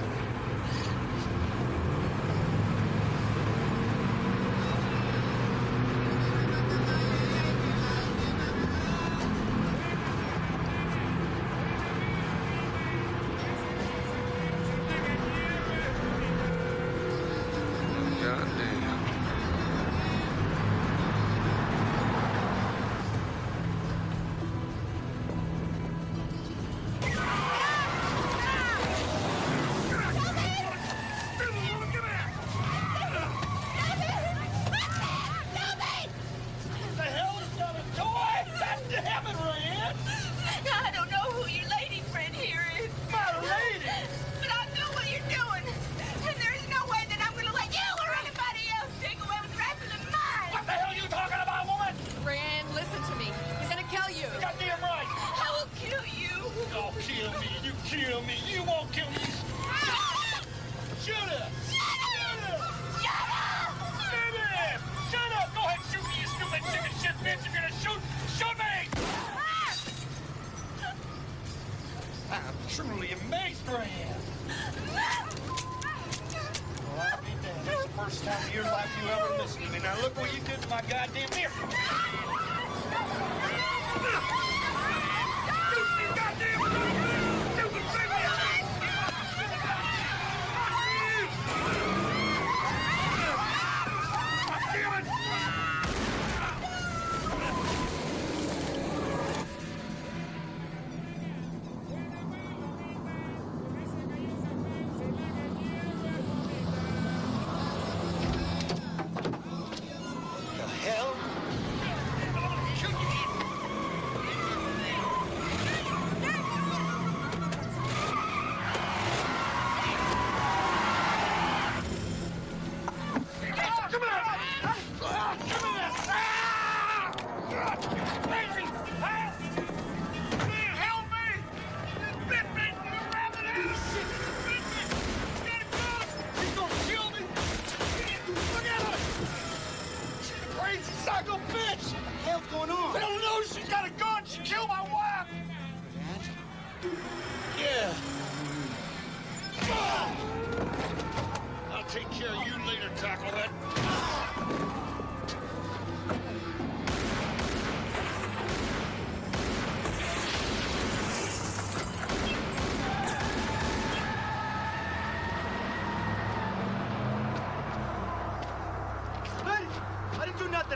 Truly amazed, Graham. Well, I'll be damned. It's the first time in your life you ever listened to me. Now look what you did to my goddamn ear.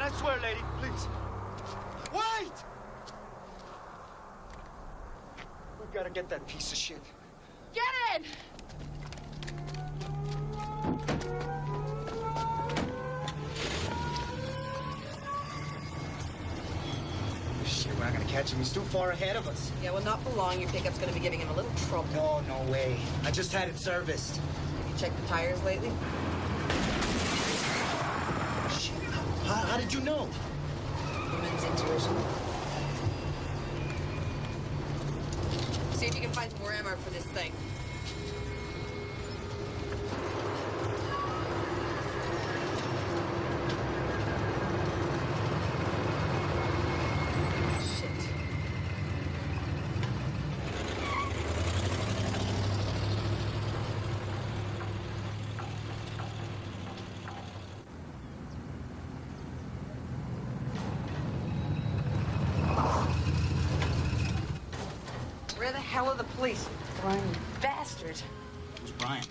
I swear, lady, please. Wait! We've got to get that piece of shit. Get in! Shit, we're not going to catch him. He's too far ahead of us. Yeah, well, not for long. Your pickup's going to be giving him a little trouble. No, no way. I just had it serviced. Have you checked the tires lately? Shit. How did you know? Women's intuition. See if you can find some more ammo for this thing. Where the hell are the police? Brian, you bastard. Who's Brian?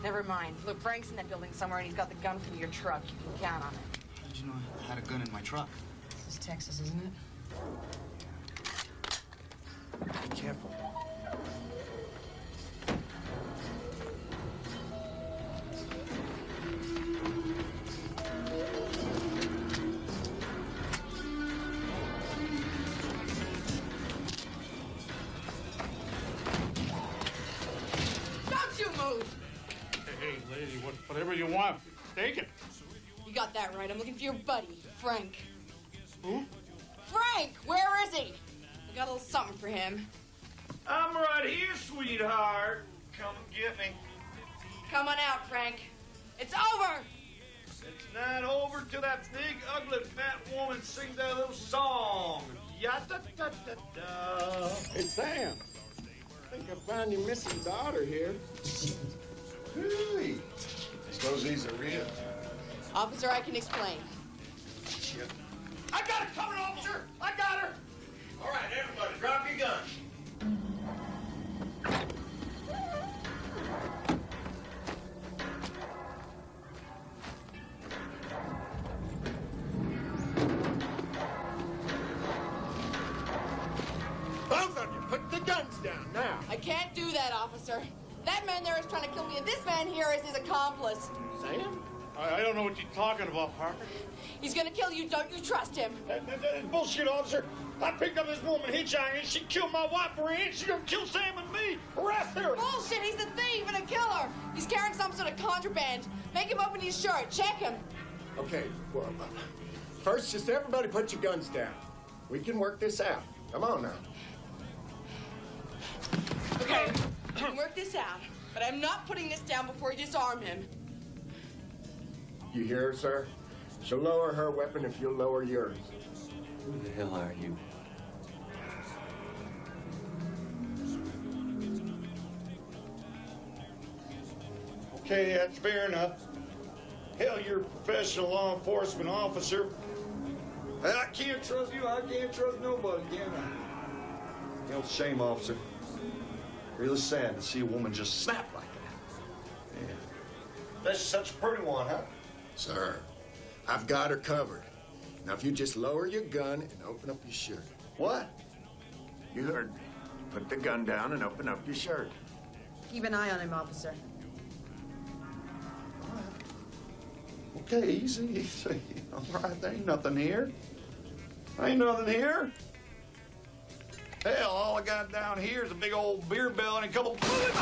Never mind. Look, Frank's in that building somewhere, and he's got the gun from your truck. You can count on it. How did you know I had a gun in my truck? This is Texas, isn't it? Be careful. Whatever you want, take it. You got that right. I'm looking for your buddy, Frank. Who? Frank! Where is he? I got a little something for him. I'm right here, sweetheart. Come and get me. Come on out, Frank. It's over! It's not over till that big, ugly, fat woman sings that little song. Ya-da-da-da-da. Hey, Sam. I think I found your missing daughter here. Really? Suppose these are real. Officer, I can explain. Shit. I got it covered, officer! I got her! All right, everybody, drop your guns. Both of you, put the guns down now. I can't do that, officer. That man there is trying to kill me, and this man here is his accomplice. Sam? I don't know what you're talking about, Parker. He's gonna kill you. Don't you trust him? That's bullshit, officer. I picked up this woman hitchhiking. She killed my wife for her, and she's gonna kill Sam and me. Arrest her. Bullshit. He's a thief and a killer. He's carrying some sort of contraband. Make him open his shirt. Check him. Okay, well, first, just everybody put your guns down. We can work this out. Come on now. Okay, we can work this out, but I'm not putting this down before you disarm him. You hear her, sir? She'll lower her weapon if you'll lower yours. Who the hell are you? Okay, that's fair enough. Hell, you're a professional law enforcement officer. I can't trust you. I can't trust nobody, can I? You know, it's a shame, officer. Really sad to see a woman just snap like that. Yeah. That's such a pretty one, huh? Sir, I've got her covered. Now, if you just lower your gun and open up your shirt. What? You heard me. Put the gun down and open up your shirt. Keep an eye on him, officer. Okay, easy, easy. All right, there ain't nothing here. Ain't nothing here. Hell, all I got down here is a big old beer bell and a couple bullets.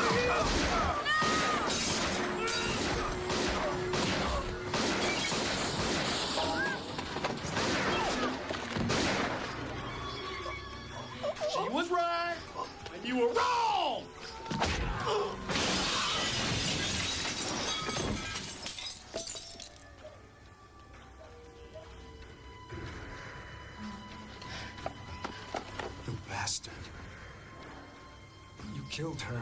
She was right, and you were wrong. You bastard. You killed her.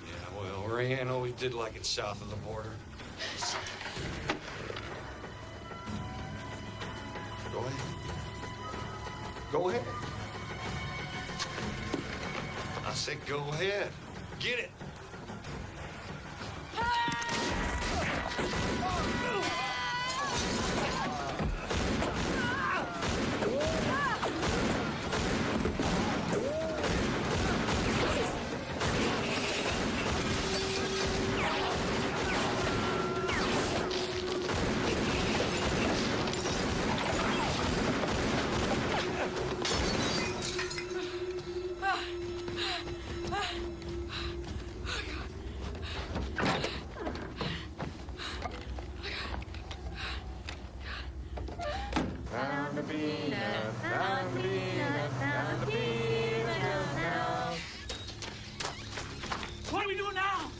Yeah, well, Rayanne always did like it south of the border. Go ahead. Go ahead. I said go ahead. Get it. What do we do now?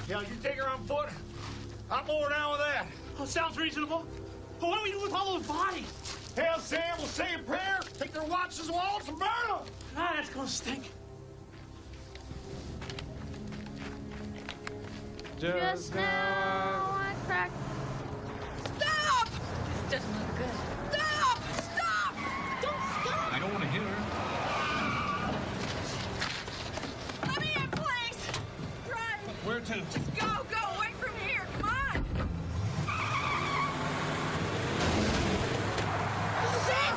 Yeah, you take her on foot. I'm more down with that. Oh, sounds reasonable. But what do we do with all those bodies? Hell, Sam, we'll say a prayer, take their watches, walls, and burn them. Ah, that's gonna stink. Just now I cracked. Stop! This doesn't look good. Stop! Stop! Don't stop! I don't want to hit her. Let me in, please! Drive! Where to? Just go, go, away from here, come on! Shit!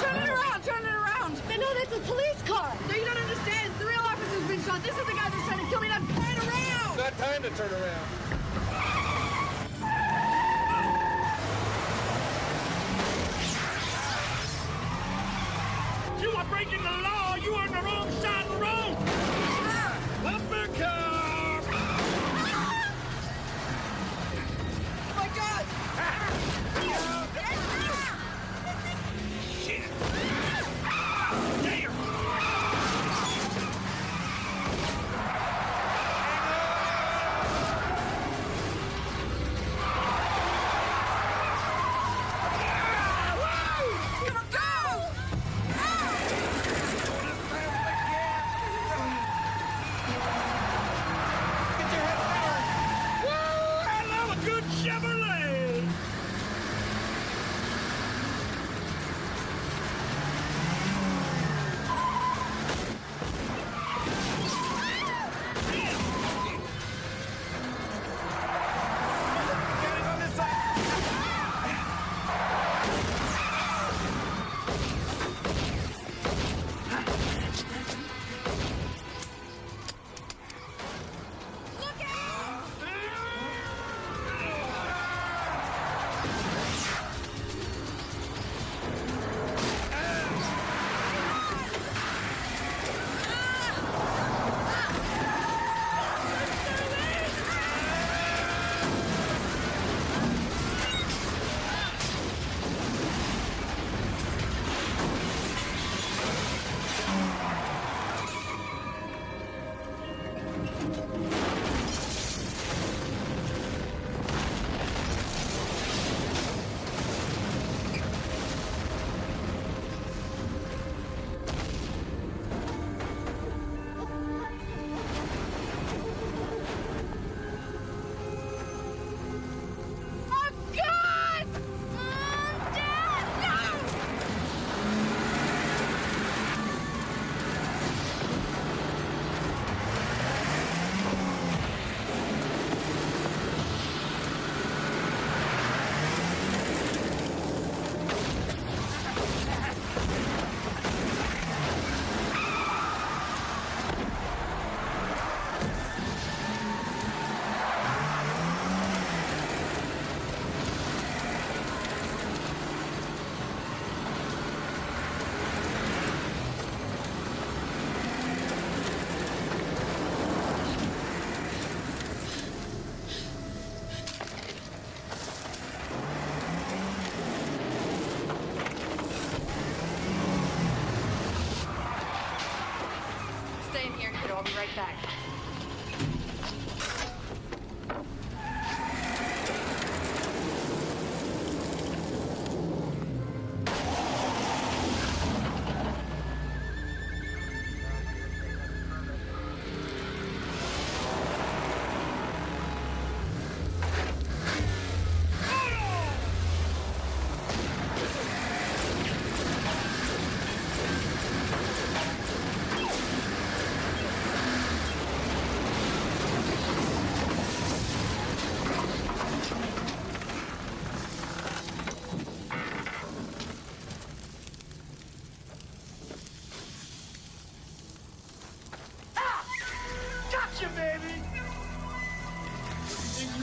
Turn it around, turn it around! I know that's a police car. No, you don't understand. The real officer's been shot. This is the guy that's trying to kill me. Now turn around! Not time to turn around. You are breaking the law. You are on the wrong side of the road. Uppercut! Oh my God! Shit! Damn!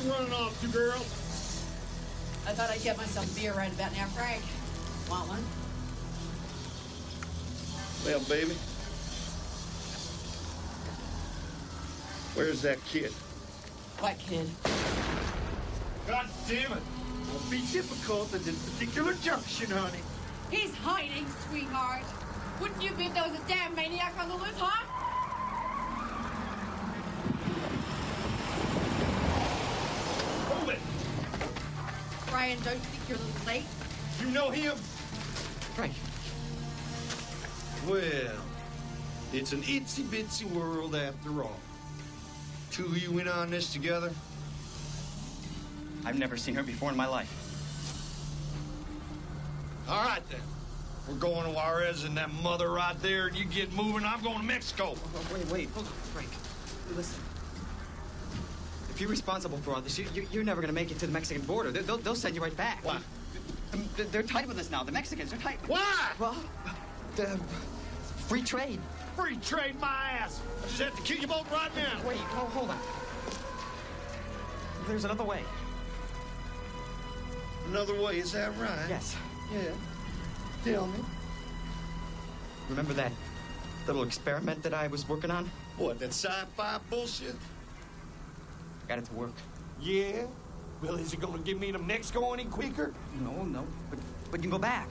you running off to, girl? I thought I'd get myself a beer right about now, Frank. Want one? Well, baby. Where's that kid? What kid? God damn it. It'll be difficult at this particular junction, honey. He's hiding, sweetheart. Wouldn't you be if there was a damn maniac on the loose, huh? Hold it. Brian, don't you think you're a little late? You know him? Frank. Well, it's an itsy-bitsy world after all. Two of you in on this together? I've never seen her before in my life. All right, then. We're going to Juarez and that mother right there, and you get moving. I'm going to Mexico. Wait, hold on, Frank. Listen. If you're responsible for all this, you're never going to make it to the Mexican border. They'll send you right back. Why? They're tight with us now. The Mexicans, they're tight. Why? Well, free trade. Free trade my ass. I just have to kill you both right now. Wait, hold on. There's another way. Another way, is that right? Yes. Yeah. Tell me. Remember that little experiment that I was working on? What, that sci-fi bullshit? Got it to work. Yeah? Well, is it going to get me to Mexico any quicker? No. But you can go back.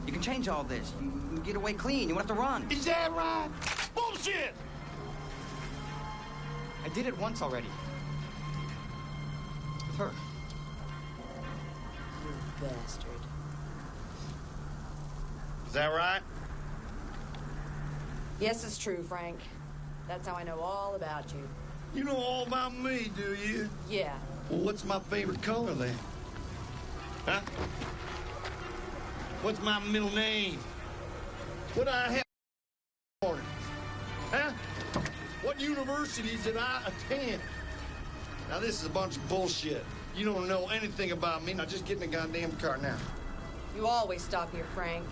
You can change all this. You can get away clean. You won't have to run. Is that right? Bullshit! I did it once already. With her. You bastard. Is that right? Yes, it's true, Frank. That's how I know all about you. You know all about me, do you? Yeah. Well, what's my favorite color then? Huh? What's my middle name? What I have for it? Huh? What universities did I attend? Now, this is a bunch of bullshit. You don't know anything about me. Now, just get in the goddamn car now. You always stop here, Frank.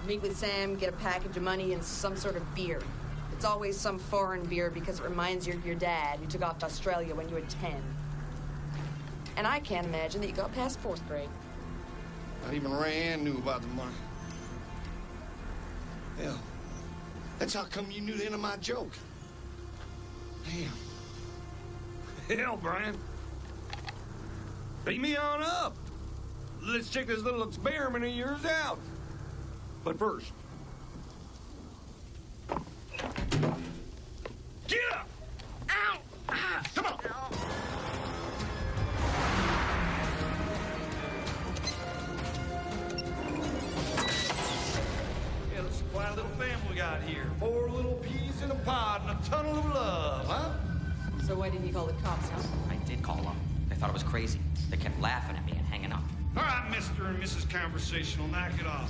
Meet with Sam, get a package of money and some sort of beer. It's always some foreign beer because it reminds you of your dad who took off to Australia when you were 10. And I can't imagine that you got past 4th grade. Not even Rayanne knew about the money. Hell, that's how come you knew the end of my joke. Damn. Hell, Brian. Beat me on up. Let's check this little experiment of yours out. But first, get up! Ow! Ah, come on! Yeah, let's see what a little family we got here. 4 little peas in a pod and a tunnel of love, huh? So why didn't you call the cops, huh? I did call them. They thought I was crazy. They kept laughing at me and hanging up. All right, Mr. and Mrs. Conversational, knock it off.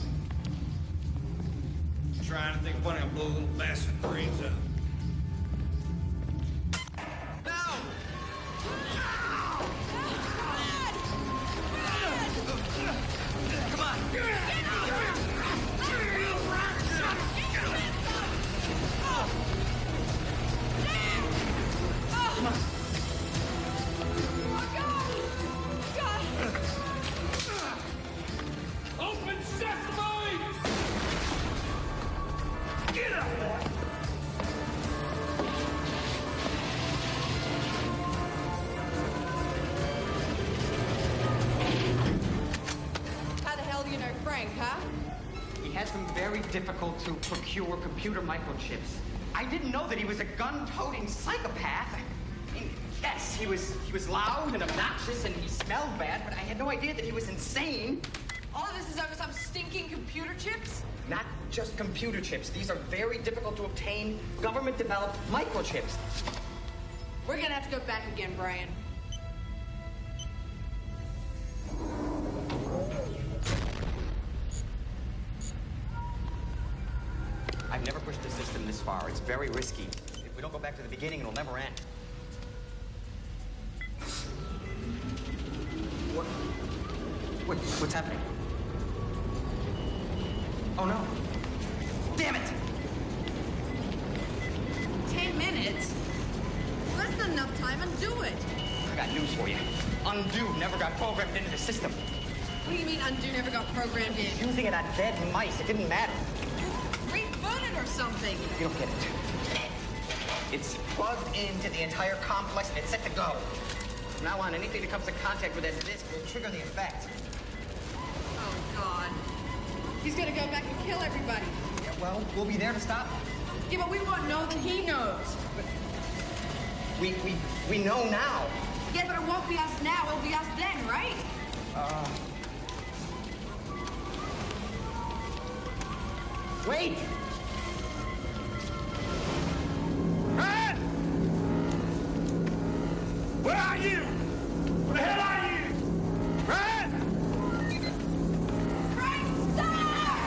Trying to think funny, I'll blow a little bastard brains out. No! Come on! Come on! Open sesame! Get up! How the hell do you know Frank, huh? He has been very difficult to procure computer microchips. I didn't know that he was a gun-toting psychopath. I mean, yes, he was loud and obnoxious and he smelled bad, but I had no idea that he was insane. All of this is over some stinking computer chips? Not just computer chips. These are very difficult to obtain, government-developed microchips. We're gonna have to go back again, Brian. I've never pushed the system this far. It's very risky. If we don't go back to the beginning, it'll never end. What's happening? Oh, no. Damn it! 10 minutes? Less than enough time, and do it. I got news for you. Undo never got programmed into the system. What do you mean undo never got programmed in? Using it on dead mice, it didn't matter. Reboot it or something. You don't get it. It's plugged into the entire complex and it's set to go. From now on, anything that comes in contact with that disk will trigger the effect. Oh, God. He's gonna go back and kill everybody. Yeah, well, we'll be there to stop him. Yeah, but we won't know that he knows. But we know now. Yeah, but it won't be us now. It'll be us then, right? Wait! Brad! Where are you? Where the hell are you? Brad! Frank, stop!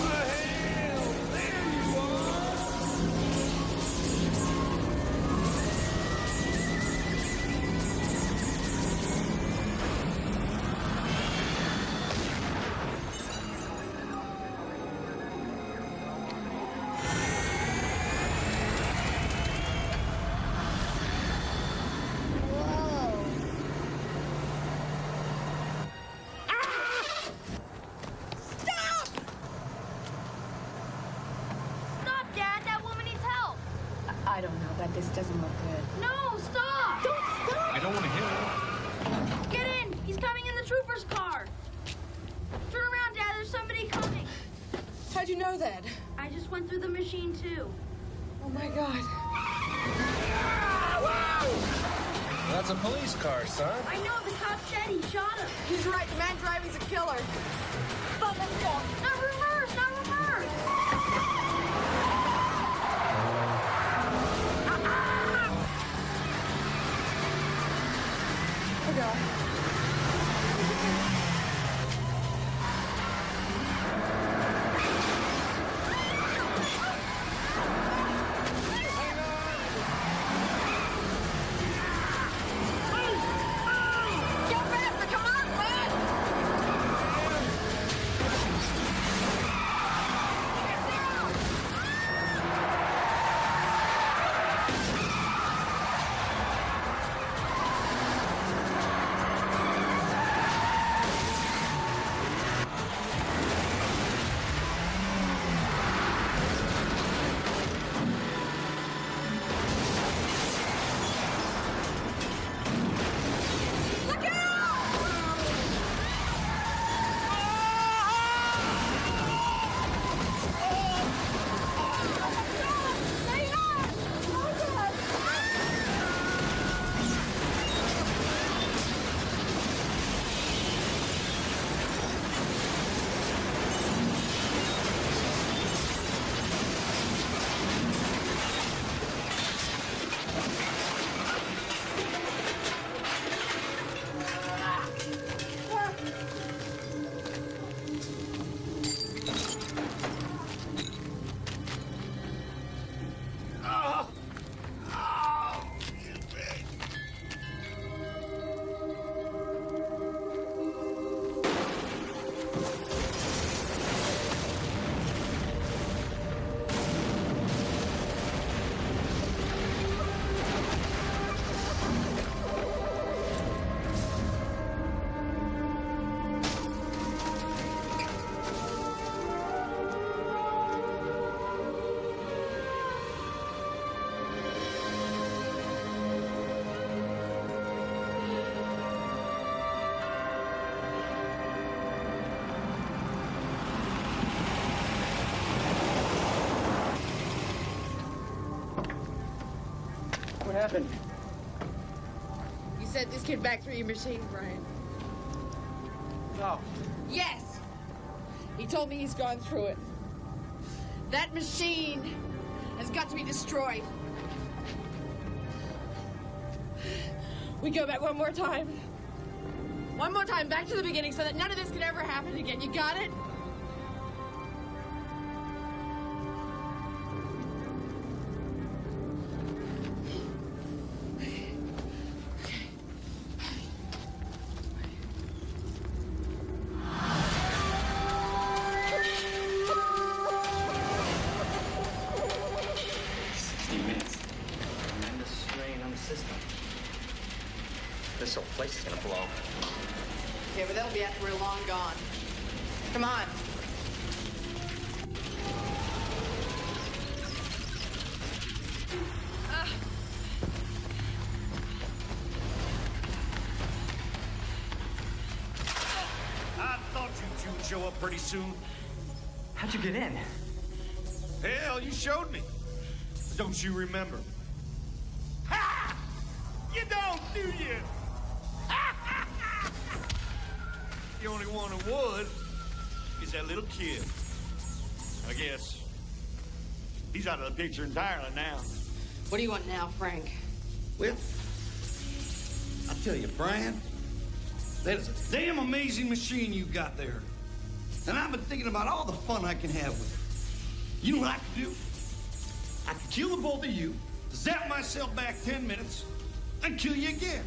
What the hell? There you are! Stop, Dad. That woman needs help. I don't know, but this doesn't look good. No, stop. Don't stop. I don't want to hit her. Get in. He's coming in the trooper's car. Turn around, Dad. There's somebody coming. How'd you know that? I just went through the machine, too. Oh, my God. That's a police car, son. I know. The cop said he shot him. He's right. The man driving's a killer. But let's go. Not reverse. Not reverse. Oh, God. Get faster. Come on, Brad. What happened? You sent this kid back through your machine, Brian. No. Yes! He told me he's gone through it. That machine has got to be destroyed. We go back one more time. One more time, back to the beginning, so that none of this can ever happen again. You got it? Tremendous strain on the system. This whole place is gonna blow. Yeah, but that'll be after we're long gone. Come on. I thought you two would show up pretty soon. How'd you get in? Hell, you showed me. Don't you remember? Ha! You don't, do you? The only one who would is that little kid. I guess he's out of the picture entirely now. What do you want now, Frank? Well, I tell you, Brian, that is a damn amazing machine you got there. And I've been thinking about all the fun I can have with it. You know what I can do? I can kill the both of you, zap myself back 10 minutes, and kill you again.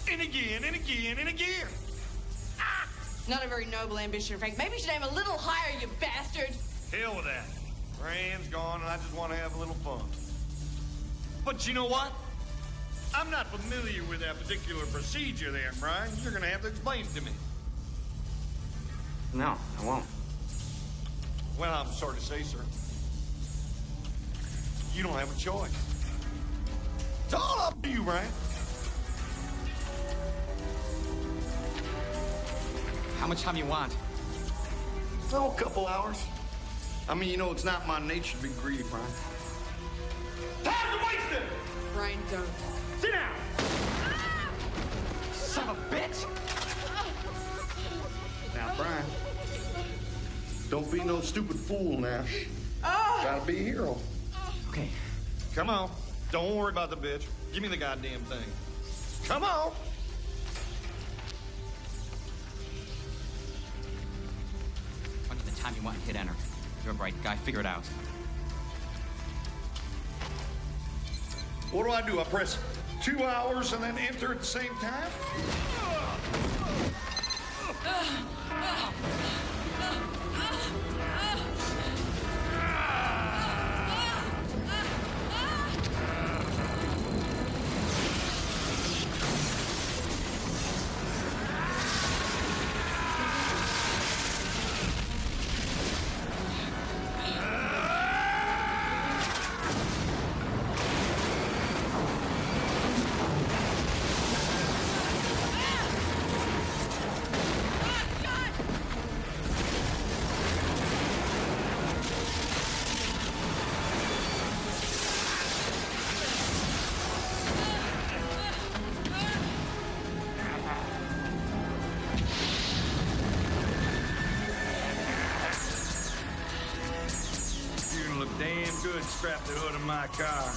And again, and again, and again. Not a very noble ambition, Frank. Maybe you should aim a little higher, you bastard. Hell with that. Rand's gone, and I just want to have a little fun. But you know what? I'm not familiar with that particular procedure there, Brian. You're going to have to explain it to me. No, I won't. Well, I'm sorry to say, sir. You don't have a choice. It's all up to you, Brian. How much time you want? Oh, a couple hours. I mean, you know, it's not my nature to be greedy, Brian. Time's wasted! Brian, don't. Sit down! Son of a bitch! Now, Brian, don't be no stupid fool now. Gotta be a hero. Okay. Come on. Don't worry about the bitch. Give me the goddamn thing. Come on. Under the time you want, hit enter. You're a bright guy. Figure it out. What do? I press 2 hours and then enter at the same time? Damn good strapped the hood of my car.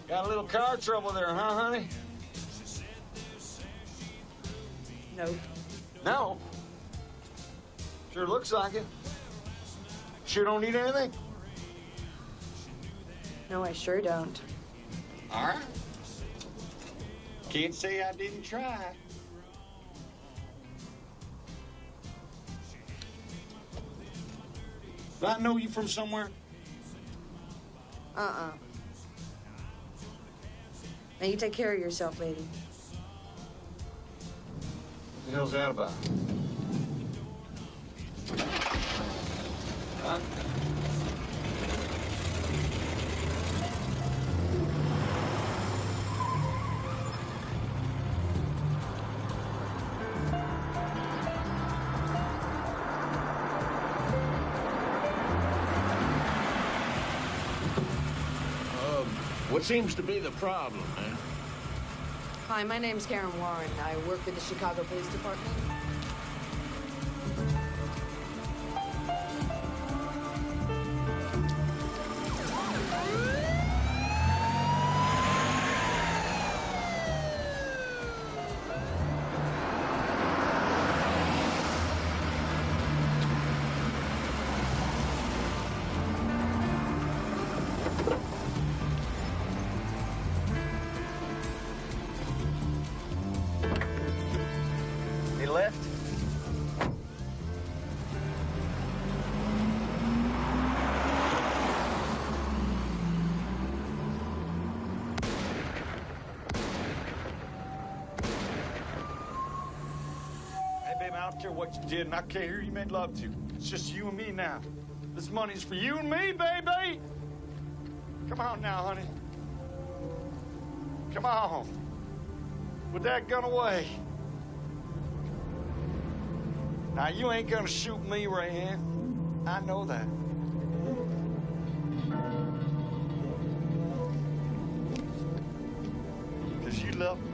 Got a little car trouble there, huh, honey? No. No? Sure looks like it. Sure don't need anything? No, I sure don't. All right. Can't say I didn't try. Do I know you from somewhere? Uh-uh. Now you take care of yourself, lady. What the hell's that about? Huh? What seems to be the problem, man? Hi, my name's Karen Warren. I work for the Chicago Police Department. I don't care what you did, and I care who you made love to. It's just you and me now. This money's for you and me, baby. Come on now, honey. Come on. Put that gun away. Now, you ain't gonna shoot me, Rayanne. I know that. Because you love me.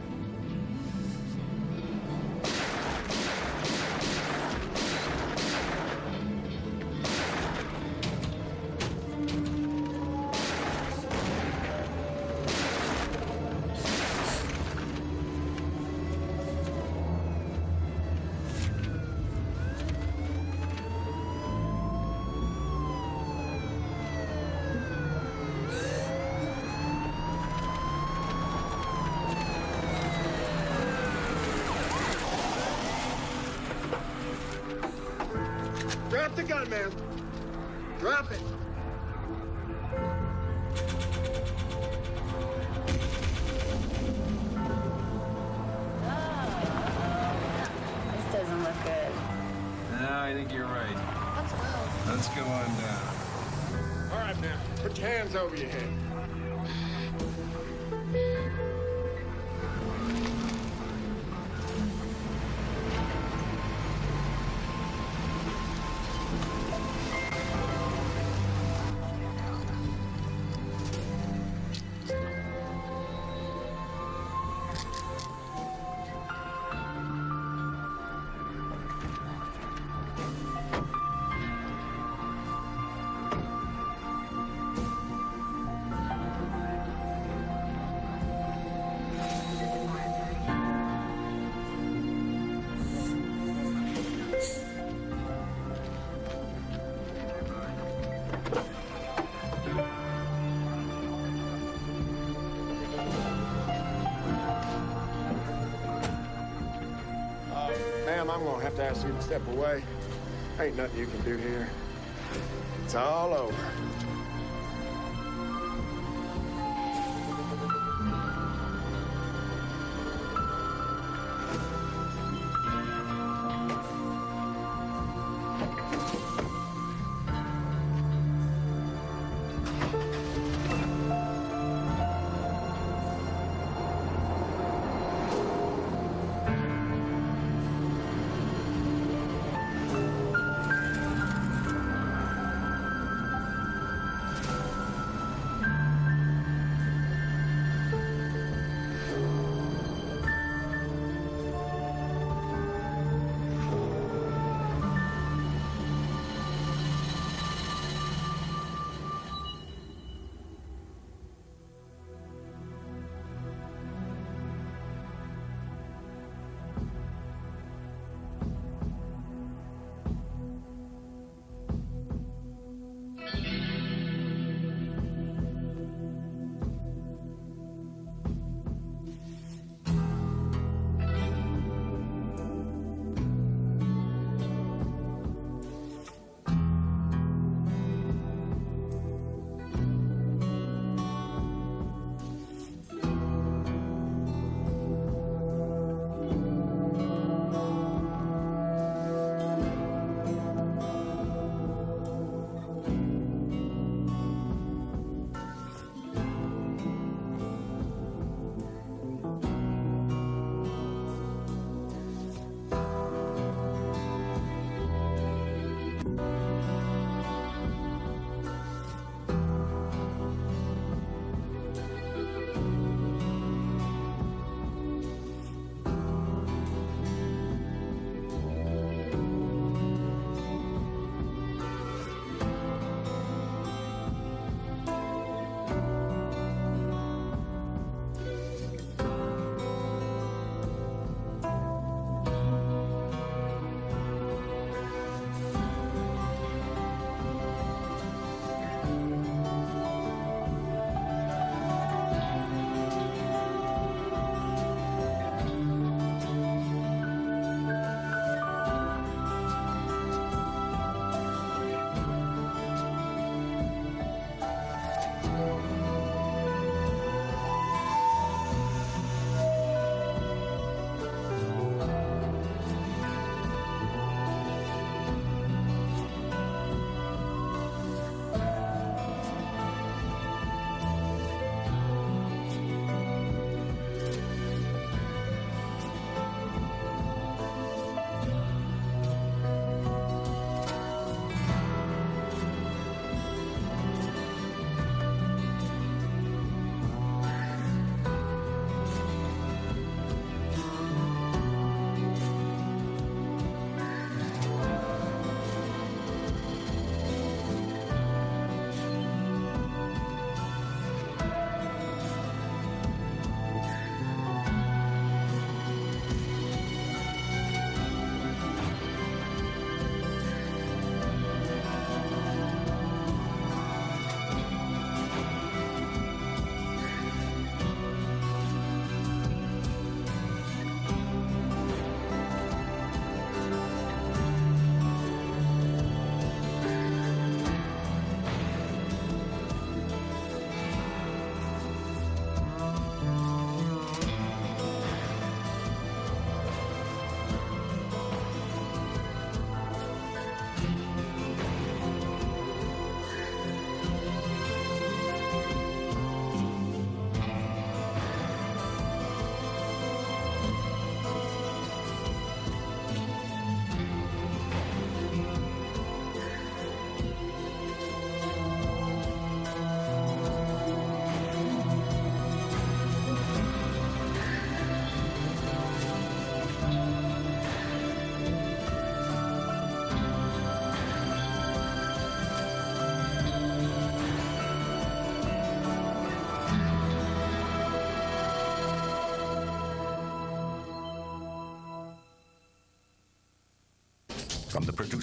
Drop the gun, man. Drop it. This doesn't look good. No, I think you're right. Let's go on down. All right, man. Put your hands over your head. Ma'am, I'm gonna have to ask you to step away. Ain't nothing you can do here. It's all over.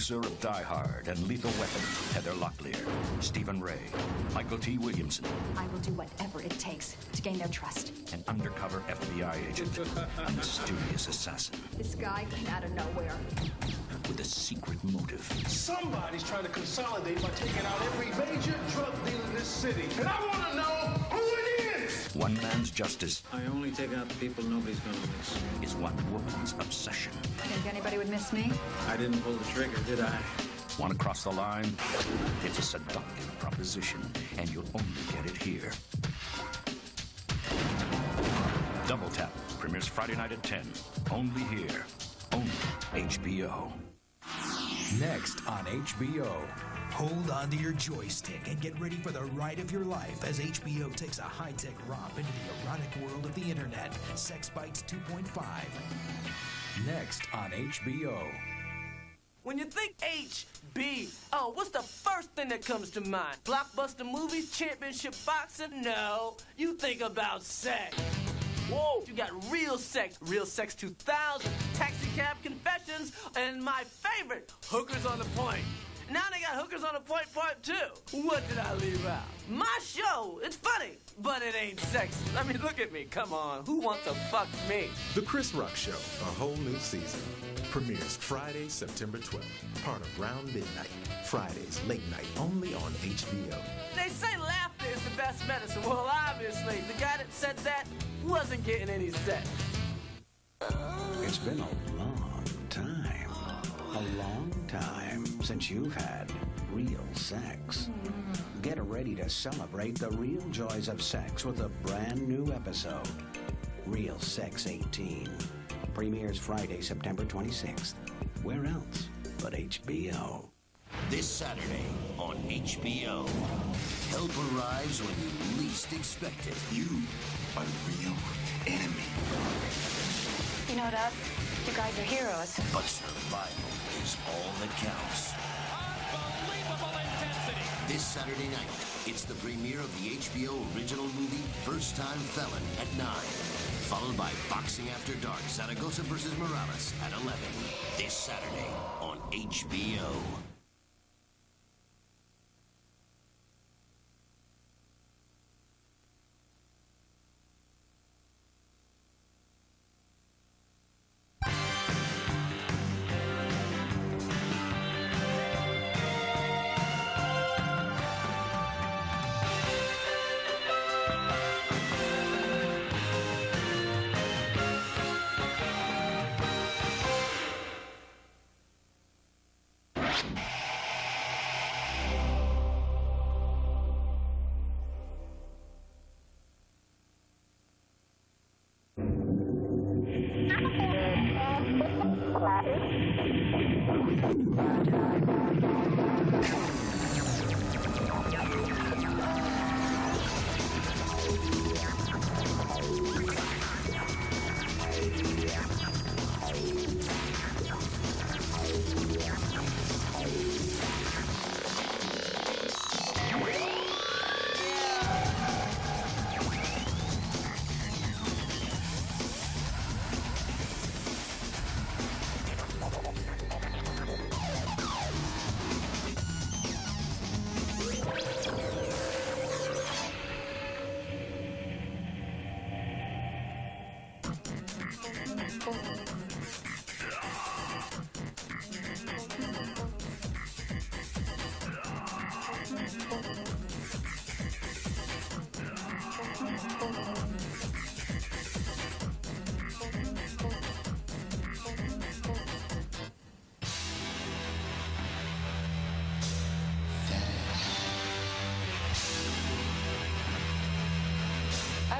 producer of Die Hard and Lethal Weapon, Heather Locklear. Stephen Ray, Michael T. Williamson. I will do whatever it takes to gain their trust. An undercover FBI agent, a mysterious assassin This guy came out of nowhere. with a secret motive. Somebody's trying to consolidate by taking out every major drug dealer in this city. And I want to know who it is! One man's justice I only take out the people nobody's gonna miss. is one woman's obsession. Think anybody would miss me? I didn't pull the trigger, did I? Want to cross the line? It's a seductive proposition, and you'll only get it here. Double Tap premieres Friday night at 10. Only here. Only HBO. Next on HBO. Hold on to your joystick and get ready for the ride of your life as HBO takes a high-tech romp into the erotic world of the internet. Sex Bites 2.5. Next on HBO. When you think HBO, what's the first thing that comes to mind? Blockbuster movies, championship boxing? No, you think about sex. Whoa, you got Real Sex 2000, Taxi Cab Confessions, and my favorite, Hookers on the Point. Now they got Hookers on the Point Part 2. What did I leave out? My show, it's funny, but it ain't sexy. I mean, look at me, come on, who wants to fuck me? The Chris Rock Show, a whole new season. Premieres Friday, September 12th. Part of Round Midnight. Fridays, late night, only on HBO. They say laughter is the best medicine. Well, obviously, the guy that said that wasn't getting any sex. It's been a long time. A long time since you've had real sex. Get ready to celebrate the real joys of sex with a brand new episode. Real Sex 18. Premieres Friday, September 26th. Where else but HBO? This Saturday on HBO. Help arrives when you least expect it. You are the real enemy. You know, Dad, you guys are heroes. But survival is all that counts. Unbelievable intensity. This Saturday night, it's the premiere of the HBO original movie First Time Felon at 9. Followed by Boxing After Dark, Zaragoza vs. Morales at 11. This Saturday on HBO.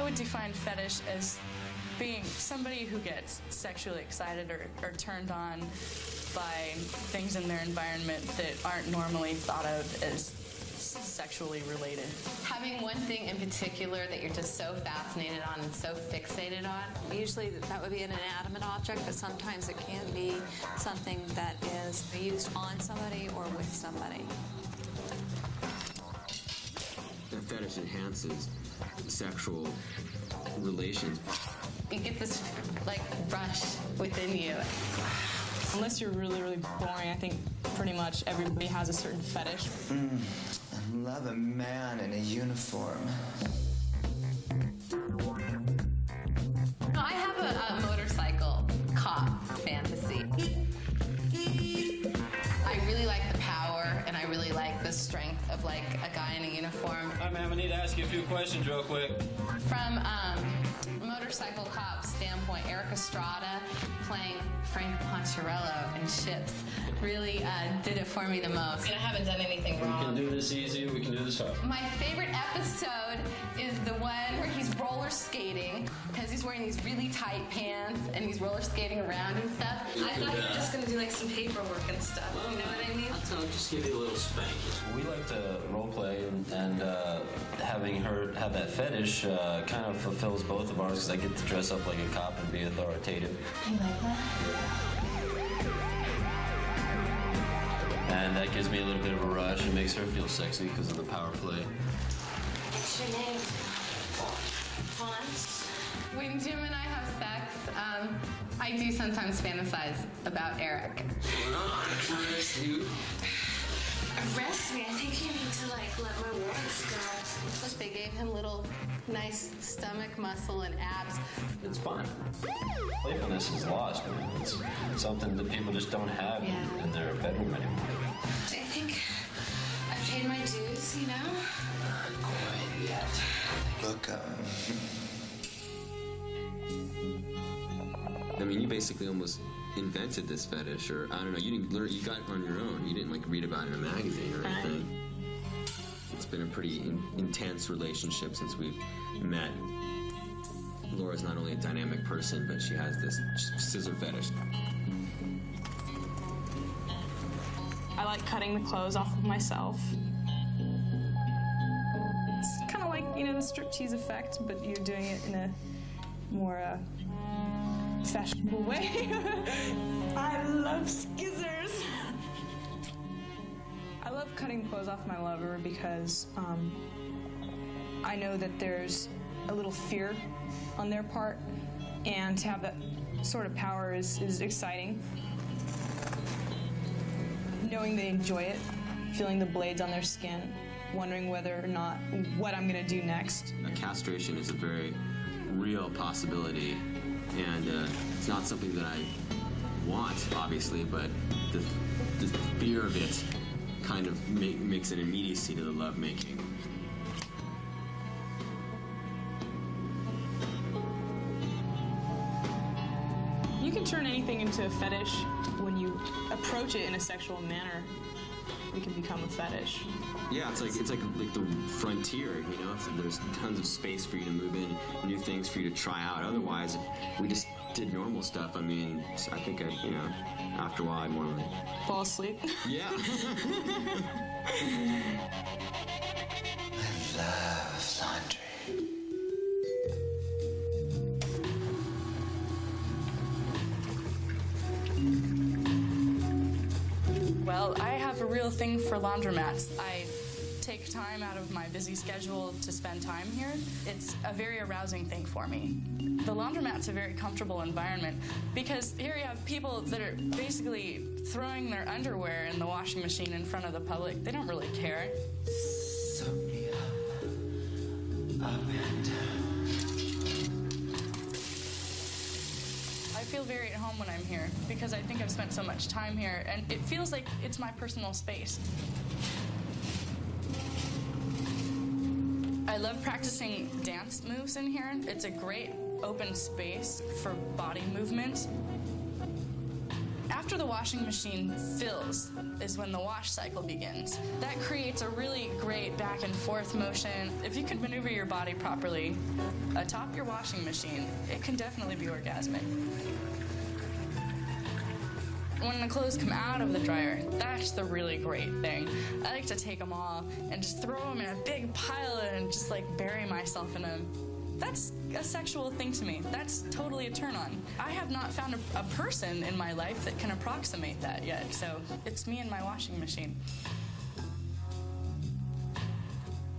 I would define fetish as being somebody who gets sexually excited or turned on by things in their environment that aren't normally thought of as sexually related. Having one thing in particular that you're just so fascinated on and so fixated on. Usually that would be an inanimate object, but sometimes it can be something that is used on somebody or with somebody. That fetish enhances sexual relations. You get this, like, rush within you. Unless you're really, really boring, I think pretty much everybody has a certain fetish. I love a man in a uniform. No, I have a motorcycle cop fantasy. I really like the power, and I really like the strength of like a guy in a uniform. Hi, ma'am. I need to ask you a few questions real quick. From a motorcycle cop standpoint, Eric Estrada playing Frank Poncherello in Ships really did it for me the most. And I haven't done anything wrong. We can do this easy, we can do this hard. My favorite episode is the one where he's roller skating because he's wearing these really tight pants and he's roller skating around and stuff. I thought you were just going to do like some paperwork and stuff. You know what I mean? I'll just give you a little spank. We like to role play, and having her have that fetish kind of fulfills both of ours because I get to dress up like a cop and be authoritative. You like that? And that gives me a little bit of a rush. It makes her feel sexy because of the power play. What's your name? Fawn. When Jim and I have sex, I do sometimes fantasize about Eric. Arrest you. Arrest me? I think you need to like let my warrants go. Plus they gave him little nice stomach muscle and abs. It's fun. Playfulness is lost. It's something that people just don't have in their bedroom anymore. I think I've paid my dues, you know? Not quite yet. Look, I mean, you basically almost invented this fetish, or I don't know, you didn't learn, you got it on your own. You didn't like read about it in a magazine or anything. It's been a pretty intense relationship since we've met. Laura's not only a dynamic person, but she has this scissor fetish. I like cutting the clothes off of myself. It's kind of like, you know, the striptease effect, but you're doing it in a more fashionable way. I love skizzers. I love cutting the clothes off my lover because I know that there's a little fear on their part, and to have that sort of power is exciting. Knowing they enjoy it, feeling the blades on their skin, wondering whether or not what I'm gonna do next. Castration is a very real possibility, and it's not something that I want, obviously, but the fear of it kind of makes an immediacy to the lovemaking. You can turn anything into a fetish when you approach it in a sexual manner. It can become a fetish. Yeah, it's like the frontier, you know. So there's tons of space for you to move in, new things for you to try out. Otherwise, if we just did normal stuff, I mean, I think after a while I'd want to fall asleep. Yeah. I love laundry. Well, I have a real thing for laundromats. I take time out of my busy schedule to spend time here. It's a very arousing thing for me. The laundromat's a very comfortable environment because here you have people that are basically throwing their underwear in the washing machine in front of the public. They don't really care. Sonia, Amanda. I feel very at home when I'm here because I think I've spent so much time here, and it feels like it's my personal space. I love practicing dance moves in here. It's a great open space for body movement. After the washing machine fills is when the wash cycle begins. That creates a really great back and forth motion. If you can maneuver your body properly atop your washing machine, it can definitely be orgasmic. When the clothes come out of the dryer, that's the really great thing. I like to take them all and just throw them in a big pile and just like bury myself in them. That's a sexual thing to me. That's totally a turn on. I have not found a person in my life that can approximate that yet, so it's me and my washing machine.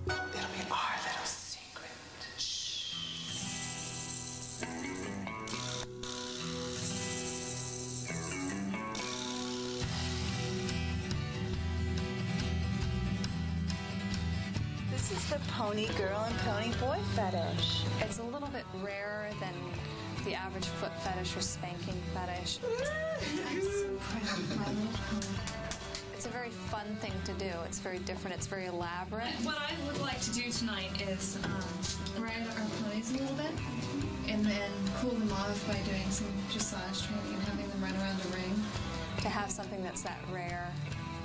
It'll be our little secret. Shh. pony girl and pony boy fetish. It's a little bit rarer than the average foot fetish or spanking fetish. It's a very fun thing to do. It's very different. It's very elaborate. What I would like to do tonight is ride our ponies a little bit and then cool them off by doing some dressage training and having them run around a ring. To have something that's that rare,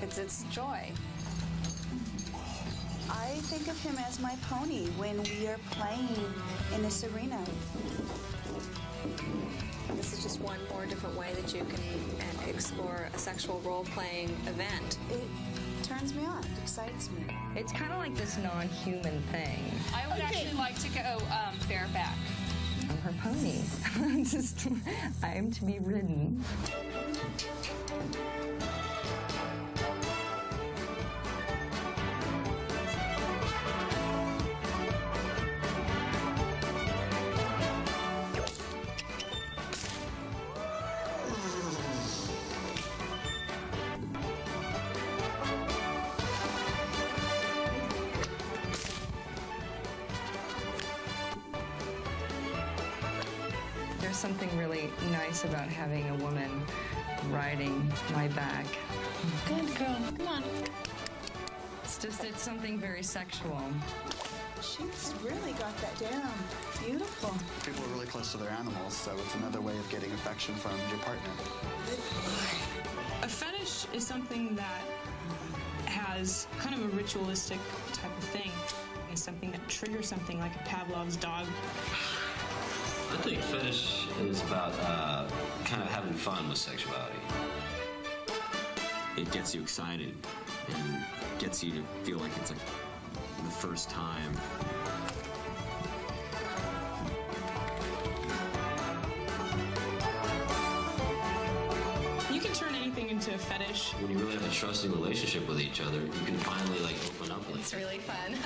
it's joy. I think of him as my pony when we are playing in this arena. This is just one more different way that you can explore a sexual role-playing event. It turns me on. It excites me. It's kind of like this non-human thing. I would actually like to go bareback. I'm her pony. I'm to be ridden. There's something really nice about having a woman riding my back. Good girl. Come on. It's something very sexual. She's really got that down. Beautiful. People are really close to their animals, so it's another way of getting affection from your partner. A fetish is something that has kind of a ritualistic type of thing. It's something that triggers something like a Pavlov's dog. I think fetish is about kind of having fun with sexuality. It gets you excited and gets you to feel like it's like the first time. You can turn anything into a fetish. When you really have a trusting relationship with each other, you can finally like open up. It's really fun.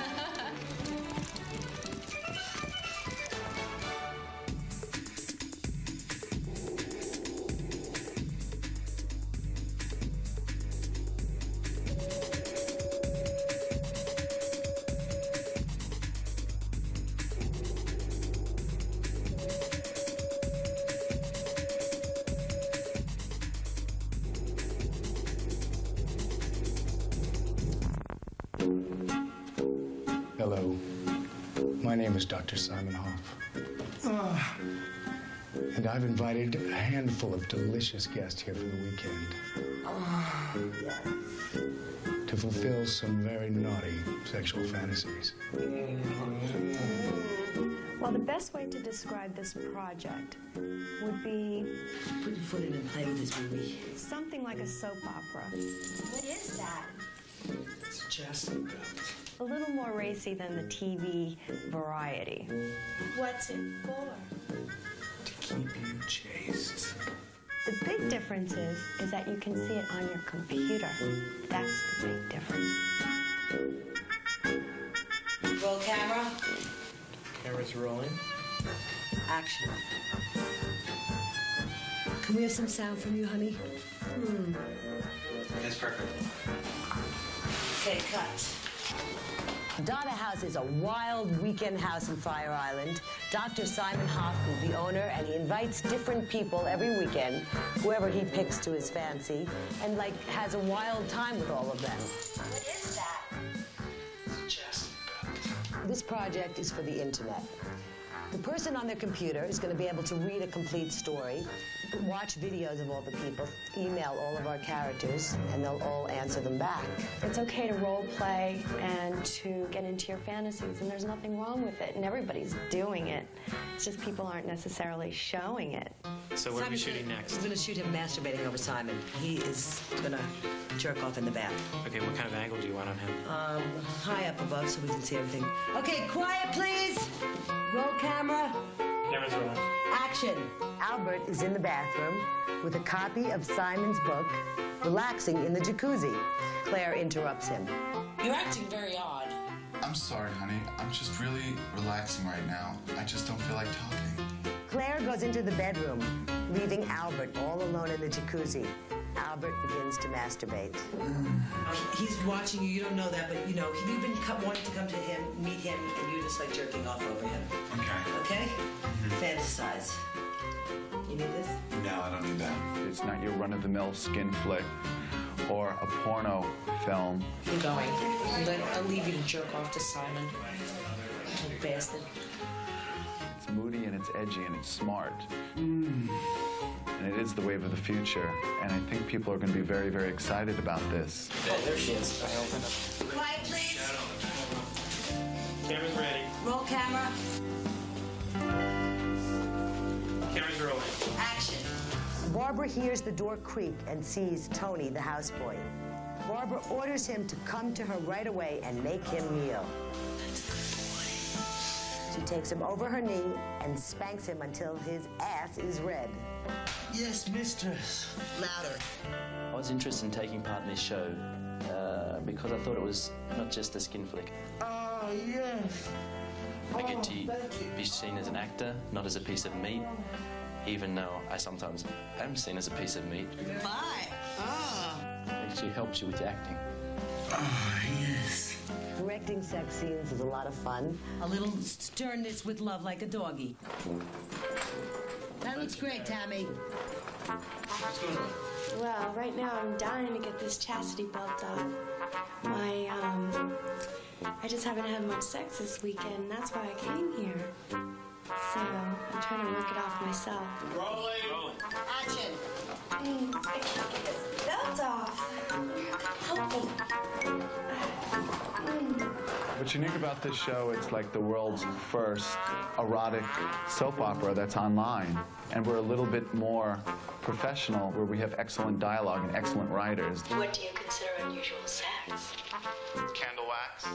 Hello. My name is Dr. Simon Hoff. And I've invited a handful of delicious guests here for the weekend. To fulfill some very naughty sexual fantasies. Well, the best way to describe this project would be... Put your foot in and play with this movie. Something like a soap opera. What is that? It's Jessica. A little more racy than the TV variety. What's it for? To keep you chaste. The big difference is that you can see it on your computer. That's the big difference. Roll camera. Camera's rolling. Action. Can we have some sound from you, honey? That's perfect. Okay, cut. Dada House is a wild weekend house in Fire Island. Dr. Simon Hoff is the owner, and he invites different people every weekend, whoever he picks to his fancy, and has a wild time with all of them. What is that? This project is for the internet. The person on their computer is going to be able to read a complete story, watch videos of all the people, email all of our characters, and they'll all answer them back. It's okay to role play and to get into your fantasies, and there's nothing wrong with it, and everybody's doing it. It's just people aren't necessarily showing it. So where are we shooting next? We're going to shoot him masturbating over Simon. He is going to jerk off in the bath. Okay, what kind of angle do you want on him? High up above so we can see everything. Okay, quiet, please. Roll camera. Camera's rolling. Action. Albert is in the bathroom with a copy of Simon's book, relaxing in the jacuzzi. Claire interrupts him. You're acting very odd. I'm sorry, honey. I'm just really relaxing right now. I just don't feel like talking. Claire goes into the bedroom, leaving Albert all alone in the jacuzzi. Albert begins to masturbate. He's watching you. You don't know that, but you know you've been wanting to come to him, meet him, and you're just like jerking off over him. Okay. Okay? Fantasize. You need this? No, I don't need that. It's not your run-of-the-mill skin flick or a porno film. Keep going. I'll leave you to jerk off to Simon. Little bastard. It's moody and it's edgy and it's smart. And it is the wave of the future. And I think people are going to be very, very excited about this. Oh, there she is. Quiet, please. Camera's ready. Roll camera. Camera's rolling. Action. Barbara hears the door creak and sees Tony, the houseboy. Barbara orders him to come to her right away and make him kneel. She takes him over her knee and spanks him until his ass is red. Yes, mistress. Louder. I was interested in taking part in this show because I thought it was not just a skin flick. Oh, yes. I get to be seen as an actor, not as a piece of meat, even though I sometimes am seen as a piece of meat. Bye. Oh. It actually helps you with your acting. Oh, yes. Directing sex scenes is a lot of fun. A little sternness with love like a doggy. That looks great, Tammy. What's going on? Well, right now I'm dying to get this chastity belt off. I just haven't had much sex this weekend. That's why I came here. So I'm trying to work it off myself. Rolling. Action. I can't get this belt off. Help me. What's unique about this show, it's like the world's first erotic soap opera that's online. And we're a little bit more professional, where we have excellent dialogue and excellent writers. What do you consider unusual sex? Candle wax.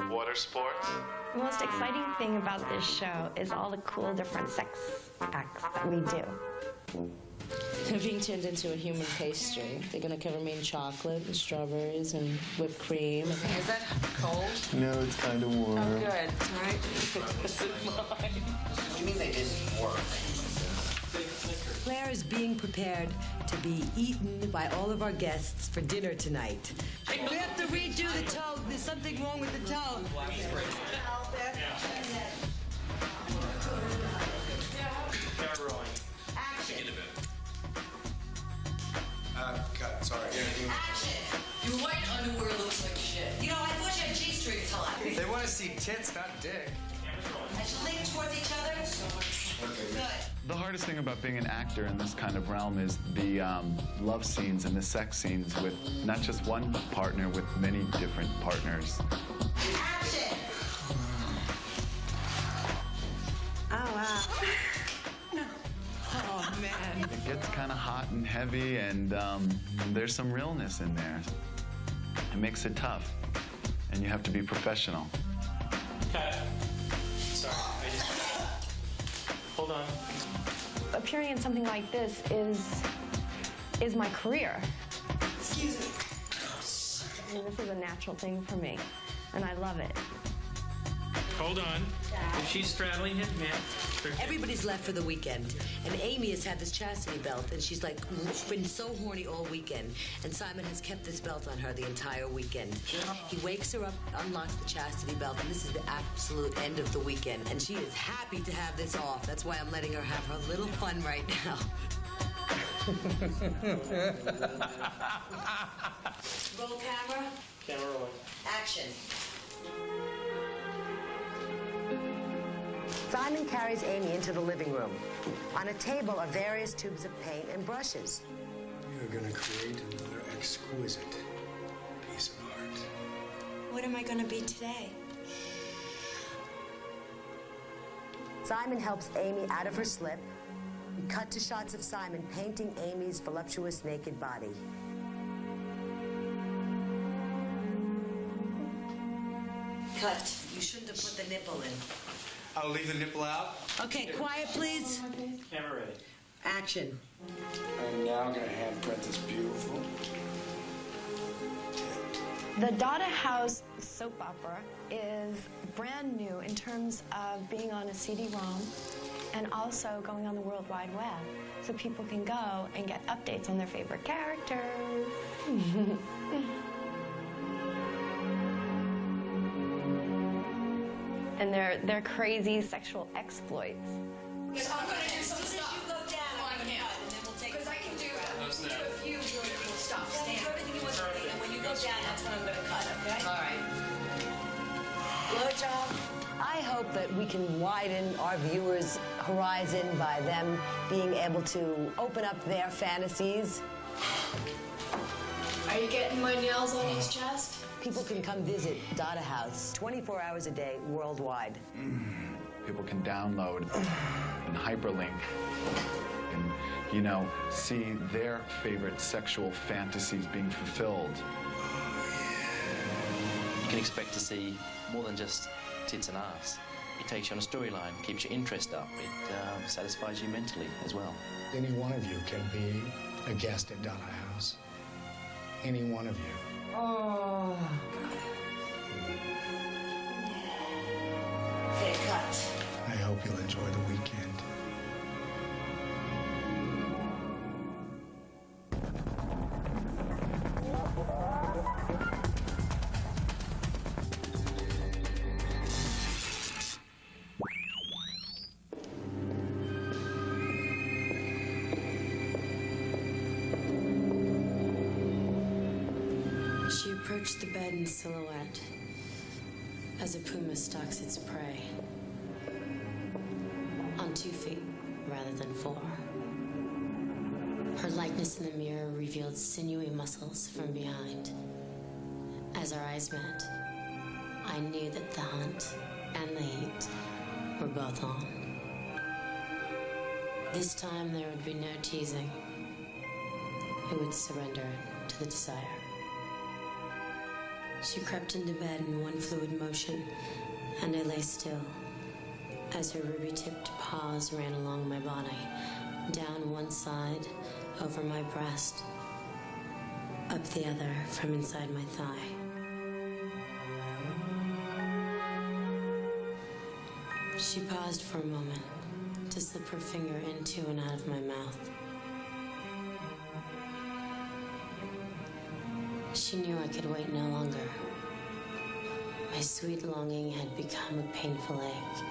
Water sports. The most exciting thing about this show is all the cool different sex acts that we do. I'm being turned into a human pastry. They're going to cover me in chocolate and strawberries and whipped cream. Is that cold? No, it's kind of warm. Oh, good. All right. You mean they didn't work? Claire is being prepared to be eaten by all of our guests for dinner tonight. We have to redo the toe. There's something wrong with the toe. Camera rolling. Action. Cut, sorry. Action. Your white underwear looks like shit. You know, I thought you had G-strings on. They want to see tits, not dick. I should lean towards each other. Good. The hardest thing about being an actor in this kind of realm is the love scenes and the sex scenes with not just one partner, with many different partners. Action. Oh, wow. Oh, man. It gets kind of hot and heavy, and there's some realness in there. It makes it tough, and you have to be professional. Cut. Sorry. Hold on. Appearing in something like this is my career. Excuse me. I mean, this is a natural thing for me, and I love it. Hold on. If she's straddling him, man. Everybody's left for the weekend, and Amy has had this chastity belt, and she's like been so horny all weekend. And Simon has kept this belt on her the entire weekend. He wakes her up, unlocks the chastity belt, and this is the absolute end of the weekend. And she is happy to have this off. That's why I'm letting her have her little fun right now. Roll camera. Camera rolling. Action. Simon carries Amy into the living room. On a table are various tubes of paint and brushes. You're going to create another exquisite piece of art. What am I going to be today? Simon helps Amy out of her slip. We cut to shots of Simon painting Amy's voluptuous naked body. Cut. You shouldn't have put the nipple in. I'll leave the nipple out. Okay, quiet, please. Camera ready. Action. I'm now going to handprint this beautiful. The Dada House soap opera is brand new in terms of being on a CD-ROM and also going on the World Wide Web so people can go and get updates on their favorite characters. And their crazy sexual exploits. So I'm going to do some stuff. You go down on him, and then we'll take. Because I can do a few really cool stuff. Stand. Do everything you want to do, and when you go down, that's when I'm going to cut. Okay. All right. Blowjob. I hope that we can widen our viewers' horizon by them being able to open up their fantasies. Are you getting my nails on his chest? People can come visit Dada House 24 hours a day worldwide. People can download and hyperlink and, you know, see their favorite sexual fantasies being fulfilled. You can expect to see more than just tits and ass. It takes you on a storyline, keeps your interest up. It satisfies you mentally as well. Any one of you can be a guest at Dada House. Any one of you. Oh. Okay, cut. I hope you'll enjoy the weekend. She approached the bed in silhouette as a puma stalks its prey. On 2 feet rather than 4. Her likeness in the mirror revealed sinewy muscles from behind. As our eyes met, I knew that the hunt and the heat were both on. This time there would be no teasing. I would surrender it to the desire. She crept into bed in one fluid motion, and I lay still as her ruby-tipped paws ran along my body, down one side, over my breast, up the other from inside my thigh. She paused for a moment to slip her finger into and out of my mouth. She knew I could wait no longer. My sweet longing had become a painful ache.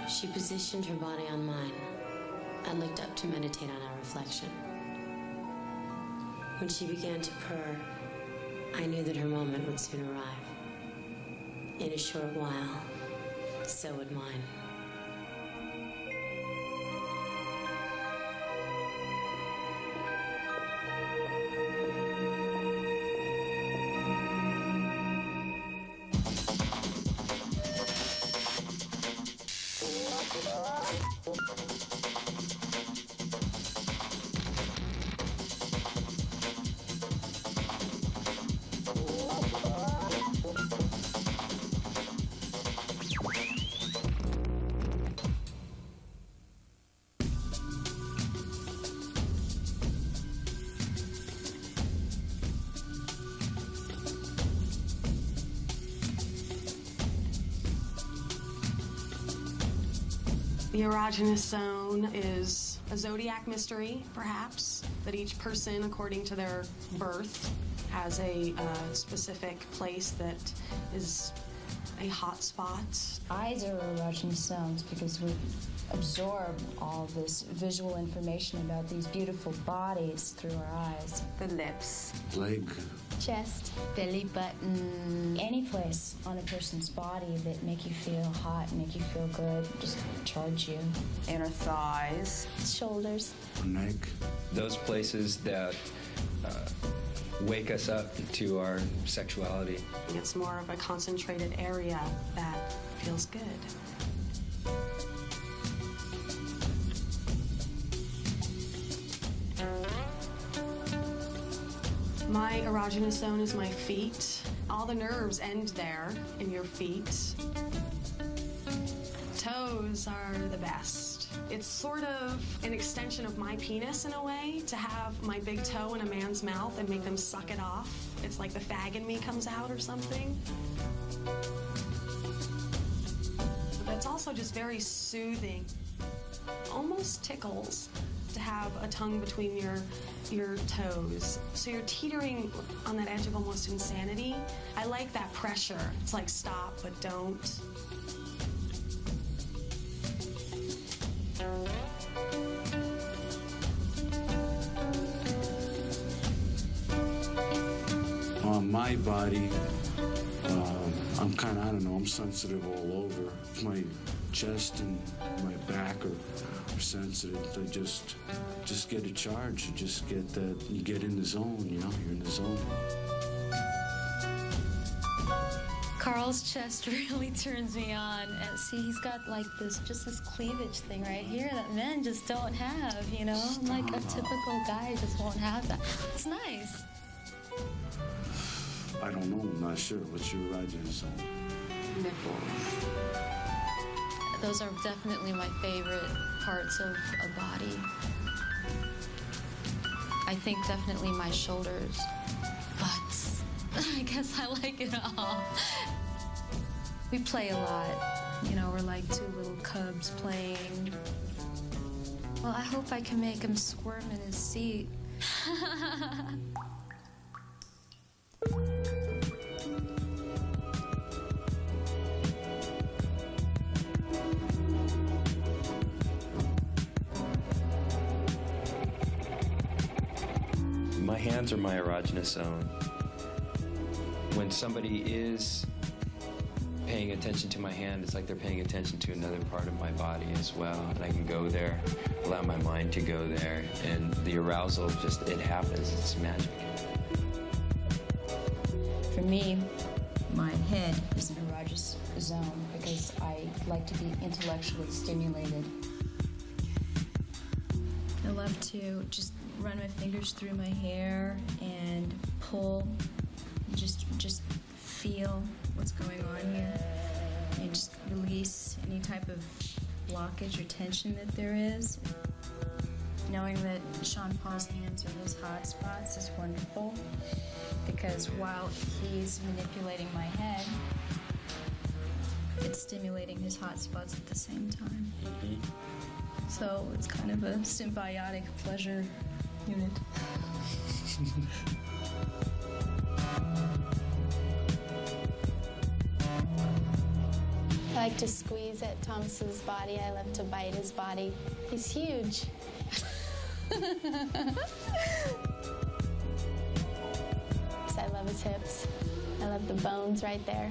She positioned her body on mine and looked up to meditate on our reflection. When she began to purr, I knew that her moment would soon arrive. In a short while, so would mine. The erogenous zone is a zodiac mystery, perhaps, that each person, according to their birth, has a specific place that is a hot spot. Eyes are erogenous zones because we absorb all this visual information about these beautiful bodies through our eyes. The lips. Leg. Chest, belly button, any place on a person's body that make you feel hot, make you feel good, just charge you. Inner thighs. Shoulders. Neck. Those places that wake us up to our sexuality. It's more of a concentrated area that feels good. My erogenous zone is my feet. All the nerves end there in your feet. Toes are the best. It's sort of an extension of my penis in a way, to have my big toe in a man's mouth and make them suck it off. It's like the fag in me comes out or something. But it's also just very soothing. almost tickles to have a tongue between your toes. So you're teetering on that edge of almost insanity. I like that pressure. It's like stop, but don't. On my body, I'm kind of, I don't know, I'm sensitive all over. My chest and my back are sensitive. I just get a charge. You just get that, you get in the zone, you know, you're in the zone. Carl's chest really turns me on. And see, he's got like this cleavage thing right here that men just don't have, you know? Like a typical guy just won't have that. It's nice. I don't know, I'm not sure. What's your erogenous zone? Nipples. Those are definitely my favorite parts of a body. I think definitely my shoulders, but I guess I like it all. We play a lot. You know, we're like two little cubs playing. Well, I hope I can make him squirm in his seat. My hands are my erogenous zone. When somebody is paying attention to my hand, it's like they're paying attention to another part of my body as well. And I can go there, allow my mind to go there, and the arousal just, it happens. It's magic. For me, my head is an erogenous zone because I like to be intellectually stimulated. I love to just run my fingers through my hair and pull, just feel what's going on here, and just release any type of blockage or tension that there is. Knowing that Sean Paul's hands are those hot spots is wonderful, because while he's manipulating my head, it's stimulating his hot spots at the same time. So it's kind of a symbiotic pleasure unit. I like to squeeze at Thomas's body. I love to bite his body. He's huge. I love his hips. I love the bones right there.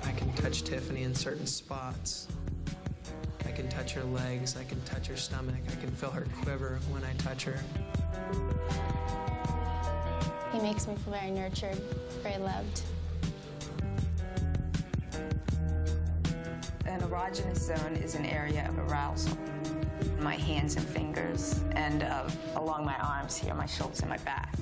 I can touch Tiffany in certain spots. I can touch her legs, I can touch her stomach, I can feel her quiver when I touch her. He makes me feel very nurtured, very loved. An erogenous zone is an area of arousal. My hands and fingers, and along my arms here, my shoulders and my back.